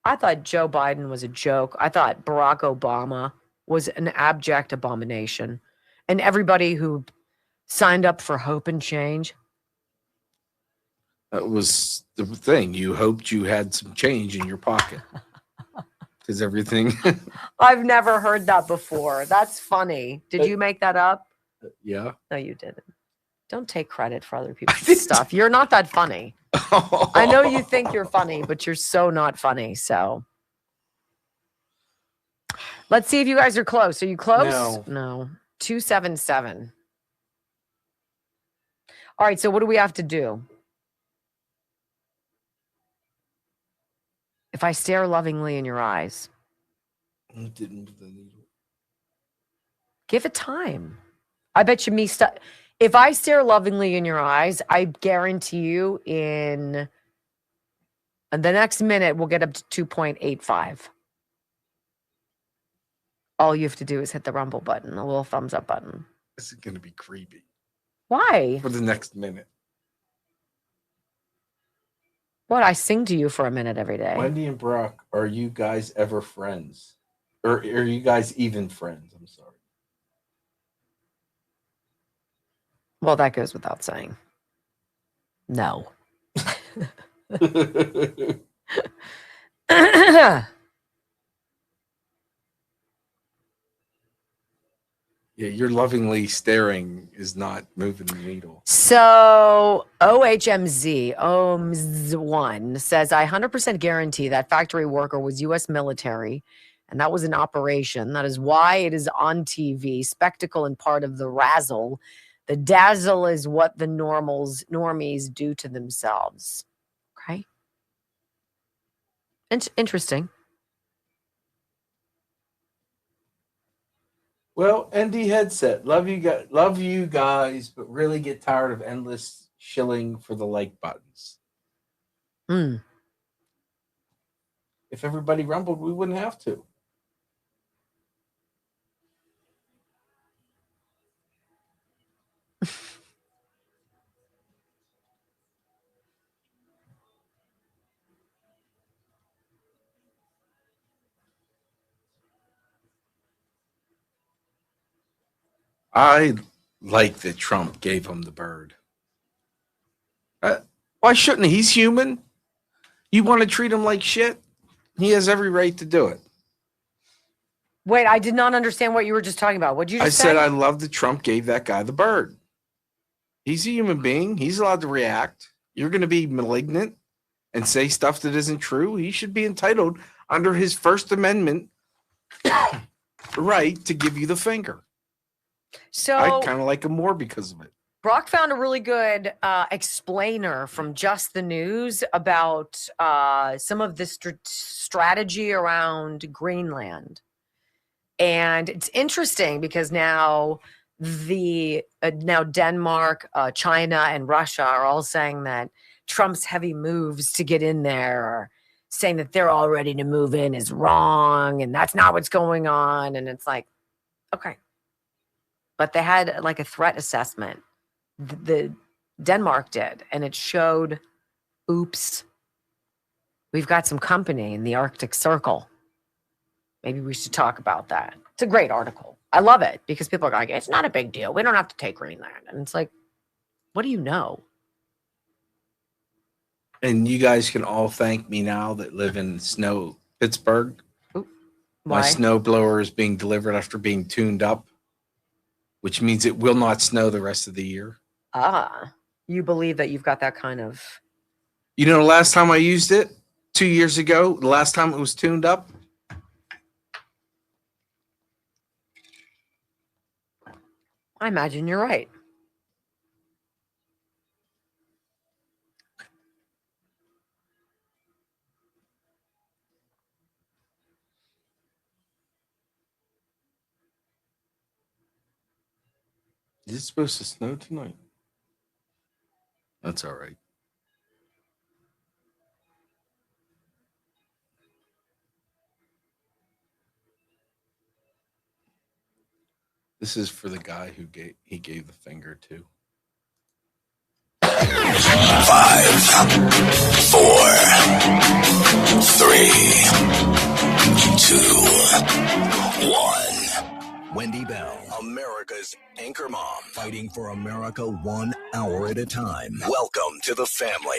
I thought Joe Biden was a joke. I thought Barack Obama was an abject abomination. And everybody who signed up for hope and change. That was the thing. You hoped you had some change in your pocket. Because everything. I've never heard that before. That's funny. Did you make that up? Yeah. No, you didn't. Don't take credit for other people's stuff. You're not that funny. I know you think you're funny, but you're so not funny. So let's see if you guys are close. Are you close? No. 277. All right. So what do we have to do? If I stare lovingly in your eyes, give it time. I bet you if I stare lovingly in your eyes, I guarantee you in the next minute, we'll get up to 2.85. All you have to do is hit the rumble button, the little thumbs up button. This is going to be creepy. Why? For the next minute. What? I sing to you for a minute every day. Wendy and Brock, are you guys ever friends? Or are you guys even friends? I'm sorry. Well, that goes without saying. No. Yeah, your lovingly staring is not moving the needle. So OHMZ1 says, I 100% guarantee that factory worker was U.S. military, and that was an operation. That is why it is on TV, spectacle and part of the razzle. The dazzle is what the normies do to themselves. Okay. Interesting. Well, ND headset. Love you guys, but really get tired of endless shilling for the like buttons. If everybody rumbled, we wouldn't have to. I like that Trump gave him the bird. Why shouldn't he? He's human. You want to treat him like shit? He has every right to do it. Wait, I did not understand what you were just talking about. What did you just say? I said I love that Trump gave that guy the bird. He's a human being. He's allowed to react. You're going to be malignant and say stuff that isn't true. He should be entitled under his First Amendment right to give you the finger. So I kind of like him more because of it. Brock found a really good explainer from Just the News about some of the strategy around Greenland. And it's interesting because now Denmark, China, and Russia are all saying that Trump's heavy moves to get in there, or saying that they're all ready to move in, is wrong, and that's not what's going on. And it's like, okay. But they had like a threat assessment. The Denmark did, and it showed, oops, we've got some company in the Arctic Circle. Maybe we should talk about that. It's a great article. I love it because people are like, it's not a big deal. We don't have to take Greenland. And it's like, what do you know? And you guys can all thank me now that live in snow Pittsburgh. Why? My snow blower is being delivered after being tuned up, which means it will not snow the rest of the year. Ah, you believe that you've got that kind of... You know, the last time I used it, 2 years ago, the last time it was tuned up, I imagine you're right. is it supposed to snow tonight? That's all right. This is for the guy who gave the finger to. 5, 4, 3, 2, 1. Wendy Bell, America's anchor mom, fighting for America 1 hour at a time. Welcome to the family.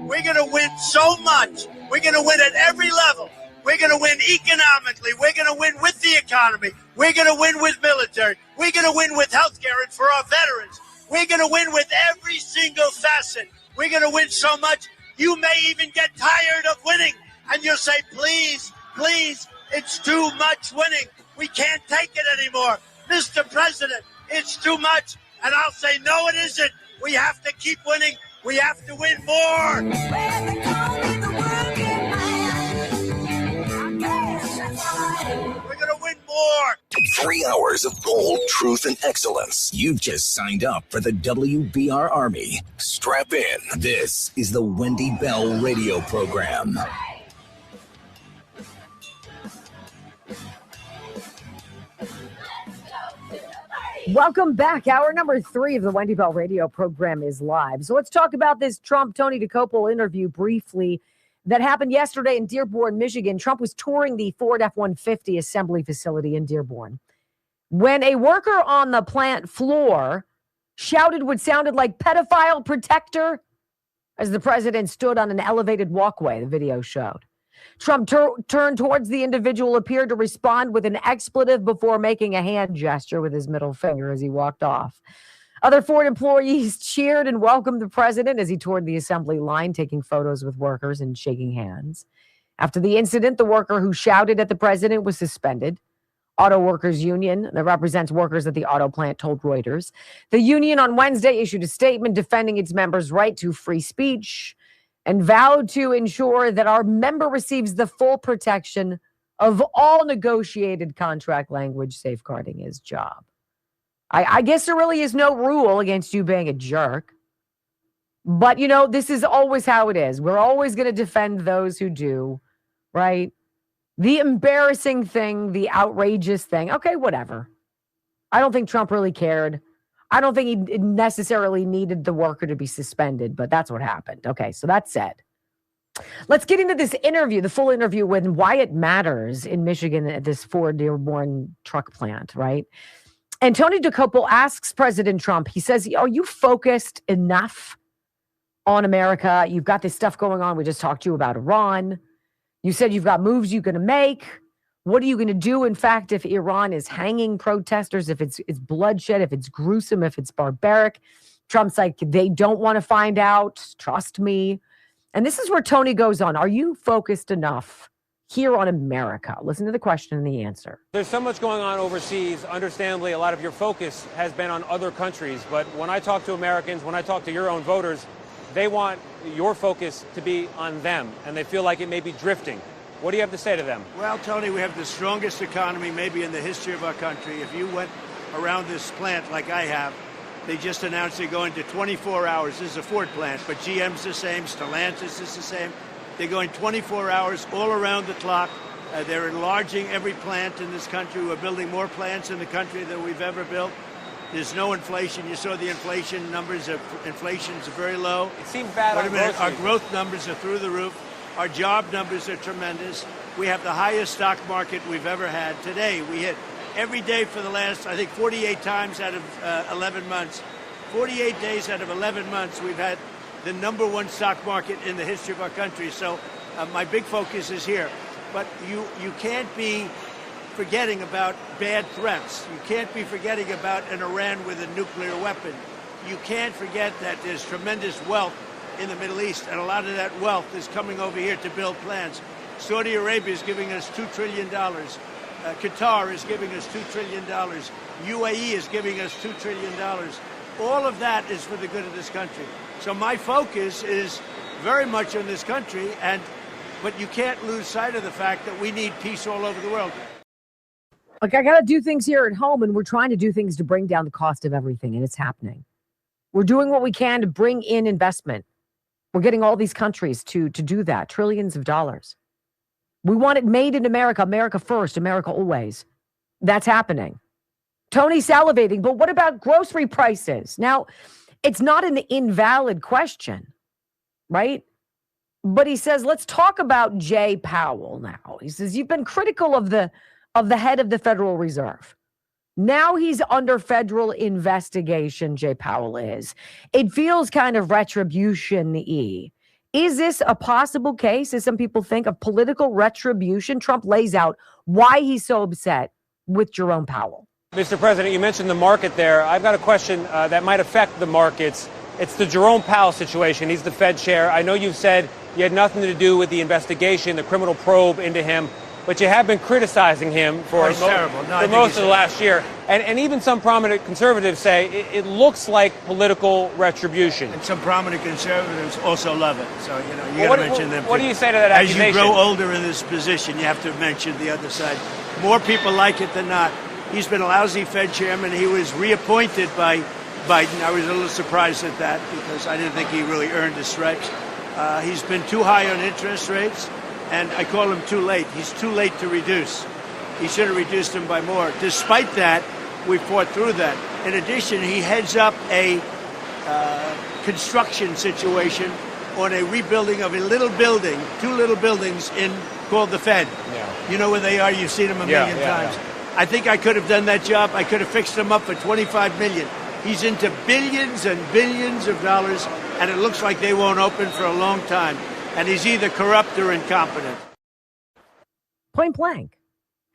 We're going to win so much. We're going to win at every level. We're going to win economically. We're going to win with the economy. We're going to win with military. We're going to win with health care and for our veterans. We're going to win with every single facet. We're going to win so much, you may even get tired of winning. And you'll say, please, please, it's too much winning. We can't take it anymore. Mr. President, it's too much. And I'll say, no, it isn't. We have to keep winning. We have to win more. We're going to win more. 3 hours of gold, truth, and excellence. You've just signed up for the WBR Army. Strap in. This is the Wendy Bell radio program. Welcome back. Hour number 3 of the Wendy Bell radio program is live. So let's talk about this Trump-Tony DeCopel interview briefly that happened yesterday in Dearborn, Michigan. Trump was touring the Ford F-150 assembly facility in Dearborn when a worker on the plant floor shouted what sounded like pedophile protector as the president stood on an elevated walkway, the video showed. Trump turned towards the individual, appeared to respond with an expletive before making a hand gesture with his middle finger as he walked off. Other Ford employees cheered and welcomed the president as he toured the assembly line, taking photos with workers and shaking hands. After the incident, the worker who shouted at the president was suspended. Auto Workers Union that represents workers at the auto plant told Reuters. The union on Wednesday issued a statement defending its members' right to free speech and vowed to ensure that our member receives the full protection of all negotiated contract language safeguarding his job. I guess there really is no rule against you being a jerk. But, you know, this is always how it is. We're always going to defend those who do, right? The embarrassing thing, the outrageous thing. Okay, whatever. I don't think Trump really cared. I don't think he necessarily needed the worker to be suspended, but that's what happened. Okay, so that said, let's get into this interview, the full interview with why it matters in Michigan at this Ford Dearborn truck plant, right? And Tony DeCopel asks President Trump, he says, are you focused enough on America? You've got this stuff going on. We just talked to you about Iran. You said you've got moves you're going to make. What are you going to do, in fact, if Iran is hanging protesters, if it's bloodshed, if it's gruesome, if it's barbaric? Trump's like, they don't want to find out. Trust me. And this is where Tony goes on. Are you focused enough here on America? Listen to the question and the answer. There's so much going on overseas. Understandably, a lot of your focus has been on other countries. But when I talk to Americans, when I talk to your own voters, they want your focus to be on them, and they feel like it may be drifting. What do you have to say to them? Well, Tony, we have the strongest economy maybe in the history of our country. If you went around this plant like I have, they just announced they're going to 24 hours. This is a Ford plant, but GM's the same, Stellantis is the same. They're going 24 hours all around the clock. They're enlarging every plant in this country. We're building more plants in the country than we've ever built. There's no inflation. You saw the inflation numbers. Inflation's very low. It seems bad on groceries. Our growth numbers are through the roof. Our job numbers are tremendous. We have the highest stock market we've ever had. Today, we hit every day for the last, I think, 48 times out of 11 months. 48 days out of 11 months, we've had the #1 stock market in the history of our country. So my big focus is here. But you can't be forgetting about bad threats. You can't be forgetting about an Iran with a nuclear weapon. You can't forget that there's tremendous wealth in the Middle East, and a lot of that wealth is coming over here to build plants. Saudi Arabia is giving us $2 trillion. Qatar is giving us $2 trillion. UAE is giving us $2 trillion. All of that is for the good of this country. So my focus is very much on this country, but you can't lose sight of the fact that we need peace all over the world. Like, I got to do things here at home, and we're trying to do things to bring down the cost of everything, and it's happening. We're doing what we can to bring in investment. We're getting all these countries to do that, trillions of dollars. We want it made in America, America first, America always. That's happening. Tony's salivating, but what about grocery prices? Now, it's not an invalid question, right? But he says, let's talk about Jay Powell now. He says, you've been critical of the head of the Federal Reserve. Now he's under federal investigation, Jay Powell is. It feels kind of retribution-y. Is this a possible case, as some people think, of political retribution? Trump lays out why he's so upset with Jerome Powell. Mr. President, you mentioned the market there. I've got a question that might affect the markets. It's the Jerome Powell situation. He's the Fed chair. I know you've said you had nothing to do with the investigation, the criminal probe into him, but you have been criticizing him for most of the last year. And even some prominent conservatives say it looks like political retribution. And some prominent conservatives also love it. So, you got to mention them. What do you say to that accusation? As you grow older in this position, you have to mention the other side. More people like it than not. He's been a lousy Fed chairman. He was reappointed by Biden. I was a little surprised at that because I didn't think he really earned his stripes. He's been too high on interest rates. And I call him too late. He's too late to reduce. He should have reduced them by more. Despite that, we fought through that. In addition, he heads up a construction situation on a rebuilding of a little building, 2 little buildings called the Fed. Yeah. You know where they are. You've seen them a million times. Yeah. I think I could have done that job. I could have fixed them up for $25 million. He's into billions and billions of dollars, and it looks like they won't open for a long time. And he's either corrupt or incompetent. Point blank.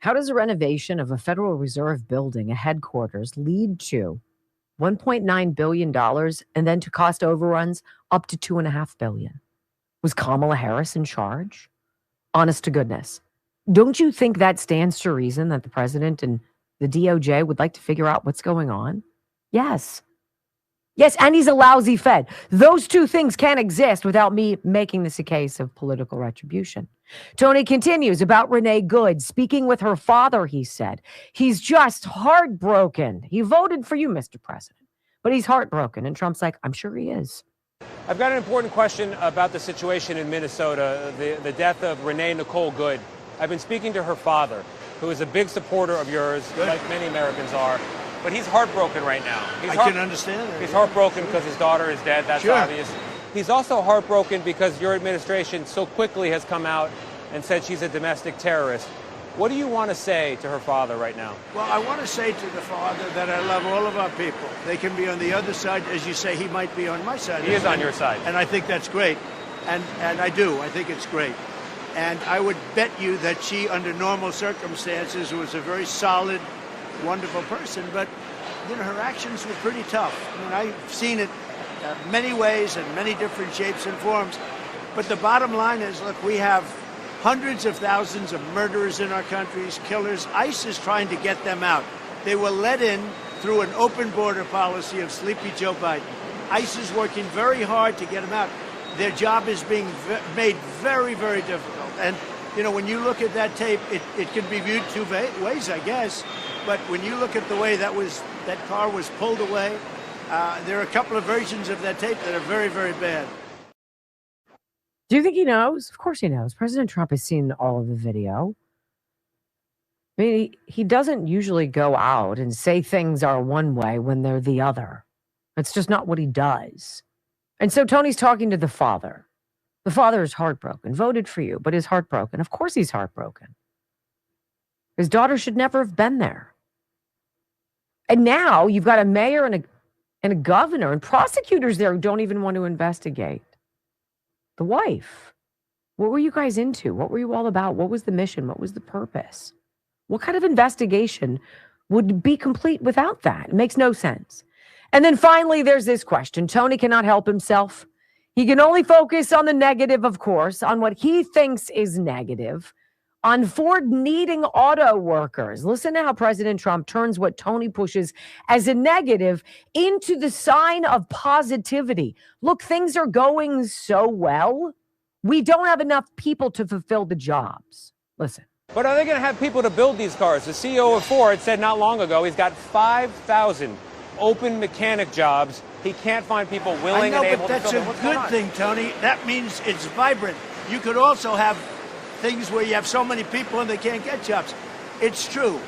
How does a renovation of a Federal Reserve building, a headquarters, lead to $1.9 billion and then to cost overruns up to $2.5 billion? Was Kamala Harris in charge? Honest to goodness. Don't you think that stands to reason that the president and the DOJ would like to figure out what's going on? Yes. Yes, and he's a lousy Fed. Those two things can't exist without me making this a case of political retribution. Tony continues about Renee Good. Speaking with her father, he said, he's just heartbroken. He voted for you, Mr. President, but he's heartbroken. And Trump's like, I'm sure he is. I've got an important question about the situation in Minnesota, the death of Renee Nicole Good. I've been speaking to her father, who is a big supporter of yours, like many Americans are. But he's heartbroken right now. I can understand that. He's heartbroken because his daughter is dead. That's obvious. He's also heartbroken because your administration so quickly has come out and said she's a domestic terrorist. What do you want to say to her father right now? Well, I want to say to the father that I love all of our people. They can be on the other side. As you say, he might be on my side. He is on your side. And I think that's great. And I do. I think it's great. And I would bet you that she, under normal circumstances, was a very solid, wonderful person. But, you know, her actions were pretty tough. I mean, I've seen it many ways and many different shapes and forms. But the bottom line is, look, we have hundreds of thousands of murderers in our countries, killers. ICE is trying to get them out. They were let in through an open border policy of Sleepy Joe Biden. ICE is working very hard to get them out. Their job is being made very, very difficult. And, you know, when you look at that tape, it can be viewed two ways, I guess. But when you look at the way that car was pulled away, there are a couple of versions of that tape that are very, very bad. Do you think he knows? Of course he knows. President Trump has seen all of the video. I mean, he doesn't usually go out and say things are one way when they're the other. That's just not what he does. And so Tony's talking to the father. The father is heartbroken, voted for you, but is heartbroken. Of course he's heartbroken. His daughter should never have been there. And now you've got a mayor and a governor and prosecutors there who don't even want to investigate. The wife. What were you guys into? What were you all about? What was the mission? What was the purpose? What kind of investigation would be complete without that? It makes no sense. And then finally, there's this question. Tony cannot help himself. He can only focus on the negative, of course, on what he thinks is negative, on Ford needing auto workers. Listen to how President Trump turns what Tony pushes as a negative into the sign of positivity. Look, things are going so well. We don't have enough people to fulfill the jobs. Listen. But are they going to have people to build these cars? The CEO of Ford said not long ago he's got 5,000 open mechanic jobs. He can't find people willing and able to fill them. That's a good thing, Tony. That means it's vibrant. You could also have things where you have so many people and they can't get jobs. It's true.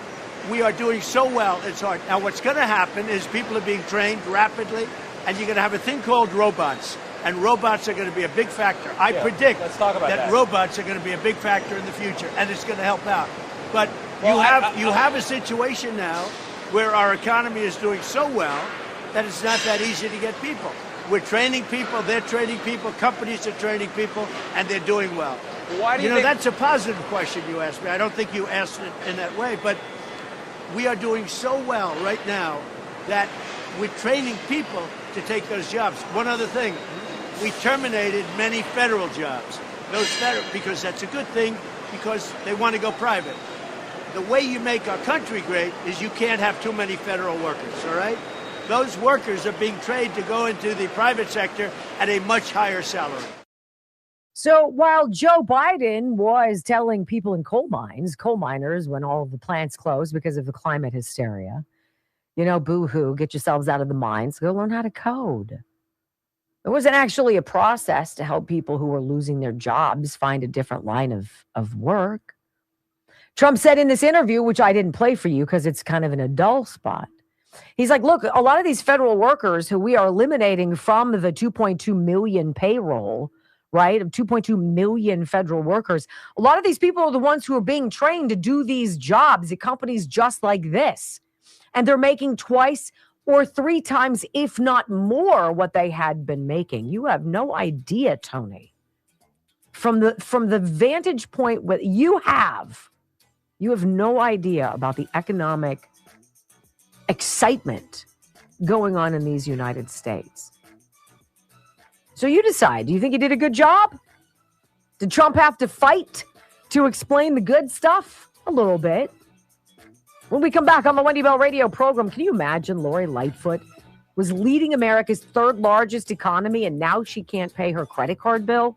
We are doing so well, it's hard. Now, what's going to happen is people are being trained rapidly, and you're going to have a thing called robots. And robots are going to be a big factor. I predict that robots are going to be a big factor in the future, and it's going to help out. But you have a situation now where our economy is doing so well that it's not that easy to get people. We're training people, they're training people, companies are training people, and they're doing well. Why do you think that's a positive question you asked me. I don't think you asked it in that way, but we are doing so well right now that we're training people to take those jobs. One other thing, we terminated many federal jobs. Because that's a good thing, because they want to go private. The way you make our country great is you can't have too many federal workers, all right? Those workers are being trained to go into the private sector at a much higher salary. So while Joe Biden was telling people in coal miners, when all of the plants closed because of the climate hysteria, you know, boo-hoo, get yourselves out of the mines, go learn how to code. There wasn't actually a process to help people who were losing their jobs find a different line of work. Trump said in this interview, which I didn't play for you because it's kind of an adult spot, he's like, look, a lot of these federal workers who we are eliminating from the 2.2 million payroll, right, of 2.2 million federal workers, a lot of these people are the ones who are being trained to do these jobs at companies just like this. And they're making twice or three times, if not more, what they had been making. You have no idea, Tony. From the vantage point what you have no idea about the economic excitement going on in these United States. So you decide, do you think he did a good job? Did Trump have to fight to explain the good stuff? A little bit. When we come back on the Wendy Bell radio program, can you imagine Lori Lightfoot was leading America's third largest economy and now she can't pay her credit card bill?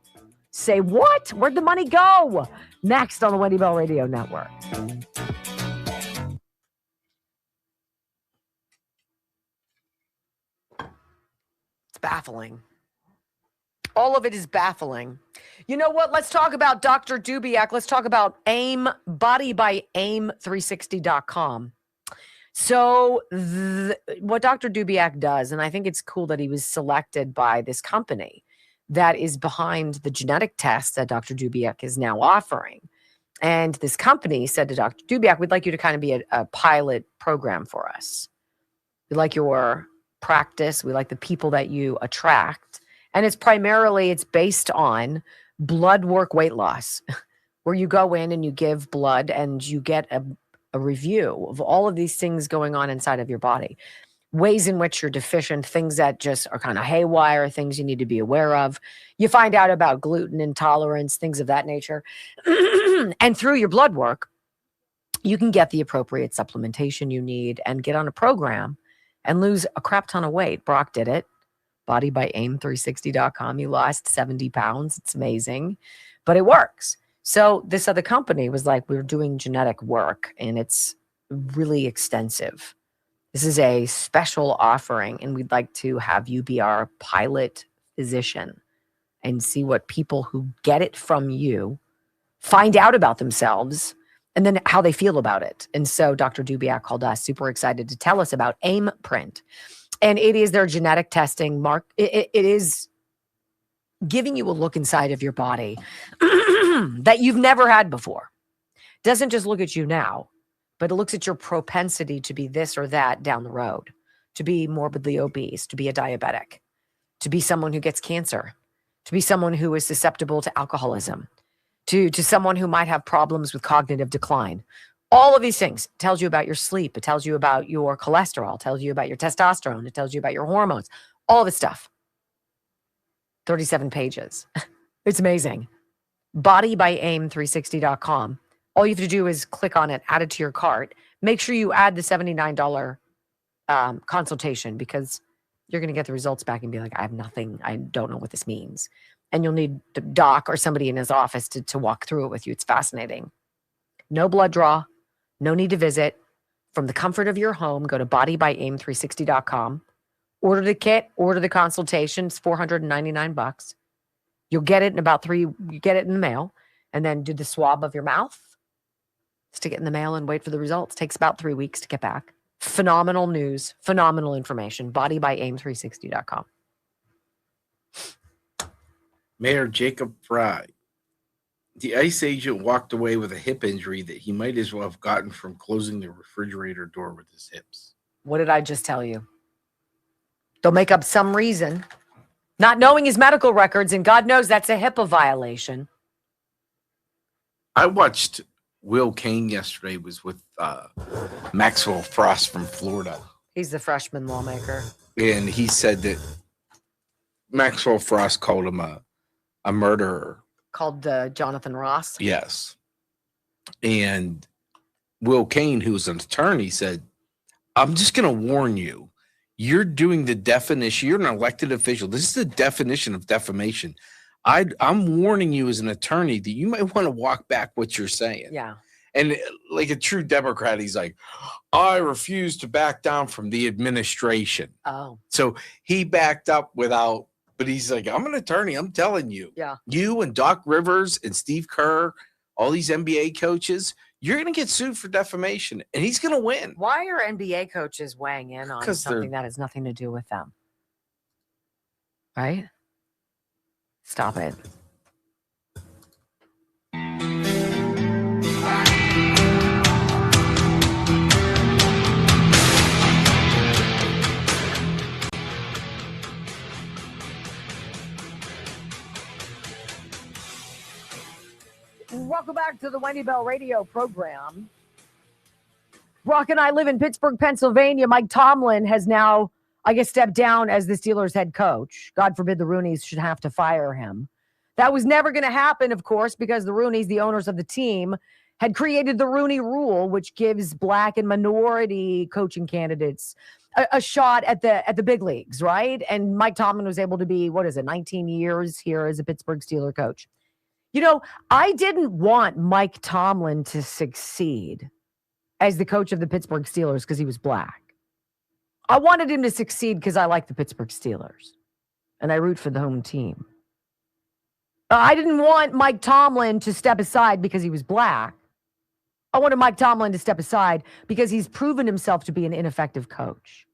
Say what? Where'd the money go? Next on the Wendy Bell Radio Network. It's baffling. All of it is baffling. You know what? Let's talk about Dr. Dubiak. Let's talk about AIM, Body by AIM360.com. So what Dr. Dubiak does, and I think it's cool that he was selected by this company that is behind the genetic test that Dr. Dubiak is now offering. And this company said to Dr. Dubiak, we'd like you to kind of be a pilot program for us. We like your practice. We like the people that you attract. And it's based on blood work weight loss. where you go in and you give blood and you get a review of all of these things going on inside of your body, ways in which you're deficient, things that just are kind of haywire, things you need to be aware of. You find out about gluten intolerance, things of that nature. And through your blood work, you can get the appropriate supplementation you need and get on a program and lose a crap ton of weight. Brock did it. BodybyAIM360.com. He lost 70 pounds. It's amazing, but it works. So this other company was like, we're doing genetic work and it's really extensive. This is a special offering and we'd like to have you be our pilot physician and see what people who get it from you find out about themselves and then how they feel about it. And so Dr. Dubiak called us, super excited to tell us about AIM Print. And it is their genetic testing mark. It is giving you a look inside of your body that you've never had before. Doesn't just look at you now, but it looks at your propensity to be this or that down the road, to be morbidly obese, to be a diabetic, to be someone who gets cancer, to be someone who is susceptible to alcoholism, to someone who might have problems with cognitive decline. All of these things. It tells you about your sleep. It tells you about your cholesterol. It tells you about your testosterone. It tells you about your hormones. All this stuff. 37 pages. It's amazing. BodybyAIM360.com. All you have to do is click on it, add it to your cart. Make sure you add the $79 consultation because you're going to get the results back and be like, I have nothing. I don't know what this means. And you'll need the doc or somebody in his office to walk through it with you. It's fascinating. No blood draw. No need to visit. From the comfort of your home, go to bodybyAIM360.com. Order the kit, order the consultation. It's $499. You'll get it in about you get it in the mail, and then do the swab of your mouth, stick it in the mail, and wait for the results. Takes about 3 weeks to get back. Phenomenal news, phenomenal information. BodybyAIM360.com. Mayor Jacob Fry. The ICE agent walked away with a hip injury that he might as well have gotten from closing the refrigerator door with his hips. What did I just tell you? They'll make up some reason. Not knowing his medical records, and God knows that's a HIPAA violation. I watched Will Cain yesterday, was with Maxwell Frost from Florida. He's the freshman lawmaker. And he said that Maxwell Frost called him a murderer. Called Jonathan Ross. Yes. And Will Cain, who's an attorney, said, I'm just going to warn you. You're doing the definition. You're an elected official. This is the definition of defamation. I'm warning you as an attorney that you might want to walk back what you're saying. Yeah. And like a true Democrat, he's like, I refuse to back down from the administration. Oh. So he backed up without, but he's like, I'm an attorney. I'm telling you. Yeah. You and Doc Rivers and Steve Kerr, all these NBA coaches, you're going to get sued for defamation, and he's going to win. Why are NBA coaches weighing in on something that has nothing to do with them? Right? Stop it. Welcome back to the Wendy Bell radio program. Brock and I live in Pittsburgh, Pennsylvania. Mike Tomlin has now, I guess, stepped down as the Steelers head coach. God forbid the Rooneys should have to fire him. That was never going to happen, of course, because the Rooneys, the owners of the team, had created the Rooney Rule, which gives black and minority coaching candidates a shot at the big leagues, right? And Mike Tomlin was able to be, 19 years here as a Pittsburgh Steelers coach. You know, I didn't want Mike Tomlin to succeed as the coach of the Pittsburgh Steelers because he was black. I wanted him to succeed because I like the Pittsburgh Steelers and I root for the home team. I didn't want Mike Tomlin to step aside because he was black. I wanted Mike Tomlin to step aside because he's proven himself to be an ineffective coach.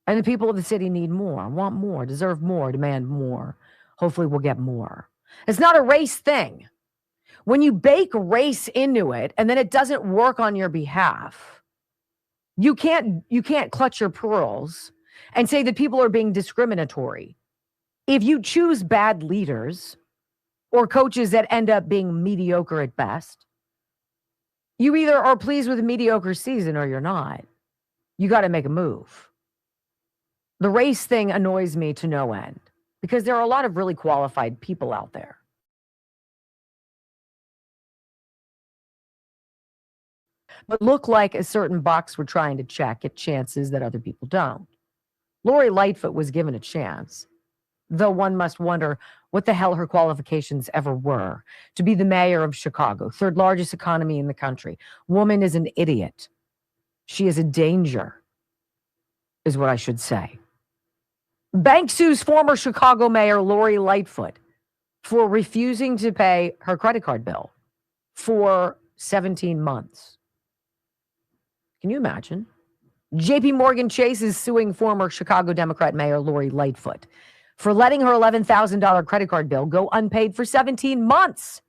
And the people of the city need more, want more, deserve more, demand more. Hopefully we'll get more. It's not a race thing. When you bake race into it and then it doesn't work on your behalf, you can't clutch your pearls and say that people are being discriminatory. If you choose bad leaders, or coaches that end up being mediocre at best. You either are pleased with a mediocre season or you're not. You got to make a move. The race thing annoys me to no end because there are a lot of really qualified people out there. But look like a certain box we're trying to check at chances that other people don't. Lori Lightfoot was given a chance, though one must wonder what the hell her qualifications ever were. To be the mayor of Chicago, third largest economy in the country. Woman is an idiot. She is a danger, is what I should say. Bank sues former Chicago mayor Lori Lightfoot for refusing to pay her credit card bill for 17 months. Can you imagine? JP Morgan Chase is suing former Chicago Democrat Mayor Lori Lightfoot for letting her $11,000 credit card bill go unpaid for 17 months.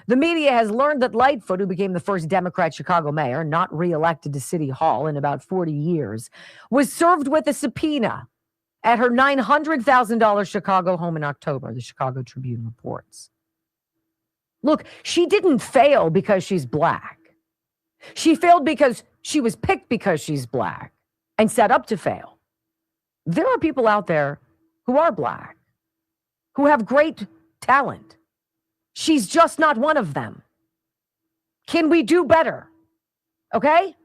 The media has learned that Lightfoot, who became the first Democrat Chicago mayor not reelected to City Hall in about 40 years, was served with a subpoena at her $900,000 Chicago home in October, the Chicago Tribune reports. Look, she didn't fail because she's black. She failed because she was picked because she's black and set up to fail. There are people out there who are black, who have great talent. She's just not one of them. Can we do better? Okay?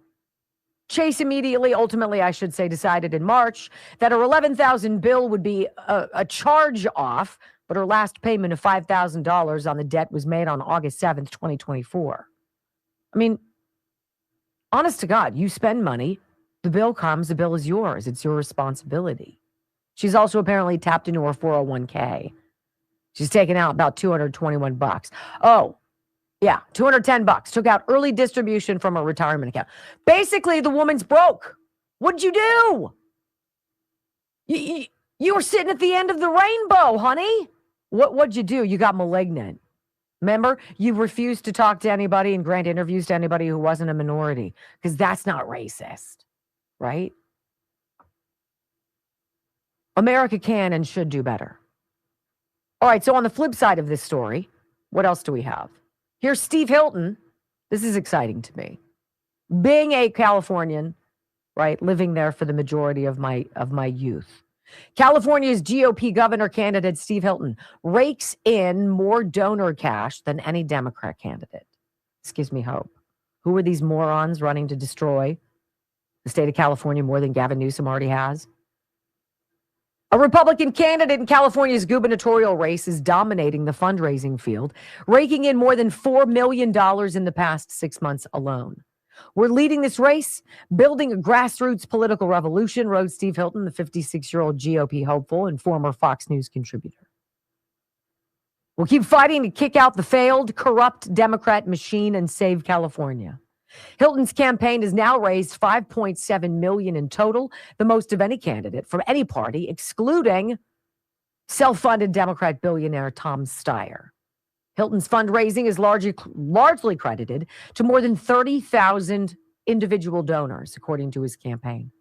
Chase ultimately, I should say, decided in March that her $11,000 bill would be a charge off, but her last payment of $5,000 on the debt was made on August 7th, 2024. I mean, honest to God, you spend money, the bill comes, the bill is yours. It's your responsibility. She's also apparently tapped into her 401k. She's taken out about $221. Oh, yeah, $210. Took out early distribution from her retirement account. Basically, the woman's broke. What'd you do? You were sitting at the end of the rainbow, honey. What'd you do? You got malignant. Remember, you refused to talk to anybody and grant interviews to anybody who wasn't a minority, because that's not racist, right? America can and should do better. All right, so on the flip side of this story, what else do we have? Here's Steve Hilton. This is exciting to me. Being a Californian, right, living there for the majority of my youth. California's GOP governor candidate Steve Hilton rakes in more donor cash than any Democrat candidate. This gives me hope. Who are these morons running to destroy the state of California more than Gavin Newsom already has? A Republican candidate in California's gubernatorial race is dominating the fundraising field, raking in more than $4 million in the past 6 months alone. We're leading this race, building a grassroots political revolution, wrote Steve Hilton, the 56-year-old GOP hopeful and former Fox News contributor. We'll keep fighting to kick out the failed, corrupt Democrat machine and save California. Hilton's campaign has now raised $5.7 million in total, the most of any candidate from any party, excluding self-funded Democrat billionaire Tom Steyer. Hilton's fundraising is largely credited to more than 30,000 individual donors, according to his campaign.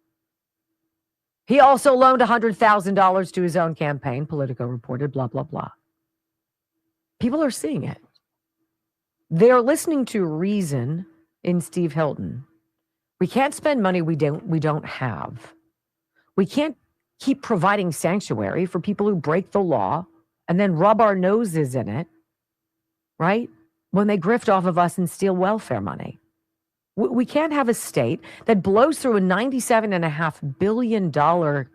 He also loaned $100,000 to his own campaign, Politico reported, blah, blah, blah. People are seeing it. They are listening to reason in Steve Hilton. We can't spend money we don't have. We can't keep providing sanctuary for people who break the law and then rub our noses in it, right? When they grift off of us and steal welfare money. We can't have a state that blows through a $97.5 billion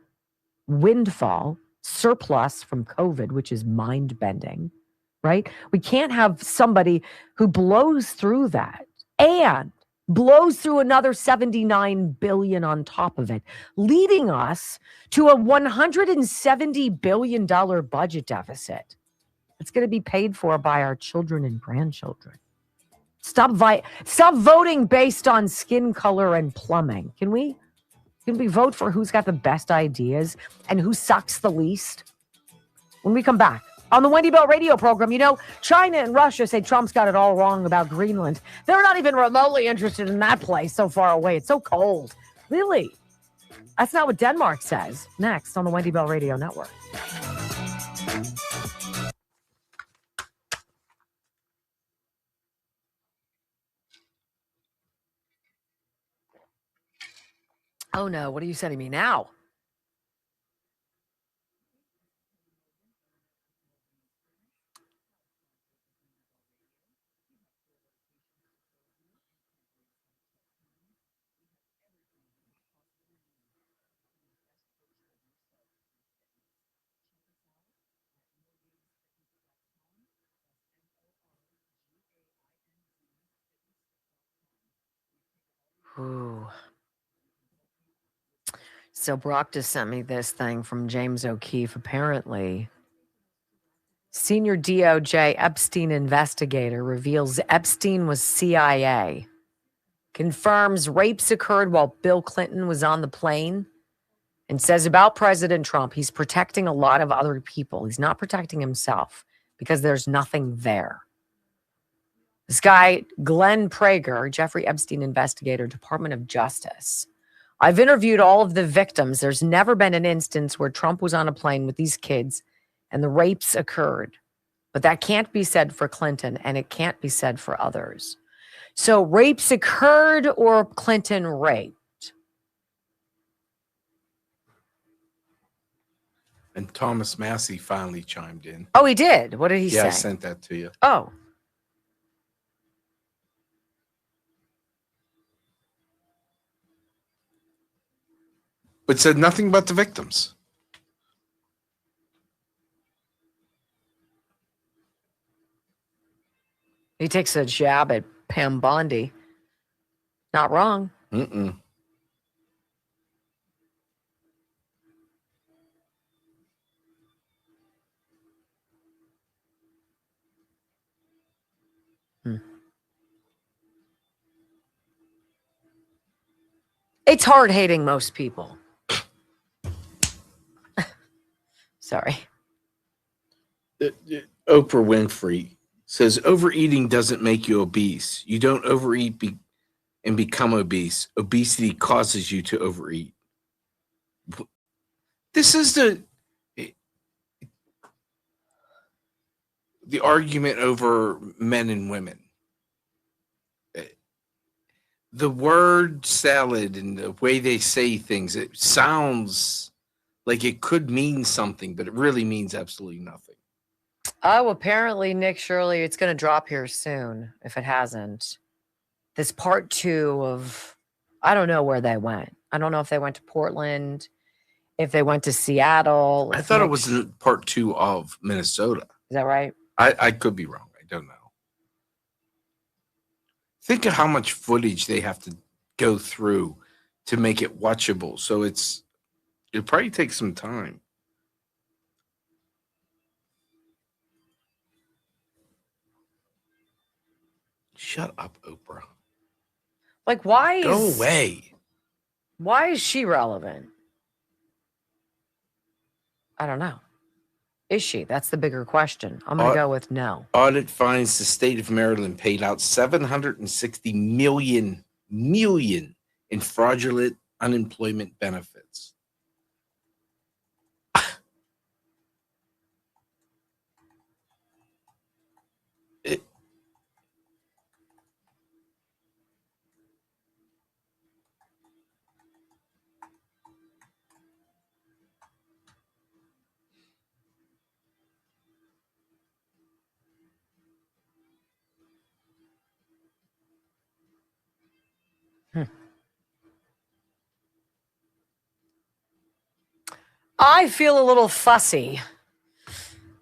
windfall surplus from COVID, which is mind-bending, right? We can't have somebody who blows through that and blows through another $79 billion on top of it, leading us to a $170 billion budget deficit. It's going to be paid for by our children and grandchildren. Stop voting based on skin color and plumbing. Can we vote for who's got the best ideas and who sucks the least? When we come back on the Wendy Bell radio program, you know, China and Russia say Trump's got it all wrong about Greenland. They're not even remotely interested in that place so far away. It's so cold. Really? That's not what Denmark says. Next on the Wendy Bell Radio Network. Oh no, what are you sending me now? Ooh. So Brock just sent me this thing from James O'Keefe. Apparently, senior DOJ Epstein investigator reveals Epstein was CIA. Confirms rapes occurred while Bill Clinton was on the plane. And says about President Trump, he's protecting a lot of other people. He's not protecting himself because there's nothing there. This guy, Glenn Prager, Jeffrey Epstein investigator, Department of Justice. I've interviewed all of the victims. There's never been an instance where Trump was on a plane with these kids and the rapes occurred. But that can't be said for Clinton, and it can't be said for others. So rapes occurred or Clinton raped? And Thomas Massey finally chimed in. Oh, he did? What did he say? Yeah, I sent that to you. Oh. But said nothing about the victims. He takes a jab at Pam Bondi. Not wrong. Mm-mm. It's hard hating most people. Sorry. Oprah Winfrey says overeating doesn't make you obese. You don't overeat and become obese. Obesity causes you to overeat. This is the argument over men and women. The word salad and the way they say things, it sounds like it could mean something, but it really means absolutely nothing. Oh, apparently, Nick Shirley, it's going to drop here soon, if it hasn't. This part 2 of, I don't know where they went. I don't know if they went to Portland, if they went to Seattle. I thought it was in part 2 of Minnesota. Is that right? I could be wrong. I don't know. Think of how much footage they have to go through to make it watchable. So it'll probably take some time. Shut up, Oprah. Like, why Go away. Why is she relevant? I don't know. Is she? That's the bigger question. I'm going to go with no. Audit finds the state of Maryland paid out $760 million in fraudulent unemployment benefits. I feel a little fussy.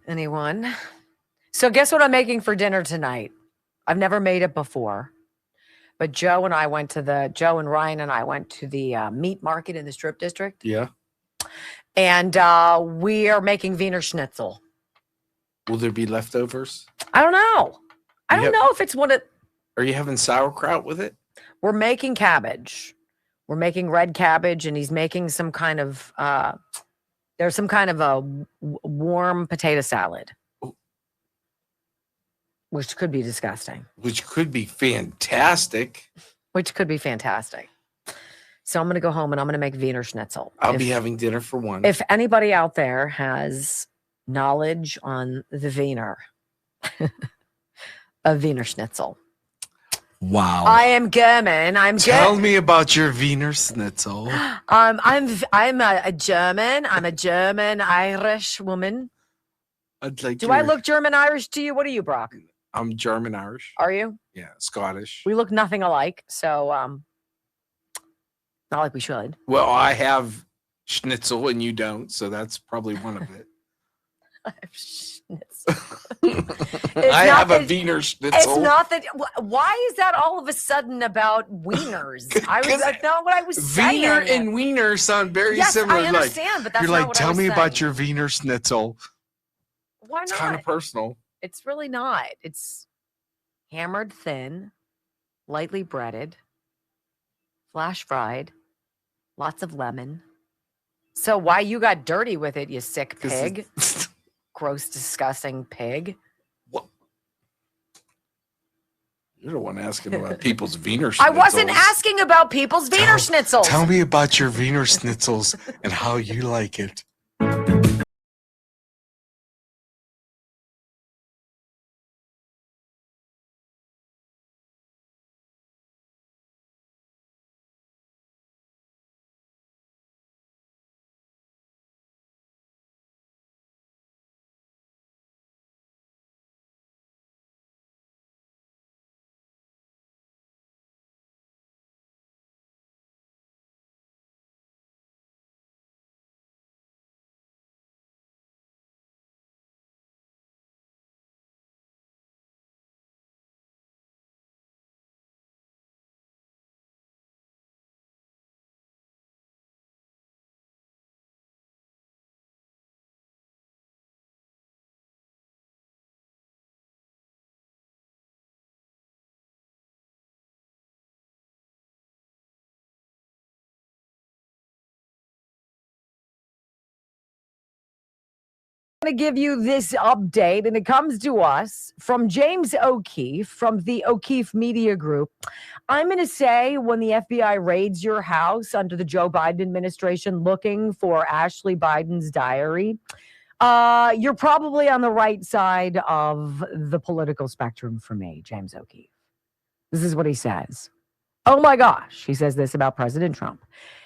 Anyone? So guess what I'm making for dinner tonight? I've never made it before. But Joe and Ryan and I went to the meat market in the Strip District. Yeah. And we are making Wiener Schnitzel. Will there be leftovers? I don't know. I don't know if it's one of... Are you having sauerkraut with it? We're making cabbage. We're making red cabbage, and he's making some kind of... there's some kind of a warm potato salad. Which could be disgusting. Which could be fantastic. So I'm going to go home and I'm going to make Wiener Schnitzel. I'll be having dinner for one. If anybody out there has knowledge on the Wiener, a Wiener Schnitzel. Wow. I am German. I'm Tell me about your Wiener Schnitzel. I'm a German. I'm a German Irish woman. Do I look German Irish to you? What are you, Brock? I'm German Irish. Are you? Yeah, Scottish. We look nothing alike, so not like we should. Well, I have schnitzel and you don't, so that's probably one of it. I have a Wiener Schnitzel. It's not that. Why is that all of a sudden about wieners? That's not what I was saying. Wiener and wiener sound very similar. I understand, but that's you're not like, what I tell was me saying. about your Wiener Schnitzel. Why not? It's kind of personal. It's really not. It's hammered thin, lightly breaded, flash fried, lots of lemon. So why you got dirty with it, you sick pig? Gross, disgusting pig. What? You're the one asking about people's Wiener Schnitzels. I wasn't asking about people's Wiener Schnitzels. Tell me about your Wiener Schnitzels and how you like it. Going to give you this update, and it comes to us from James O'Keefe from the O'Keefe Media Group. I'm going to say when the FBI raids your house under the Joe Biden administration looking for Ashley Biden's diary, you're probably on the right side of the political spectrum for me, James O'Keefe. This is what he says. Oh my gosh, he says this about President Trump.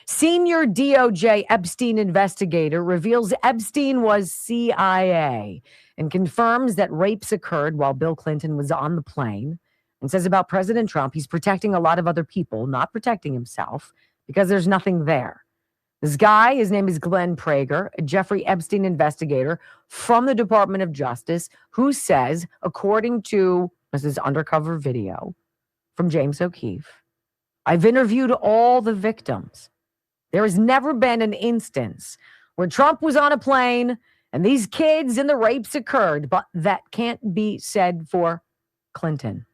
Senior DOJ Epstein investigator reveals Epstein was CIA and confirms that rapes occurred while Bill Clinton was on the plane, and says about President Trump, he's protecting a lot of other people, not protecting himself because there's nothing there. This guy, his name is Glenn Prager, a Jeffrey Epstein investigator from the Department of Justice, who says, according to this is undercover video from James O'Keefe, I've interviewed all the victims. There has never been an instance where Trump was on a plane and these kids and the rapes occurred, but that can't be said for Clinton,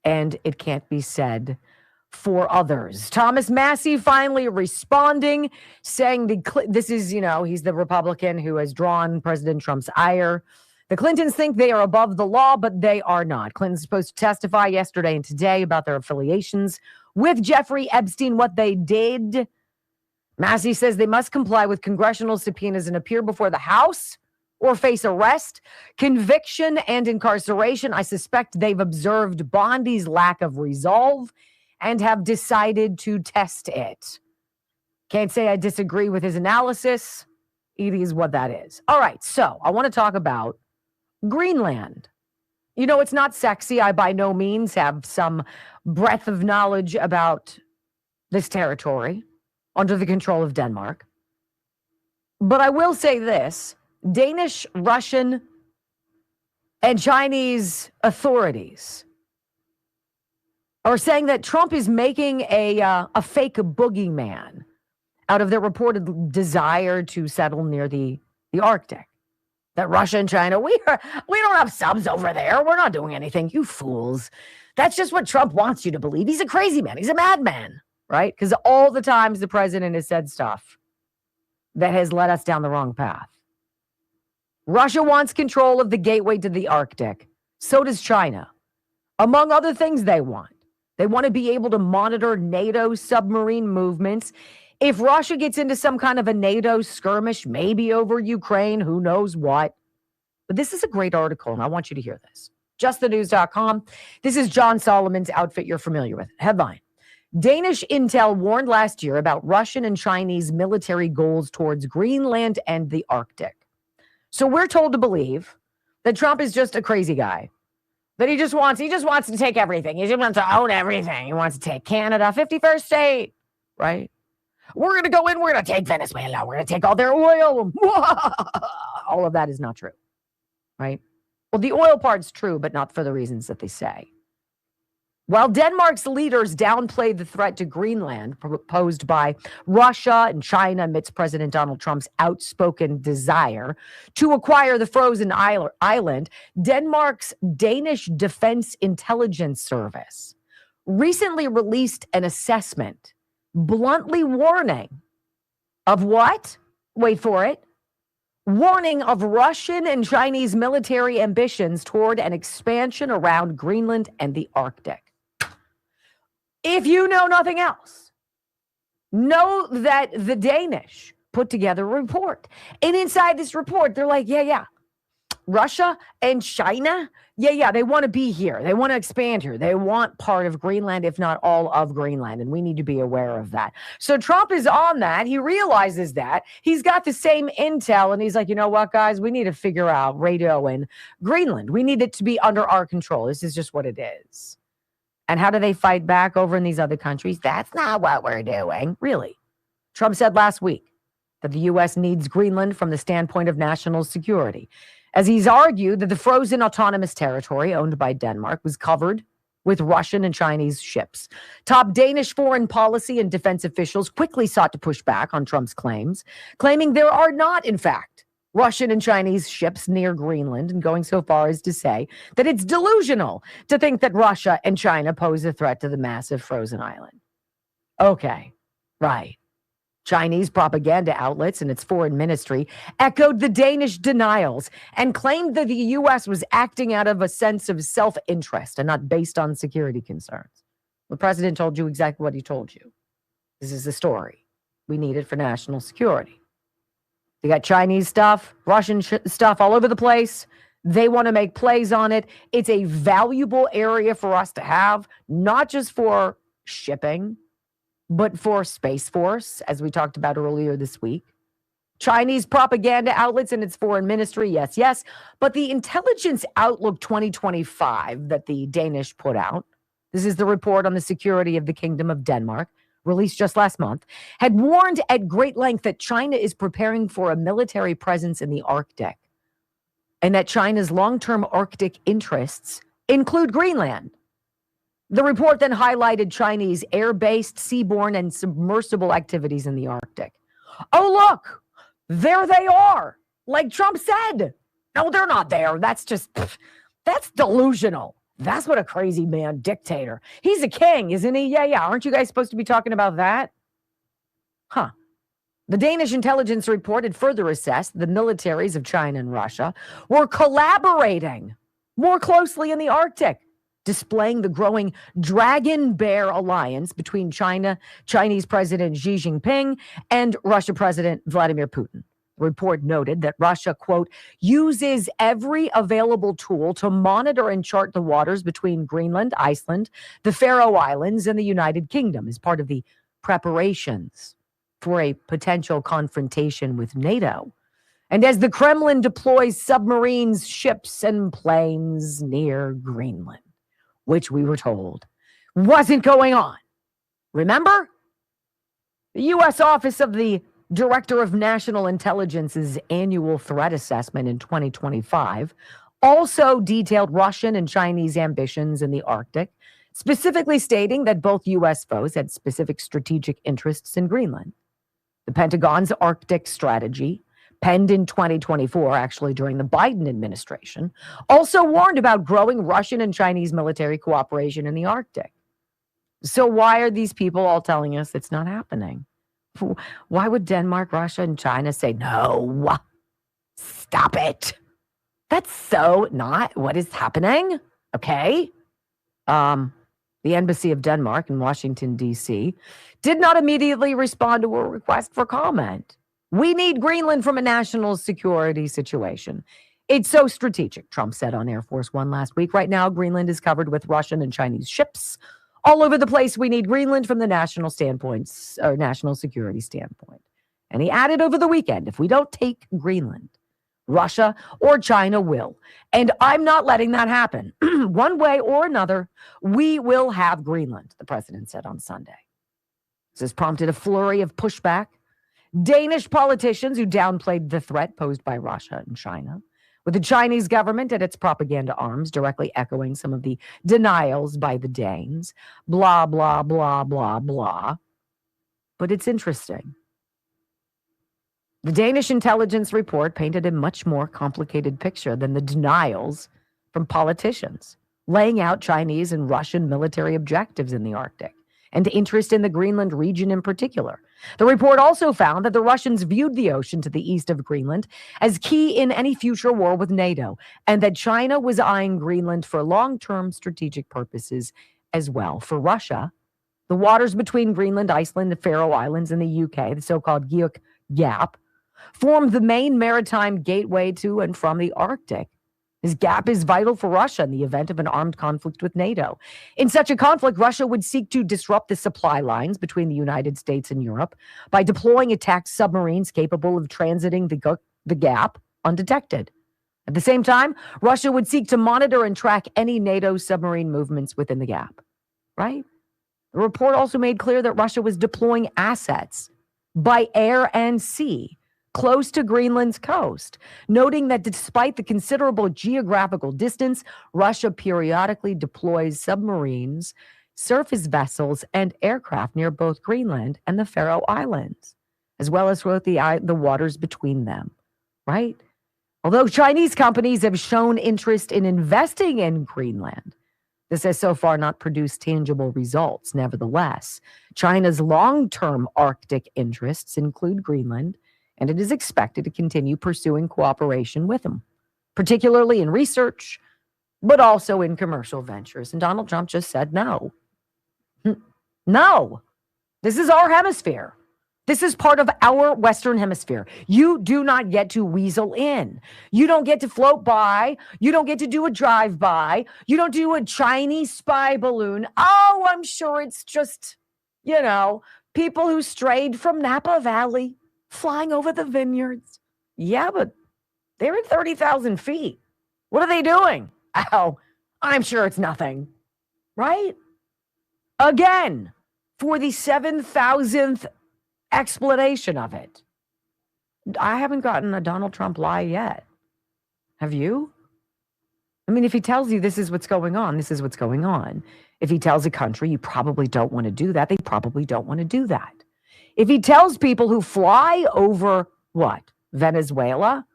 and it can't be said for others. Thomas Massey finally responding, saying this is, he's the Republican who has drawn President Trump's ire. The Clintons think they are above the law, but they are not. Clinton's supposed to testify yesterday and today about their affiliations with Jeffrey Epstein, what they did. Massey says they must comply with congressional subpoenas and appear before the House or face arrest, conviction, and incarceration. I suspect they've observed Bondi's lack of resolve and have decided to test it. Can't say I disagree with his analysis. It is what that is. All right, so I want to talk about Greenland. It's not sexy. I by no means have some breadth of knowledge about this territory under the control of Denmark. But I will say this: Danish, Russian, and Chinese authorities are saying that Trump is making a fake boogeyman out of their reported desire to settle near the Arctic. That Russia and China, we don't have subs over there. We're not doing anything, you fools. That's just what Trump wants you to believe. He's a crazy man. He's a madman, right? Because all the times the president has said stuff that has led us down the wrong path. Russia wants control of the gateway to the Arctic. So does China. Among other things they want. They want to be able to monitor NATO submarine movements. If Russia gets into some kind of a NATO skirmish, maybe over Ukraine, who knows what. But this is a great article, and I want you to hear this. justthenews.com. This is John Solomon's outfit you're familiar with. Headline: Danish intel warned last year about Russian and Chinese military goals towards Greenland and the Arctic. So we're told to believe that Trump is just a crazy guy, that he just wants to take everything. He just wants to own everything. He wants to take Canada, 51st state, right? We're going to go in, we're going to take Venezuela, we're going to take all their oil. All of that is not true, right? Well, the oil part's true, but not for the reasons that they say. While Denmark's leaders downplayed the threat to Greenland posed by Russia and China amidst President Donald Trump's outspoken desire to acquire the frozen island, Denmark's Danish Defense Intelligence Service recently released an assessment bluntly warning of what? Wait for it. Warning of Russian and Chinese military ambitions toward an expansion around Greenland and the Arctic. If you know nothing else, know that the Danish put together a report. And inside this report, they're like, yeah, Russia and China, they want to be here. They want to expand here. They want part of Greenland, if not all of Greenland. And we need to be aware of that. So Trump is on that. He realizes that. He's got the same intel. And he's like, you know what, guys? We need to figure out radio in Greenland. We need it to be under our control. This is just what it is. And how do they fight back over in these other countries? That's not what we're doing. Really. Trump said last week that the U.S. needs Greenland from the standpoint of national security, as he's argued that the frozen autonomous territory owned by Denmark was covered with Russian and Chinese ships. Top Danish foreign policy and defense officials quickly sought to push back on Trump's claims, claiming there are not, in fact, Russian and Chinese ships near Greenland, and going so far as to say that it's delusional to think that Russia and China pose a threat to the massive frozen island. Okay, right. Chinese propaganda outlets and its foreign ministry echoed the Danish denials and claimed that the U.S. was acting out of a sense of self-interest and not based on security concerns. The president told you exactly what he told you. This is the story. We need it for national security. They got Chinese stuff, Russian stuff all over the place. They want to make plays on it. It's a valuable area for us to have, not just for shipping, but for Space Force, as we talked about earlier this week. Chinese propaganda outlets and its foreign ministry, yes. But the Intelligence Outlook 2025 that the Danish put out, this is the report on the security of the Kingdom of Denmark, released just last month, had warned at great length that China is preparing for a military presence in the Arctic, and that China's long-term Arctic interests include Greenland. The report then highlighted Chinese air-based, seaborne, and submersible activities in the Arctic. Oh, look, there they are, like Trump said. No, they're not there. That's delusional. That's what a crazy man, dictator. He's a king, isn't he? Yeah. Aren't you guys supposed to be talking about that? Huh. The Danish intelligence report had further assessed the militaries of China and Russia were collaborating more closely in the Arctic, displaying the growing Dragon Bear alliance between Chinese President Xi Jinping and Russia President Vladimir Putin. The report noted that Russia, quote, uses every available tool to monitor and chart the waters between Greenland, Iceland, the Faroe Islands, and the United Kingdom as part of the preparations for a potential confrontation with NATO. And as the Kremlin deploys submarines, ships, and planes near Greenland, which we were told wasn't going on. Remember? The U.S. Office of the Director of National Intelligence's annual threat assessment in 2025 also detailed Russian and Chinese ambitions in the Arctic, specifically stating that both U.S. foes had specific strategic interests in Greenland. The Pentagon's Arctic strategy, penned in 2024, actually during the Biden administration, also warned about growing Russian and Chinese military cooperation in the Arctic. So why are these people all telling us it's not happening? Why would Denmark, Russia, and China say, no, stop it? That's so not what is happening, okay? The Embassy of Denmark in Washington, D.C., did not immediately respond to a request for comment. We need Greenland from a national security situation. It's so strategic, Trump said on Air Force One last week. Right now, Greenland is covered with Russian and Chinese ships all over the place. We need Greenland from the national standpoints, or national security standpoint. And he added over the weekend, if we don't take Greenland, Russia or China will. And I'm not letting that happen. One way or another, we will have Greenland, the president said on Sunday. This has prompted a flurry of pushback. Danish politicians who downplayed the threat posed by Russia and China, with the Chinese government and its propaganda arms directly echoing some of the denials by the Danes. Blah, blah, blah, blah, blah. But it's interesting. The Danish intelligence report painted a much more complicated picture than the denials from politicians, laying out Chinese and Russian military objectives in the Arctic and interest in the Greenland region in particular. The report also found that the Russians viewed the ocean to the east of Greenland as key in any future war with NATO, and that China was eyeing Greenland for long-term strategic purposes as well. For Russia, the waters between Greenland, Iceland, the Faroe Islands, and the UK, the so-called Guyuk Gap, form the main maritime gateway to and from the Arctic. This gap is vital for Russia in the event of an armed conflict with NATO. In such a conflict, Russia would seek to disrupt the supply lines between the United States and Europe by deploying attack submarines capable of transiting the gap undetected. At the same time, Russia would seek to monitor and track any NATO submarine movements within the gap. Right? The report also made clear that Russia was deploying assets by air and sea close to Greenland's coast, noting that despite the considerable geographical distance, Russia periodically deploys submarines, surface vessels, and aircraft near both Greenland and the Faroe Islands, as well as throughout the waters between them, right? Although Chinese companies have shown interest in investing in Greenland, this has so far not produced tangible results. Nevertheless, China's long-term Arctic interests include Greenland, and it is expected to continue pursuing cooperation with them, particularly in research, but also in commercial ventures. And Donald Trump just said no. No. This is our hemisphere. This is part of our Western hemisphere. You do not get to weasel in. You don't get to float by. You don't get to do a drive-by. You don't do a Chinese spy balloon. Oh, I'm sure it's just, people who strayed from Napa Valley, flying over the vineyards. Yeah, but they're at 30,000 feet. What are they doing? Oh, I'm sure it's nothing. Right? Again, for the 7,000th explanation of it. I haven't gotten a Donald Trump lie yet. Have you? I mean, if he tells you this is what's going on, this is what's going on. If he tells a country you probably don't want to do that, they probably don't want to do that. If he tells people who fly over, Venezuela,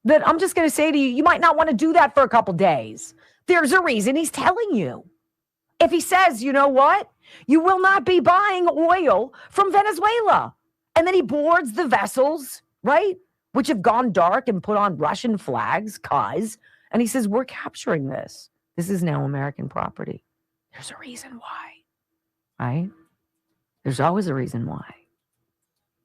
that I'm just going to say to you, you might not want to do that for a couple days. There's a reason he's telling you. If he says, you know what? You will not be buying oil from Venezuela. And then he boards the vessels, right? Which have gone dark and put on Russian flags, and he says, we're capturing this. This is now American property. There's a reason why, right? There's always a reason why.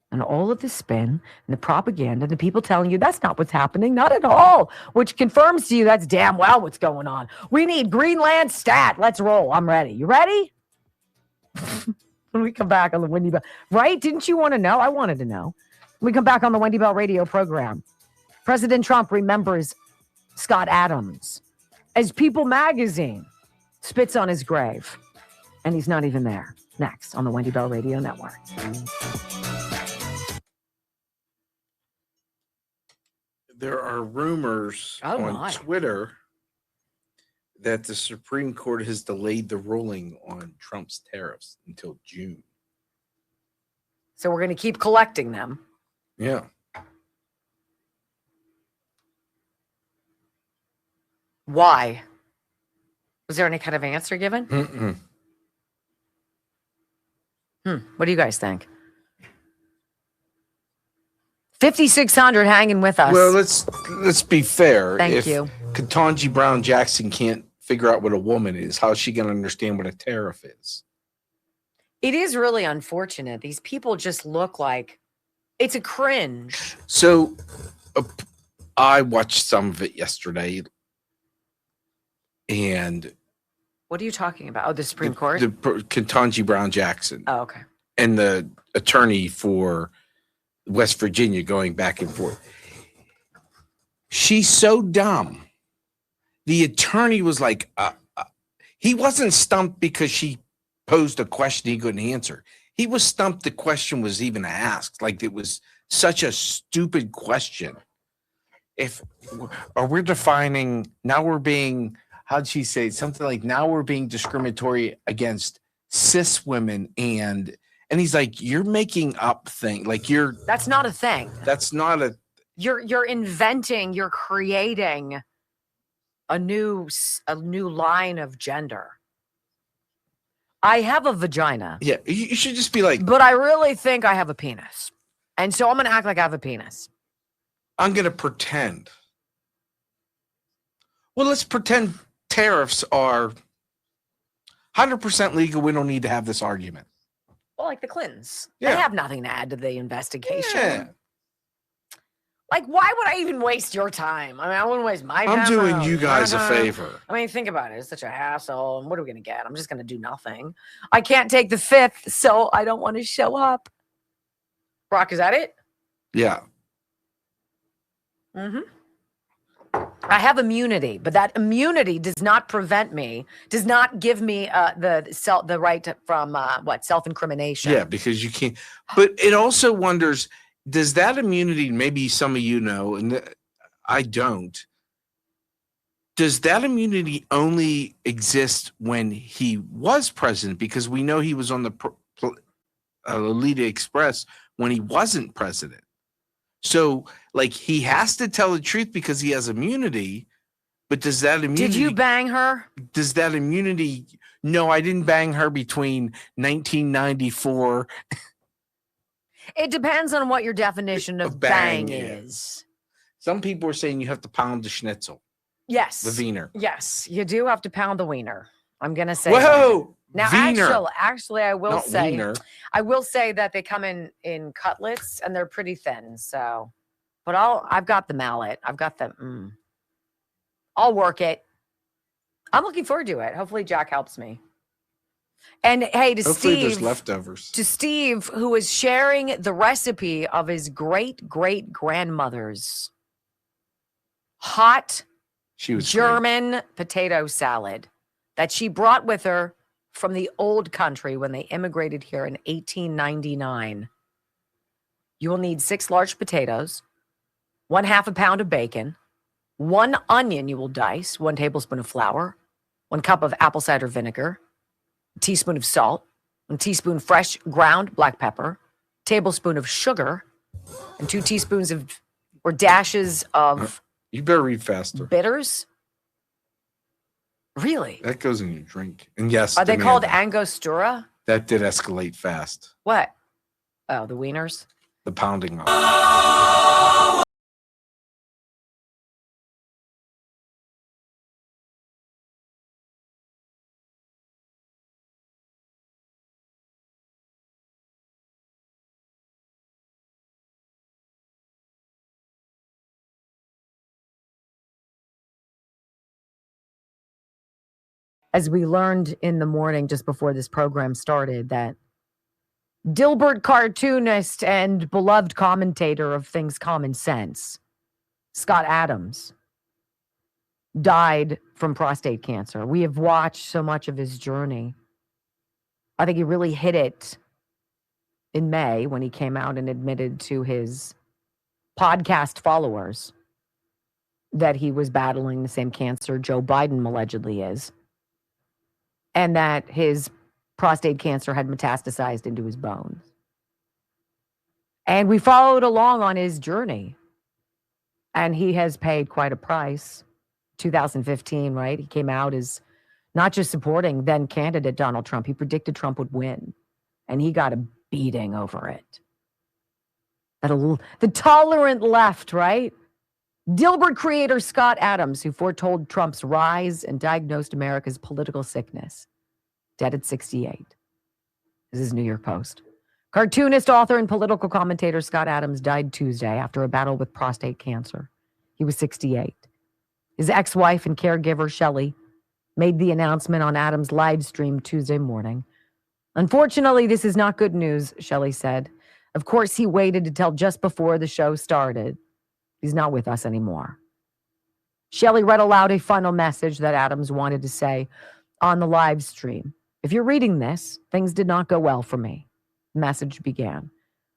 And all of the spin and the propaganda, the people telling you that's not what's happening, not at all, which confirms to you that's damn well what's going on. We need Greenland stat. Let's roll. I'm ready. You ready? When we come back on the Wendy Bell, right? Didn't you want to know? I wanted to know. When we come back on the Wendy Bell radio program, President Trump remembers Scott Adams as People magazine spits on his grave. And he's not even there. Next on the Wendy Bell Radio Network. There are rumors on Twitter that the Supreme Court has delayed the ruling on Trump's tariffs until June. So we're going to keep collecting them. Yeah. Why? Was there any kind of answer given? What do you guys think? 5,600 hanging with us. Well, let's be fair. Thank you. Ketanji Brown Jackson can't figure out what a woman is, how is she going to understand what a tariff is? It is really unfortunate. These people just look like it's a cringe. So I watched some of it yesterday, and What are you talking about? Oh, the Supreme Court? the Ketanji Brown Jackson. Oh, okay. And the attorney for West Virginia going back and forth. She's so dumb. The attorney was like, he wasn't stumped because she posed a question he couldn't answer. He was stumped the question was even asked. Like, it was such a stupid question. We're defining, now we're being, how'd she say, something like, now we're being discriminatory against cis women, and he's like, you're making up things. Like, That's not a thing. That's not a. You're inventing, you're creating a new line of gender. I have a vagina. Yeah, you should just be like, but I really think I have a penis. And so I'm going to act like I have a penis. I'm going to pretend. Well, let's pretend tariffs are 100% legal. We don't need to have this argument. Well, like the Clintons. Yeah. They have nothing to add to the investigation. Yeah. Like, why would I even waste your time? I mean, I wouldn't waste my time. I'm doing you guys a favor. I mean, think about it. It's such a hassle. And what are we going to get? I'm just going to do nothing. I can't take the 5th, so I don't want to show up. Brock, is that it? Yeah. Mm-hmm. I have immunity, but that immunity does not prevent me, does not give me the right from self-incrimination. Yeah, because you can't. But it also wonders, does that immunity, maybe some of you know, and I don't, does that immunity only exist when he was president? Because we know he was on the Lolita Express when he wasn't president. So, like, he has to tell the truth because he has immunity, but does that immunity... Did you bang her? Does that immunity... No, I didn't bang her between 1994... It depends on what your definition of bang is. Some people are saying you have to pound the schnitzel. Yes. The wiener. Yes, you do have to pound the wiener. I'm going to say Whoa! Now, wiener. actually, I will Not say... wiener. I will say that they come in cutlets and they're pretty thin. So, but I've got the mallet. I've got the, I'll work it. I'm looking forward to it. Hopefully Jack helps me. And hey, Hopefully there's leftovers. To Steve, who is sharing the recipe of his great-great-grandmother's hot German potato salad that she brought with her from the old country when they immigrated here in 1899. You will need 6 large potatoes, 1/2 pound of bacon, 1 onion you will dice, 1 tablespoon of flour, 1 cup of apple cider vinegar, a teaspoon of salt, 1 teaspoon fresh ground black pepper, tablespoon of sugar, and 2 teaspoons of or dashes of You better read faster. bitters. Really? That goes in your drink. And yes, Are they called Amanda, Angostura? that did escalate fast. What? Oh, the wieners? The pounding of it. As we learned in the morning just before this program started, that Dilbert cartoonist and beloved commentator of Things Common Sense, Scott Adams, died from prostate cancer. We have watched so much of his journey. I think he really hit it in May when he came out and admitted to his podcast followers that he was battling the same cancer Joe Biden allegedly is, and that his prostate cancer had metastasized into his bones. And we followed along on his journey. And he has paid quite a price. 2015, right? He came out as not just supporting then candidate Donald Trump. He predicted Trump would win. And he got a beating over it. The tolerant left, right? Dilbert creator Scott Adams, who foretold Trump's rise and diagnosed America's political sickness, dead at 68. This is New York Post. Cartoonist, author, and political commentator Scott Adams died Tuesday after a battle with prostate cancer. He was 68. His ex-wife and caregiver, Shelley, made the announcement on Adams' live stream Tuesday morning. Unfortunately, this is not good news, Shelley said. Of course, he waited until just before the show started. He's not with us anymore. Shelley read aloud a final message that Adams wanted to say on the live stream. If you're reading this, things did not go well for me. The message began.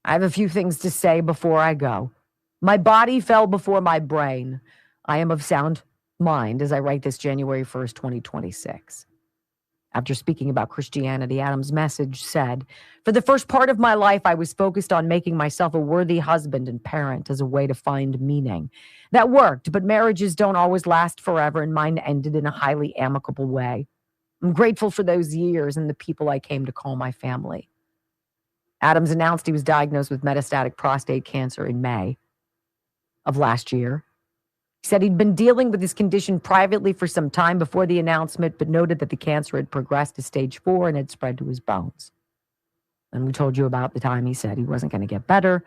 I have a few things to say before I go. My body fell before my brain. I am of sound mind as I write this January 1st, 2026. After speaking about Christianity, Adams' message said, for the first part of my life, I was focused on making myself a worthy husband and parent as a way to find meaning. That worked, but marriages don't always last forever, and mine ended in a highly amicable way. I'm grateful for those years and the people I came to call my family. Adams announced he was diagnosed with metastatic prostate cancer in May of last year. He said he'd been dealing with his condition privately for some time before the announcement, but noted that the cancer had progressed to stage 4 and had spread to his bones. And we told you about the time he said he wasn't going to get better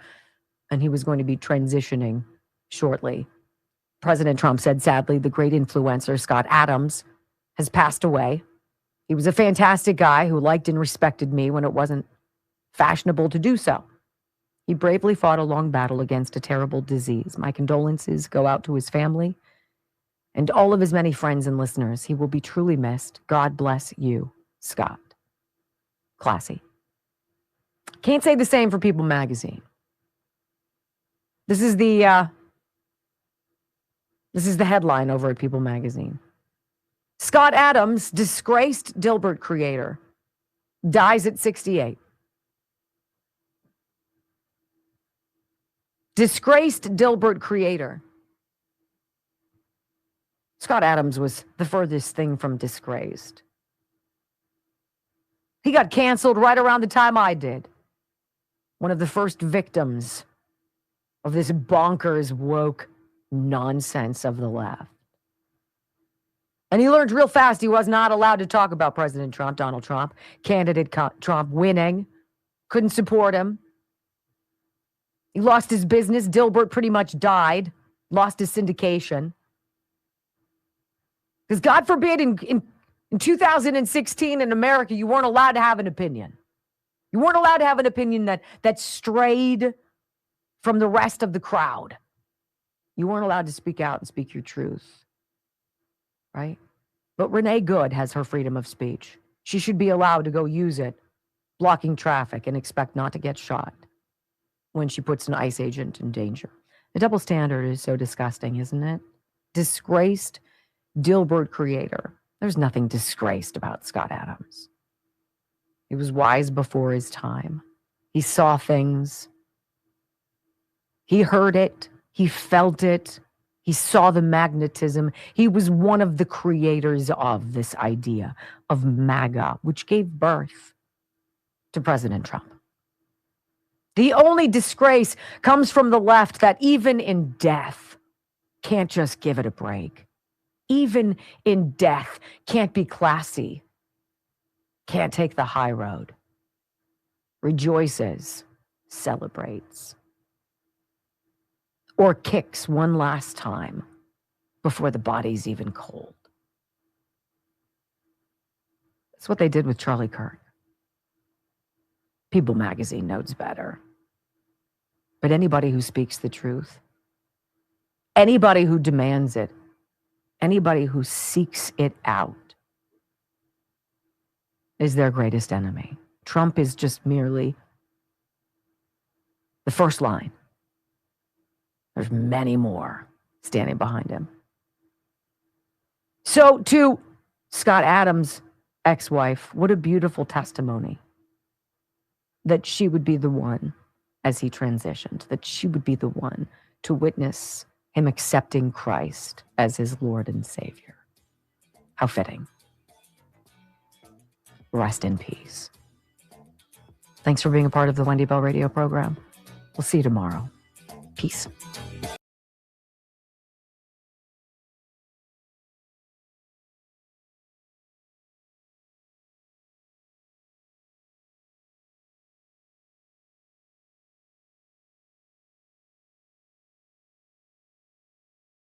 and he was going to be transitioning shortly. President Trump said, sadly, the great influencer Scott Adams has passed away. He was a fantastic guy who liked and respected me when it wasn't fashionable to do so. He bravely fought a long battle against a terrible disease. My condolences go out to his family and all of his many friends and listeners. He will be truly missed. God bless you, Scott. Classy. Can't say the same for People magazine. This is the headline over at People magazine. Scott Adams, disgraced Dilbert creator, dies at 68. Disgraced Dilbert creator. Scott Adams was the furthest thing from disgraced. He got canceled right around the time I did. One of the first victims of this bonkers, woke nonsense of the left. And he learned real fast he was not allowed to talk about President Trump, Donald Trump, candidate Trump winning. Couldn't support him. He lost his business. Dilbert pretty much died. Lost his syndication. Because God forbid in 2016 in America, you weren't allowed to have an opinion. You weren't allowed to have an opinion that strayed from the rest of the crowd. You weren't allowed to speak out and speak your truth. Right? But Renee Good has her freedom of speech. She should be allowed to go use it, blocking traffic, and expect not to get shot when she puts an ICE agent in danger. The double standard is so disgusting, isn't it? Disgraced Dilbert creator. There's nothing disgraced about Scott Adams. He was wise before his time. He saw things. He heard it. He felt it. He saw the magnetism. He was one of the creators of this idea of MAGA, which gave birth to President Trump. The only disgrace comes from the left that even in death can't just give it a break. Even in death can't be classy. Can't take the high road. Rejoices, celebrates, or kicks one last time before the body's even cold. That's what they did with Charlie Kirk. People magazine knows better. But anybody who speaks the truth, anybody who demands it, anybody who seeks it out is their greatest enemy. Trump is just merely the first line. There's many more standing behind him. So to Scott Adams' ex-wife, what a beautiful testimony that she would be the one as he transitioned, that she would be the one to witness him accepting Christ as his Lord and Savior. How fitting. Rest in peace. Thanks for being a part of the Wendy Bell radio program. We'll see you tomorrow. Peace.